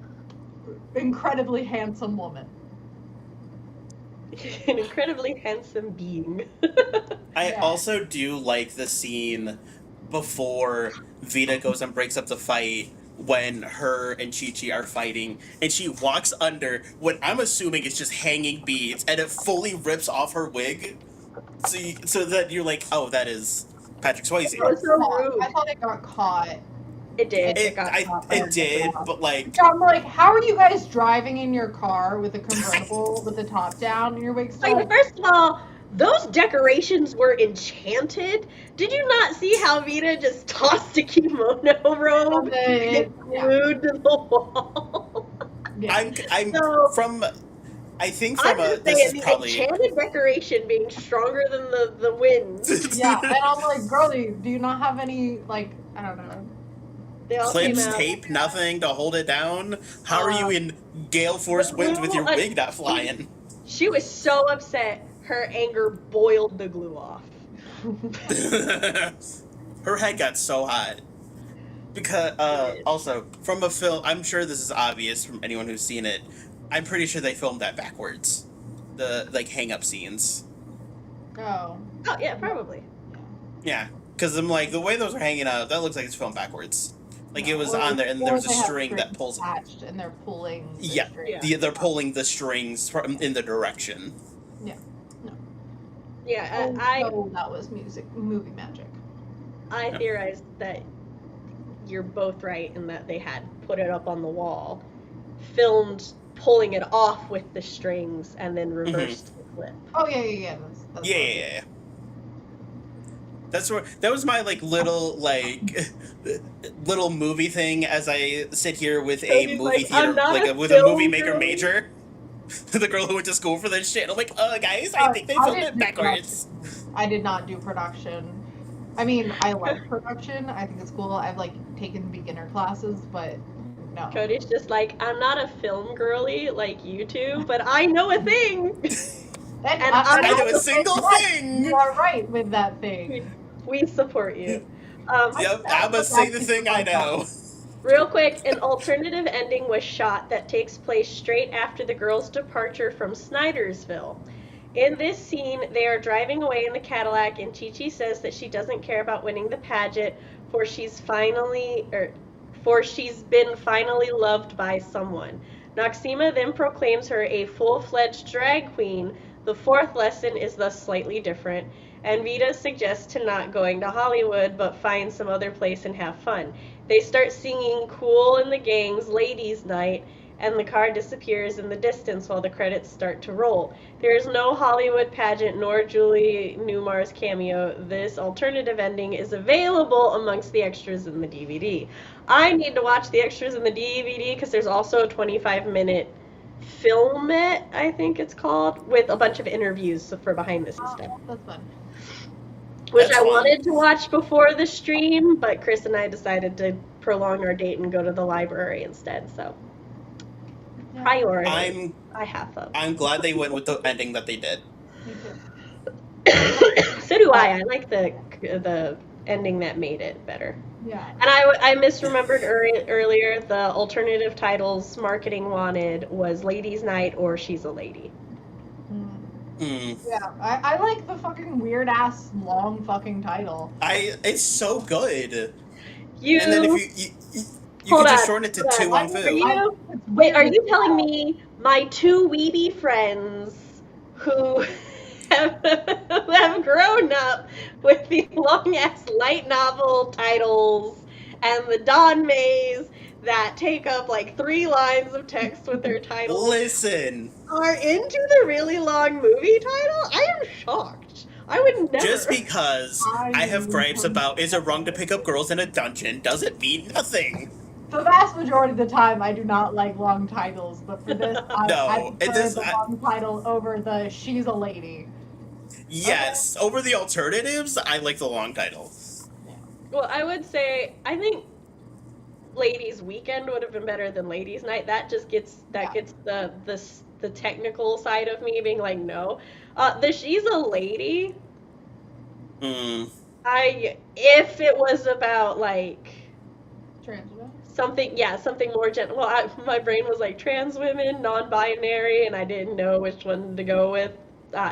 Speaker 3: incredibly handsome woman.
Speaker 1: An incredibly handsome being.
Speaker 2: I also do like the scene before Vita goes and breaks up the fight when her and Chi-Chi are fighting, and she walks under what I'm assuming is just hanging beads, and it fully rips off her wig, so that you're like, oh, that is Patrick Swayze.
Speaker 1: That was so rude.
Speaker 3: I thought it got caught.
Speaker 1: It did.
Speaker 2: It did, but like...
Speaker 3: I'm like, how are you guys driving in your car with a convertible with the top down and your wig still?
Speaker 1: Like, first of all, those decorations were enchanted. Did you not see how Vita just tossed a kimono robe and glued to the wall?
Speaker 3: Yeah.
Speaker 2: I think from this is probably
Speaker 1: enchanted decoration being stronger than the wind.
Speaker 3: Yeah, and I'm like, girlie, do you not have any, like, I don't know,
Speaker 2: clips, tape, nothing to hold it down? How are you in gale force winds with your wig not flying?
Speaker 1: She was so upset, her anger boiled the glue off.
Speaker 2: Her head got so hot. Because, also, from a film, I'm sure this is obvious from anyone who's seen it, I'm pretty sure they filmed that backwards. The, like, hang-up scenes.
Speaker 3: Oh,
Speaker 1: yeah, probably.
Speaker 2: Yeah, because I'm like, the way those are hanging out, that looks like it's filmed backwards. Like, it was on there, and there was a string that pulls...
Speaker 3: attached, and they're pulling the string.
Speaker 2: They're pulling the strings from in the direction.
Speaker 3: Yeah. No.
Speaker 1: Yeah,
Speaker 3: that was movie magic.
Speaker 1: I theorized that you're both right in that they had put it up on the wall, filmed pulling it off with the strings, and then reversed the clip.
Speaker 3: Oh, yeah. That's
Speaker 2: yeah. That was my little movie thing as I sit here with a movie theater with a movie maker major. The girl who went to school for this shit. I'm like, guys, I think they filmed it backwards.
Speaker 3: I did not do production. I mean, I like production. I think it's cool. I've taken beginner classes, but no.
Speaker 1: Cody's just like, I'm not a film girly like you two, but I know a thing.
Speaker 3: And I
Speaker 2: know a single thing.
Speaker 3: You are right with that thing.
Speaker 1: We support you.
Speaker 2: Yep, I must say the thing I know.
Speaker 1: Real quick, an alternative ending was shot that takes place straight after the girls' departure from Snydersville. In this scene, they are driving away in the Cadillac, and Chi-Chi says that she doesn't care about winning the pageant, for she's been finally loved by someone. Noxima then proclaims her a full-fledged drag queen. The fourth lesson is thus slightly different, and Vita suggests to not going to Hollywood, but find some other place and have fun. They start singing Cool in the Gang's Ladies' Night, and the car disappears in the distance while the credits start to roll. There is no Hollywood pageant nor Julie Newmar's cameo. This alternative ending is available amongst the extras in the DVD. I need to watch the extras in the DVD because there's also a 25-minute filmette, I think it's called, with a bunch of interviews for behind the scenes stuff.
Speaker 3: That's fun.
Speaker 1: Which I wanted to watch before the stream, but Chris and I decided to prolong our date and go to the library instead, so. Priority. I have them.
Speaker 2: I'm glad they went with the ending that they did.
Speaker 3: Me too.
Speaker 1: So do I. I like the ending that made it better.
Speaker 3: Yeah.
Speaker 1: And I misremembered earlier, the alternative titles marketing wanted was Ladies' Night or She's a Lady.
Speaker 3: Yeah, I like the fucking weird ass long fucking title.
Speaker 2: It's so good. And then if you can just shorten it to To Wong Foo.
Speaker 1: Wait, are you telling me my two weeby friends who have grown up with the long ass light novel titles and the Dawn Maze, that take up like 3 lines of text with their title
Speaker 2: Listen,
Speaker 1: are into the really long movie title? I am shocked. I would never.
Speaker 2: just because I have gripes about is it wrong to pick up girls in a dungeon doesn't mean nothing.
Speaker 3: The vast majority of the time, I do not like long titles, but for this, I prefer the long title over the "She's a Lady."
Speaker 2: Yes, over the alternatives, I like the long title.
Speaker 1: Well, I would say I think Ladies' Weekend would have been better than Ladies' Night. That just gets gets the technical side of me being like, no. The She's a Lady. If it was about like
Speaker 3: trans women,
Speaker 1: something more gentle. Well, my brain was like trans women, non-binary, and I didn't know which one to go with.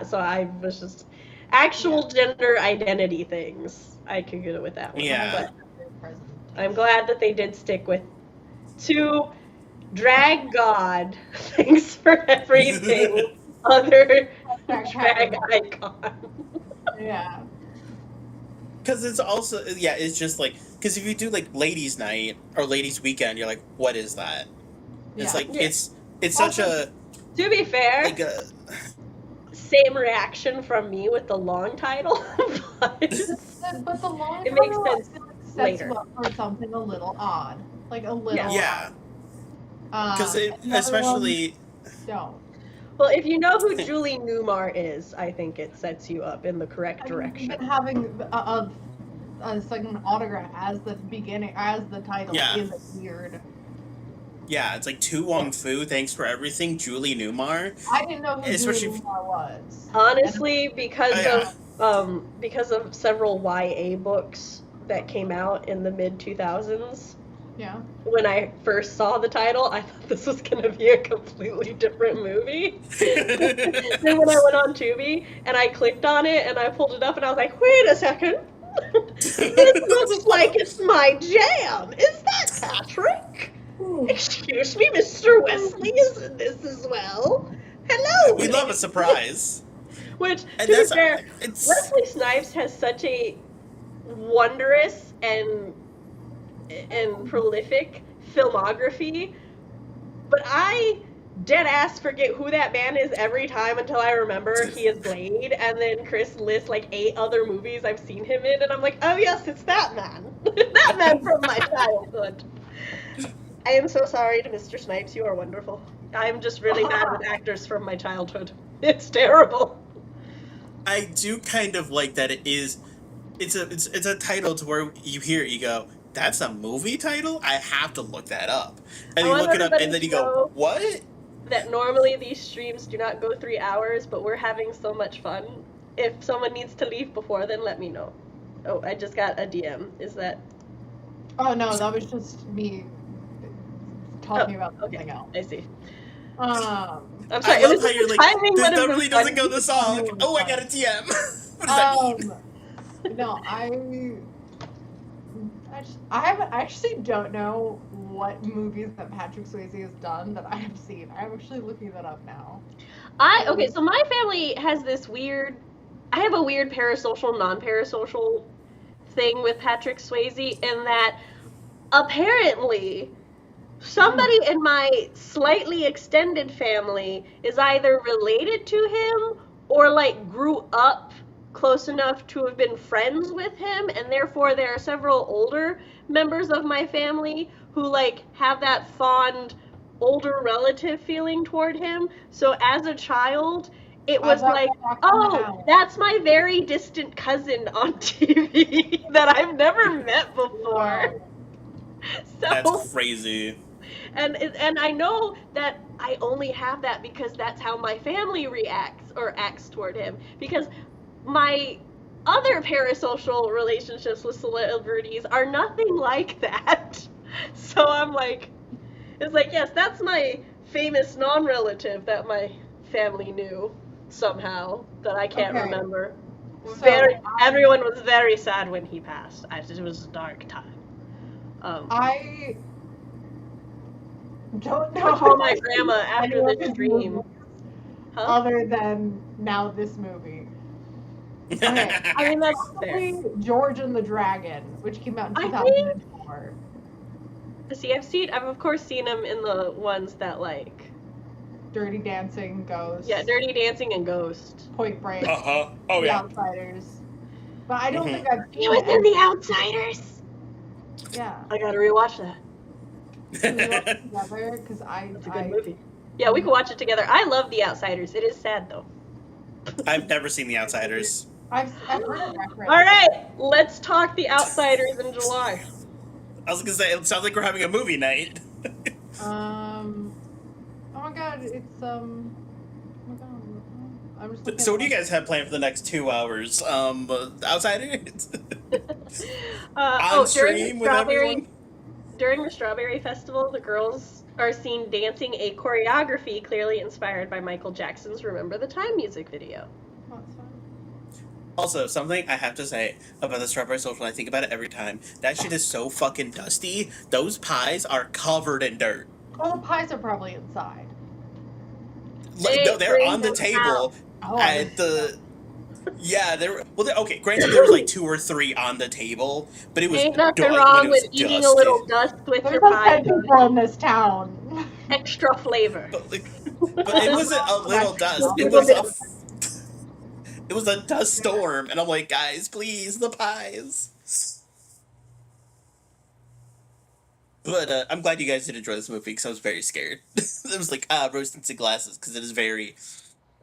Speaker 1: So I was just actual gender identity things. I could go with that one.
Speaker 2: Yeah.
Speaker 1: But I'm glad that they did stick with to drag God. Thanks for everything. Other drag icon.
Speaker 3: Yeah.
Speaker 2: Because it's also it's just like because if you do like Ladies' Night or Ladies' Weekend, you're like, what is that? It's like it's such a.
Speaker 1: To be fair,
Speaker 2: like
Speaker 1: same reaction from me with the long title, but
Speaker 3: the long
Speaker 1: it
Speaker 3: title
Speaker 1: makes sense
Speaker 3: sets
Speaker 1: later.
Speaker 3: you up for something a little odd, like a little.
Speaker 2: Yeah. Because especially.
Speaker 3: Don't.
Speaker 1: Well, if you know who Julie Newmar is, I think it sets you up in the correct direction.
Speaker 3: Even having a second autograph as the beginning, as the title is weird.
Speaker 2: Yeah, it's like To Wong Foo, thanks for everything, Julie Newmar.
Speaker 3: I didn't know who Julie Newmar was.
Speaker 1: Honestly, because of several YA books that came out in the mid-2000s.
Speaker 3: Yeah.
Speaker 1: When I first saw the title, I thought this was going to be a completely different movie. Then when I went on Tubi and I clicked on it and I pulled it up and I was like, wait a second. This looks like it's my jam. Is that Patrick? Excuse me, Mr. Wesley is in this as well. Hello.
Speaker 2: We love a surprise.
Speaker 1: Which, to be fair, Wesley Snipes has such a wondrous and prolific filmography, but I dead ass forget who that man is every time until I remember he is Blade, and then Chris lists like 8 other movies I've seen him in, and I'm like, oh yes, it's that man. That man from my childhood. I am so sorry to Mr. Snipes, you are wonderful. I'm just really bad with actors from my childhood. It's terrible.
Speaker 2: I do kind of like that it's a title to where you hear it, you go, that's a movie title? I have to look that up. And you look it up and then you go, what?
Speaker 1: That normally these streams do not go 3 hours, but we're having so much fun. If someone needs to leave before, then let me know. Oh, I just got a DM. Is that...
Speaker 3: Oh, no, that was just me talking about something else.
Speaker 1: I see.
Speaker 3: I'm
Speaker 1: sorry,
Speaker 2: I love how you're like, that really doesn't go the song. Oh, I got a DM. What does that mean?
Speaker 3: No, I actually don't know what movies that Patrick Swayze has done that I have seen. I'm actually looking that up now.
Speaker 1: So my family has this weird... I have a weird parasocial, non-parasocial thing with Patrick Swayze in that apparently somebody in my slightly extended family is either related to him or like grew up close enough to have been friends with him, and therefore there are several older members of my family who like have that fond older relative feeling toward him. So as a child, it was like, oh, that's my very distant cousin on TV that I've never met before. So,
Speaker 2: that's crazy.
Speaker 1: And I know that I only have that because that's how my family reacts or acts toward him. Because my other parasocial relationships with celebrities are nothing like that. So I'm like, it's like, yes, that's my famous non-relative that my family knew somehow that I can't remember. So everyone was very sad when he passed. It was a dark time.
Speaker 3: I don't know
Speaker 1: how my grandma after the dream.
Speaker 3: Other than now this movie.
Speaker 1: Okay. I mean, that's fair.
Speaker 3: George and the Dragon, which came out in 2004.
Speaker 1: See, I've of course seen him in the ones that like
Speaker 3: Dirty Dancing, Ghost.
Speaker 1: Yeah, Dirty Dancing and Ghost.
Speaker 3: Point Break.
Speaker 2: Uh-huh. Oh,
Speaker 3: The
Speaker 2: yeah.
Speaker 3: Outsiders. But I don't
Speaker 2: Mhm.
Speaker 3: think I've seen
Speaker 1: He was
Speaker 3: it.
Speaker 1: in The Outsiders.
Speaker 3: Yeah.
Speaker 1: I gotta rewatch that.
Speaker 3: Can we watch it together? Because
Speaker 1: It's a good movie. Yeah, we can watch it together. I love The Outsiders. It is sad though.
Speaker 2: I've never seen The Outsiders.
Speaker 3: I've heard it referenced.
Speaker 1: All right, let's talk The Outsiders in July.
Speaker 2: I was gonna say, it sounds like we're having a movie night.
Speaker 3: Oh my god, it's oh my god, I'm just looking
Speaker 2: So
Speaker 3: at
Speaker 2: what do you guys have planned for the next 2 hours? Outsiders? On stream with everyone?
Speaker 1: During the Strawberry Festival, the girls are seen dancing a choreography clearly inspired by Michael Jackson's Remember the Time music video.
Speaker 3: That's fine.
Speaker 2: Also, something I have to say about the Strawberry Social, I think about it every time. That shit is so fucking dusty. Those pies are covered in dirt.
Speaker 3: All the pies are probably inside.
Speaker 2: Like, no, they're on the table at the... Yeah, okay, granted there was like 2 or 3 on the table, but it was
Speaker 1: Ain't nothing wrong with eating a little dust with your pie.
Speaker 3: There's people in this town.
Speaker 1: Extra flavor.
Speaker 2: But it wasn't a little dust. It was a dust storm, and I'm like, guys, please, the pies. But I'm glad you guys did enjoy this movie, because I was very scared. It was like, rose-tinted glasses, because it is very...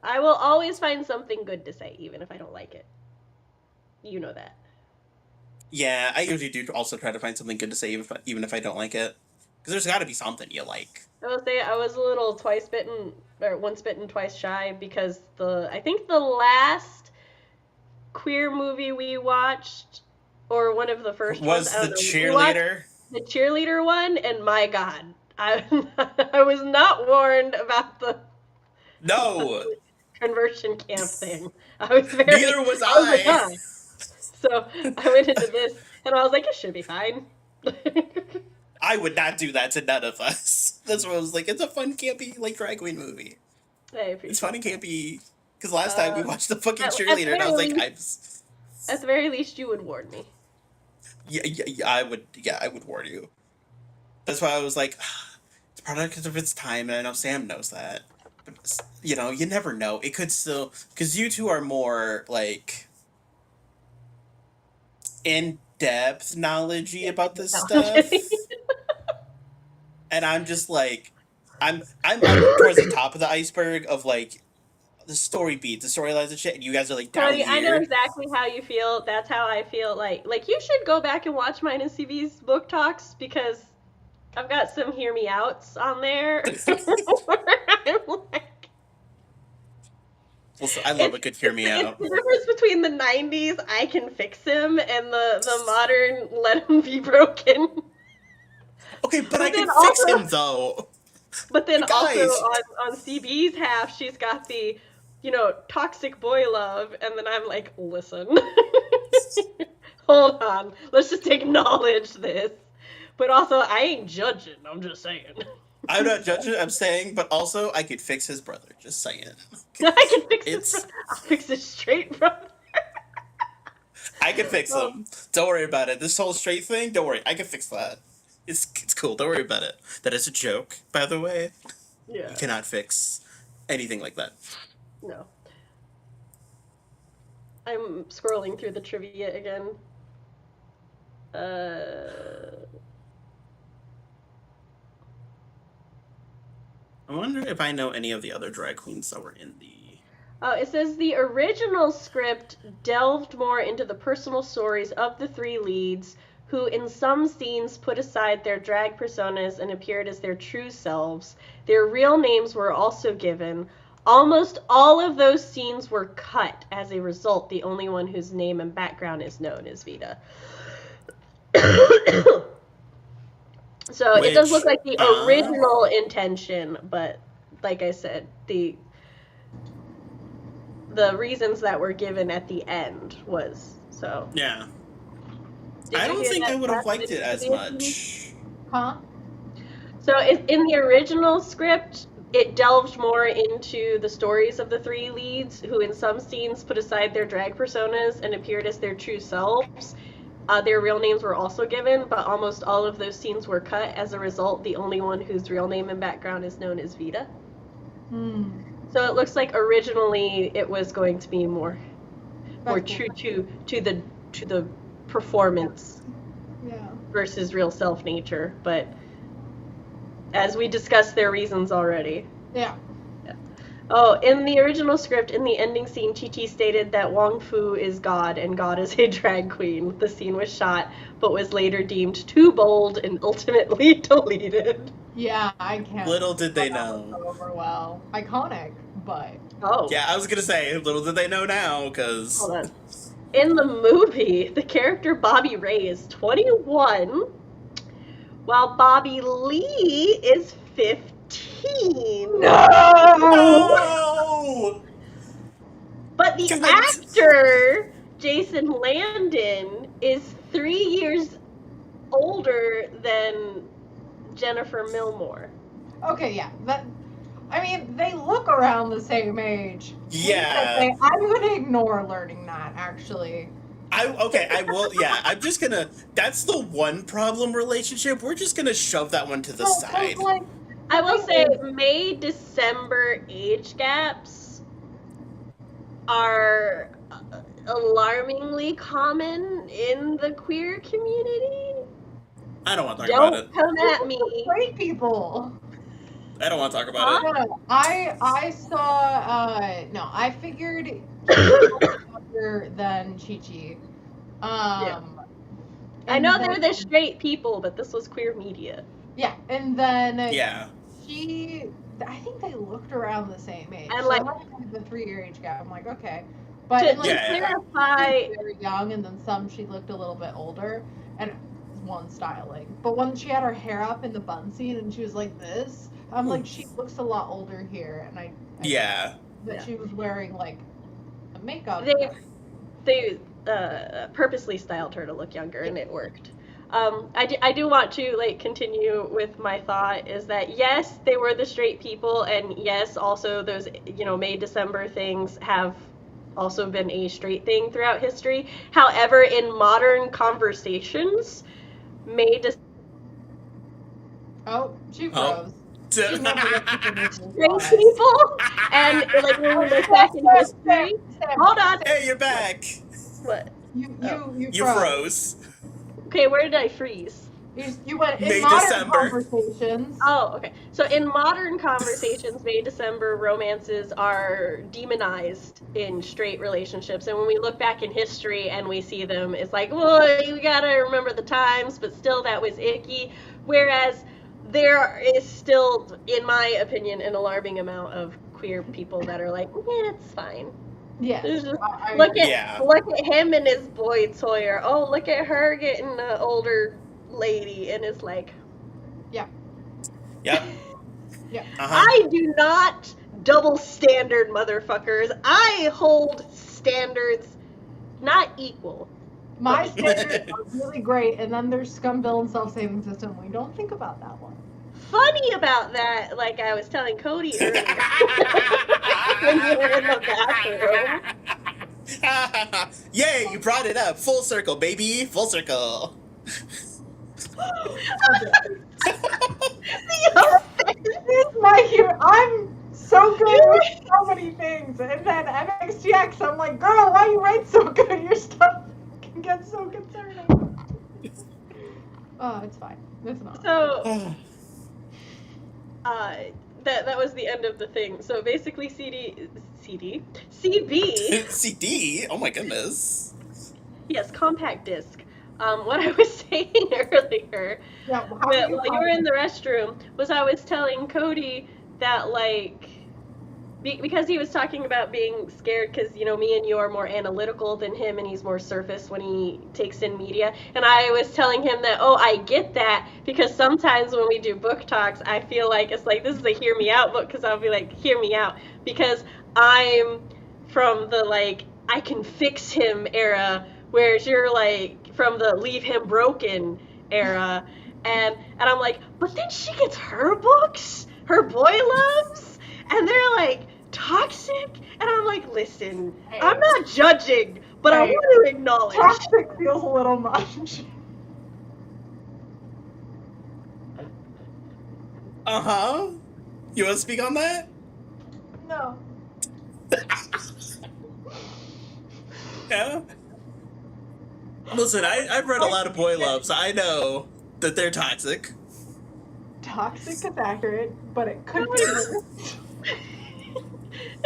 Speaker 1: I will always find something good to say, even if I don't like it. You know that.
Speaker 2: Yeah, I usually do also try to find something good to say, even if I don't like it. Because there's got to be something you like.
Speaker 1: I will say I was a little once bitten, twice shy, because I think the last queer movie we watched, or one of the first
Speaker 2: was
Speaker 1: ones,
Speaker 2: the cheerleader.
Speaker 1: The cheerleader one, and my God, I was not warned about the conversion camp thing.
Speaker 2: Neither was I.
Speaker 1: Like, so I went into this, and I was like, it should be fine.
Speaker 2: I would not do that to none of us. That's what I was like. It's a fun, campy, like, drag queen movie.
Speaker 1: It's
Speaker 2: fun and campy. Because last time we watched the fucking cheerleader, and I was like,
Speaker 1: at the very least, you would warn me.
Speaker 2: Yeah, I would warn you. That's why I was like, it's product of its time, and I know Sam knows that. But, you know, you never know. It could still... Because you two are more, like... in-depth knowledge-y about this stuff. And I'm just like... I'm towards the top of the iceberg of, like, the story beats, the storylines and shit, and you guys are, like, down
Speaker 1: Cody,
Speaker 2: here.
Speaker 1: I know exactly how you feel. That's how I feel. Like, you should go back and watch mine and CB's book talks, because I've got some hear me outs on there. I'm like...
Speaker 2: Well, so I love a good hear me out.
Speaker 1: It's the difference between the 90s, I can fix him, and the modern, let him be broken.
Speaker 2: Okay, but I can fix him, though.
Speaker 1: But then also on CB's half, she's got the, toxic boy love, and then I'm like, listen, hold on, let's just acknowledge this. But also, I ain't judging, I'm just saying.
Speaker 2: I'm not judging, I'm saying, but also, I could fix his brother, just saying.
Speaker 1: I can fix his brother. I'll fix his straight brother.
Speaker 2: I can fix him. Don't worry about it. This whole straight thing, don't worry, I can fix that. It's cool, don't worry about it. That is a joke, by the way.
Speaker 1: Yeah.
Speaker 2: You cannot fix anything like that.
Speaker 1: No. I'm scrolling through the trivia again.
Speaker 2: I wonder if I know any of the other drag queens that were in the...
Speaker 1: It says the original script delved more into the personal stories of the 3 leads, who in some scenes put aside their drag personas and appeared as their true selves. Their real names were also given. Almost all of those scenes were cut. As a result, the only one whose name and background is known is Vita. So it does look like the original intention, but like I said, the reasons that were given at the end was so.
Speaker 2: Yeah. I don't think I would have liked it as much.
Speaker 3: Huh?
Speaker 1: So in the original script, it delved more into the stories of the 3 leads, who in some scenes put aside their drag personas and appeared as their true selves. their real names were also given, but almost all of those scenes were cut. As a result, the only one whose real name and background is known as Vita. So it looks like originally it was going to be more true to the performance versus real self nature, but as we discussed, their reasons already.
Speaker 3: Yeah.
Speaker 1: Oh, in the original script, in the ending scene, Chi-Chi stated that Wong Foo is God and God is a drag queen. The scene was shot, but was later deemed too bold and ultimately deleted.
Speaker 3: Yeah, I can't.
Speaker 2: Little did they know.
Speaker 3: Over well. Iconic, but...
Speaker 1: Oh.
Speaker 2: Yeah, I was gonna say, little did they know now, because...
Speaker 1: Hold on. In the movie, the character Bobby Ray is 21, while Bobby Lee is 15.
Speaker 2: No!
Speaker 1: But the actor, Jason Landon, is 3 years older than Jennifer Milmore.
Speaker 3: Okay, yeah. They look around the same age.
Speaker 2: Yeah.
Speaker 3: I'm gonna ignore learning that, actually.
Speaker 2: I will, yeah, I'm just gonna, that's the one problem relationship, we're just gonna shove that one to the side.
Speaker 1: I will say May-December age gaps are alarmingly common in the queer community.
Speaker 2: I don't want to talk about it.
Speaker 1: Don't come at me.
Speaker 3: Straight people.
Speaker 2: I don't want to talk about it.
Speaker 3: I saw, I figured he was younger than Chi-Chi.
Speaker 1: I know they're the straight people, but this was queer media.
Speaker 3: Yeah, and then
Speaker 2: yeah.
Speaker 3: I think they looked around the same age.
Speaker 1: And
Speaker 3: so
Speaker 1: like
Speaker 3: the 3-year age gap, I'm like, okay. But
Speaker 1: to clarify,
Speaker 3: very young, and then some she looked a little bit older, and one styling. But when she had her hair up in the bun scene and she was like this, I'm like, she looks a lot older here, and I she was wearing like a makeup.
Speaker 1: They purposely styled her to look younger, and it worked. I do want to continue with my thought is that yes, they were the straight people, and yes, also those May-December things have also been a straight thing throughout history. However, in modern conversations,
Speaker 3: She froze.
Speaker 1: Straight people, and when we look back in history. Hold on.
Speaker 2: Hey, you're back.
Speaker 1: What?
Speaker 3: You
Speaker 2: froze.
Speaker 1: Okay, where did I freeze?
Speaker 3: You went in
Speaker 2: May-December
Speaker 3: conversations.
Speaker 1: Oh, okay. So in modern conversations, May-December romances are demonized in straight relationships. And when we look back in history and we see them, it's like, well, you gotta remember the times, but still that was icky. Whereas there is still, in my opinion, an alarming amount of queer people that are like, yeah, it's fine.
Speaker 3: Yeah.
Speaker 1: Look at him and his boy toy, or oh, look at her getting an older lady, and it's like,
Speaker 2: Yep.
Speaker 1: I do not double standard, motherfuckers. I hold standards not equal.
Speaker 3: My standards are really great, and then there's Scumbill and Self-Saving System. We don't think about that one.
Speaker 1: Funny about that, like I was telling Cody earlier, when you were in the bathroom.
Speaker 2: Yay, you brought it up. Full circle, baby. Full circle.
Speaker 3: I'm so good with so many things, and then MXGX, I'm like, girl, why you write so good? Your stuff can get so concerning. Oh, it's fine. It's not.
Speaker 1: So, that was the end of the thing. So basically, CB.
Speaker 2: CD. Oh my goodness.
Speaker 1: Yes, compact disc. What I was saying earlier, while you were in the restroom, was I was telling Cody that, because he was talking about being scared because, me and you are more analytical than him, and he's more surface when he takes in media. And I was telling him that, I get that, because sometimes when we do book talks, I feel like it's like, this is a hear me out book, because I'll be like, hear me out, because I'm from the, I can fix him era, whereas you're, from the leave him broken era, and I'm like, but then she gets her books, her boy loves, and they're toxic, and I'm like, listen, I'm not judging, But I
Speaker 3: Hey,
Speaker 1: want to acknowledge.
Speaker 3: toxic feels a little much.
Speaker 2: Uh-huh. You want to speak on that?
Speaker 3: No.
Speaker 2: Yeah. Listen, I've read a lot of boy love, so I know that they're toxic.
Speaker 3: Toxic is accurate, but it could be worse.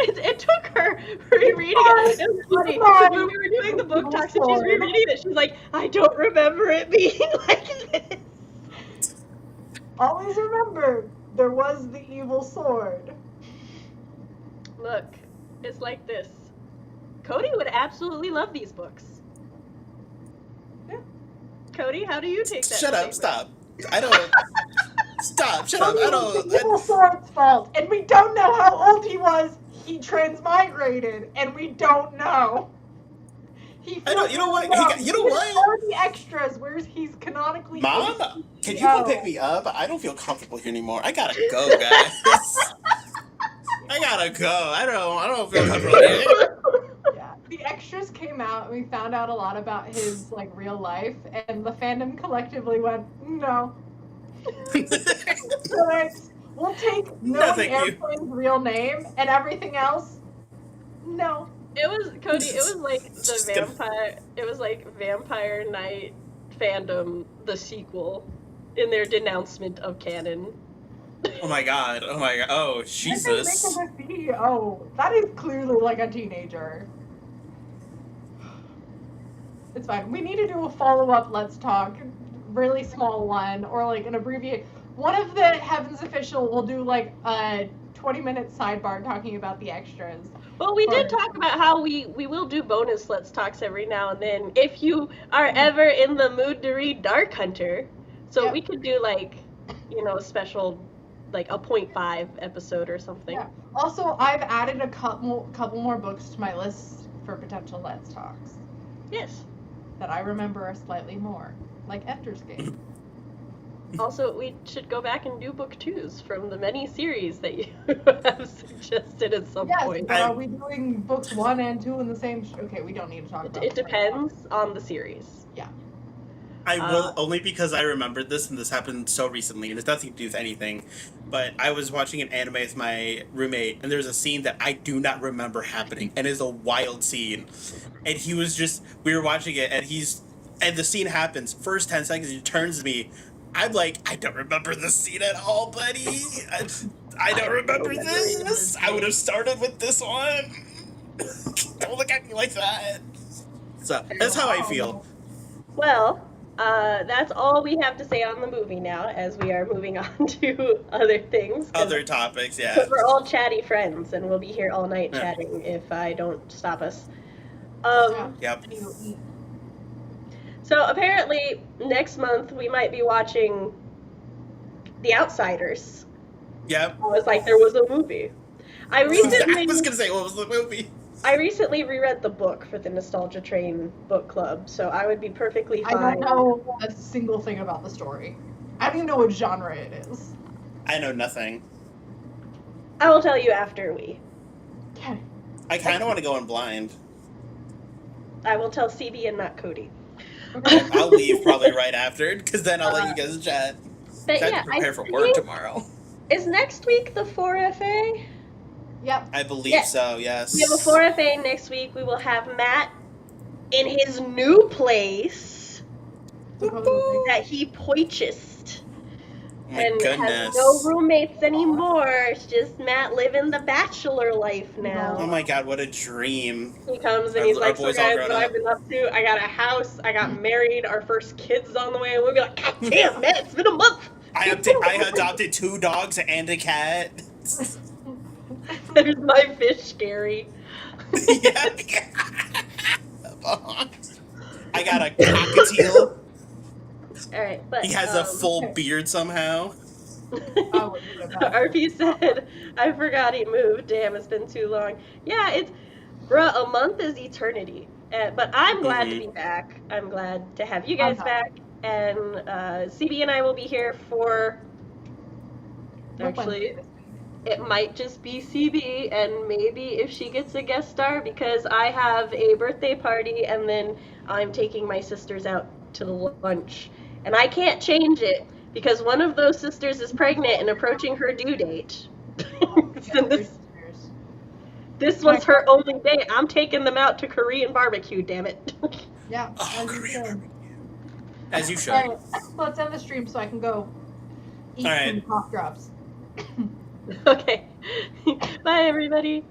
Speaker 1: It took her rereading it. It was funny.
Speaker 3: Come
Speaker 1: When
Speaker 3: on.
Speaker 1: we were doing the book
Speaker 3: Evil
Speaker 1: talks and she's
Speaker 3: sword.
Speaker 1: rereading it, she's like, I don't remember it being like this.
Speaker 3: Always remember, there was the evil sword.
Speaker 1: Look, it's like this. Cody would absolutely love these books.
Speaker 3: Yeah.
Speaker 1: Cody, how do you take that?
Speaker 2: Shut up,
Speaker 1: statement?
Speaker 2: stop. I don't... Stop, shut up, I
Speaker 3: It's
Speaker 2: don't...
Speaker 3: the evil sword's fault, and we don't know how old he was. He transmigrated, and we don't know.
Speaker 2: I don't... You know what? You know
Speaker 3: He
Speaker 2: what?
Speaker 3: all the extras, whereas he's canonically.
Speaker 2: Mom,
Speaker 3: ACO.
Speaker 2: can you come pick me up? I don't feel comfortable here anymore. I gotta go, guys. I gotta go. I don't feel comfortable here.
Speaker 3: Yeah, the extras came out, and we found out a lot about his like real life, and the fandom collectively went, no. Ferrenz, we'll take
Speaker 2: No, thank you.
Speaker 3: Airplane's real name and everything else. No.
Speaker 1: It was Cody. It was like the
Speaker 2: Just gonna-
Speaker 1: vampire. It was like Vampire Knight fandom, the sequel, in their denouncement of canon.
Speaker 2: Oh my god. Oh my god. Oh, Jesus.
Speaker 3: Why did they make him a CEO? That is clearly like a teenager. It's fine. We need to do a follow-up Let's Talk, really small one, or like an abbreviate. One of the Heavens official will do like a 20-minute sidebar talking about the extras.
Speaker 1: Well, we did talk about how we will do bonus Let's Talks every now and then if you are ever in the mood to read Dark Hunter. So
Speaker 3: Yep.
Speaker 1: we could do like, a special, like a 0.5 episode or something.
Speaker 3: Yeah. Also, I've added a couple more books to my list for potential Let's Talks
Speaker 1: Yes.
Speaker 3: that I remember are slightly more, like Ender's Game.
Speaker 1: Also, we should go back and do book 2s from the many series that you have suggested at some
Speaker 3: Yes,
Speaker 1: point.
Speaker 3: but are we doing books 1 and 2 in the same? Okay, we don't need to talk about.
Speaker 1: It depends on the series.
Speaker 2: I will, only because I remembered this, and this happened so recently, and it's nothing to do with anything, but I was watching an anime with my roommate, and there's a scene that I do not remember happening, and it's a wild scene, and he was just, we were watching it, and the scene happens, first 10 seconds, he turns to me, I'm like, I don't remember this scene at all, buddy, I don't remember this, I would have started with this one, don't look at me like that, so, that's how I feel.
Speaker 1: Well, that's all we have to say on the movie now, as we are moving on to other things.
Speaker 2: Other topics, yeah.
Speaker 1: Because we're all chatty friends, and we'll be here all night
Speaker 2: Yeah.
Speaker 1: chatting if I don't stop us.
Speaker 2: Yep.
Speaker 1: So apparently, next month we might be watching The Outsiders.
Speaker 2: Yep.
Speaker 1: It was like there was a movie. I
Speaker 2: I was
Speaker 1: recently
Speaker 2: gonna say, what was the movie?
Speaker 1: reread the book for the Nostalgia Train book club, so I would be perfectly
Speaker 3: I
Speaker 1: fine.
Speaker 3: don't know a single thing about the story. I don't even know what genre it is.
Speaker 2: I know nothing.
Speaker 1: I will tell you after we.
Speaker 3: Okay.
Speaker 2: I kind of want to go in blind.
Speaker 1: I will tell CB and not Cody.
Speaker 2: I'll leave probably right after, because then I'll let you guys chat.
Speaker 1: But
Speaker 2: I have
Speaker 1: yeah,
Speaker 2: to prepare for
Speaker 1: think-
Speaker 2: work tomorrow.
Speaker 1: Is next week the 4FA?
Speaker 3: Yep.
Speaker 2: I believe
Speaker 1: Yes.
Speaker 2: so, yes.
Speaker 1: We have a 4FA next week. We will have Matt in his new place
Speaker 3: Supposedly.
Speaker 1: that he purchased.
Speaker 2: Oh my
Speaker 1: And
Speaker 2: goodness.
Speaker 1: has no roommates anymore. It's just Matt living the bachelor life now.
Speaker 2: Oh my god, what a dream.
Speaker 1: He comes and
Speaker 2: Our-
Speaker 1: he's
Speaker 2: our
Speaker 1: like, so
Speaker 2: boys all
Speaker 1: guys,
Speaker 2: grown
Speaker 1: what
Speaker 2: up."
Speaker 1: I've been up to, I got a house, I got married, our first kid's on the way, and we'll be like, God damn, Matt, it's been a month.
Speaker 2: I adopted 2 dogs and a cat.
Speaker 1: There's my fish, Gary.
Speaker 2: Yeah. I got a cockatiel.
Speaker 1: Alright, but
Speaker 2: He has a full beard somehow.
Speaker 3: I would do it back.
Speaker 1: RP said, I forgot he moved. Damn, it's been too long. Yeah, bruh, a month is eternity. But I'm glad to be back. I'm glad to have you guys
Speaker 3: I'm
Speaker 1: back. And CB and I will be here for...
Speaker 3: What
Speaker 1: Actually,
Speaker 3: Wednesday
Speaker 1: it might just be CB, and maybe if she gets a guest star, because I have a birthday party and then I'm taking my sisters out to lunch. And I can't change it because one of those sisters is pregnant and approaching her due date. So this was her only day. I'm taking them out to Korean barbecue, damn it.
Speaker 3: Yeah.
Speaker 2: Oh, Korean barbecue. As you should.
Speaker 3: All right, let's end the stream so I can go eat some cough drops.
Speaker 1: Okay. Bye, everybody.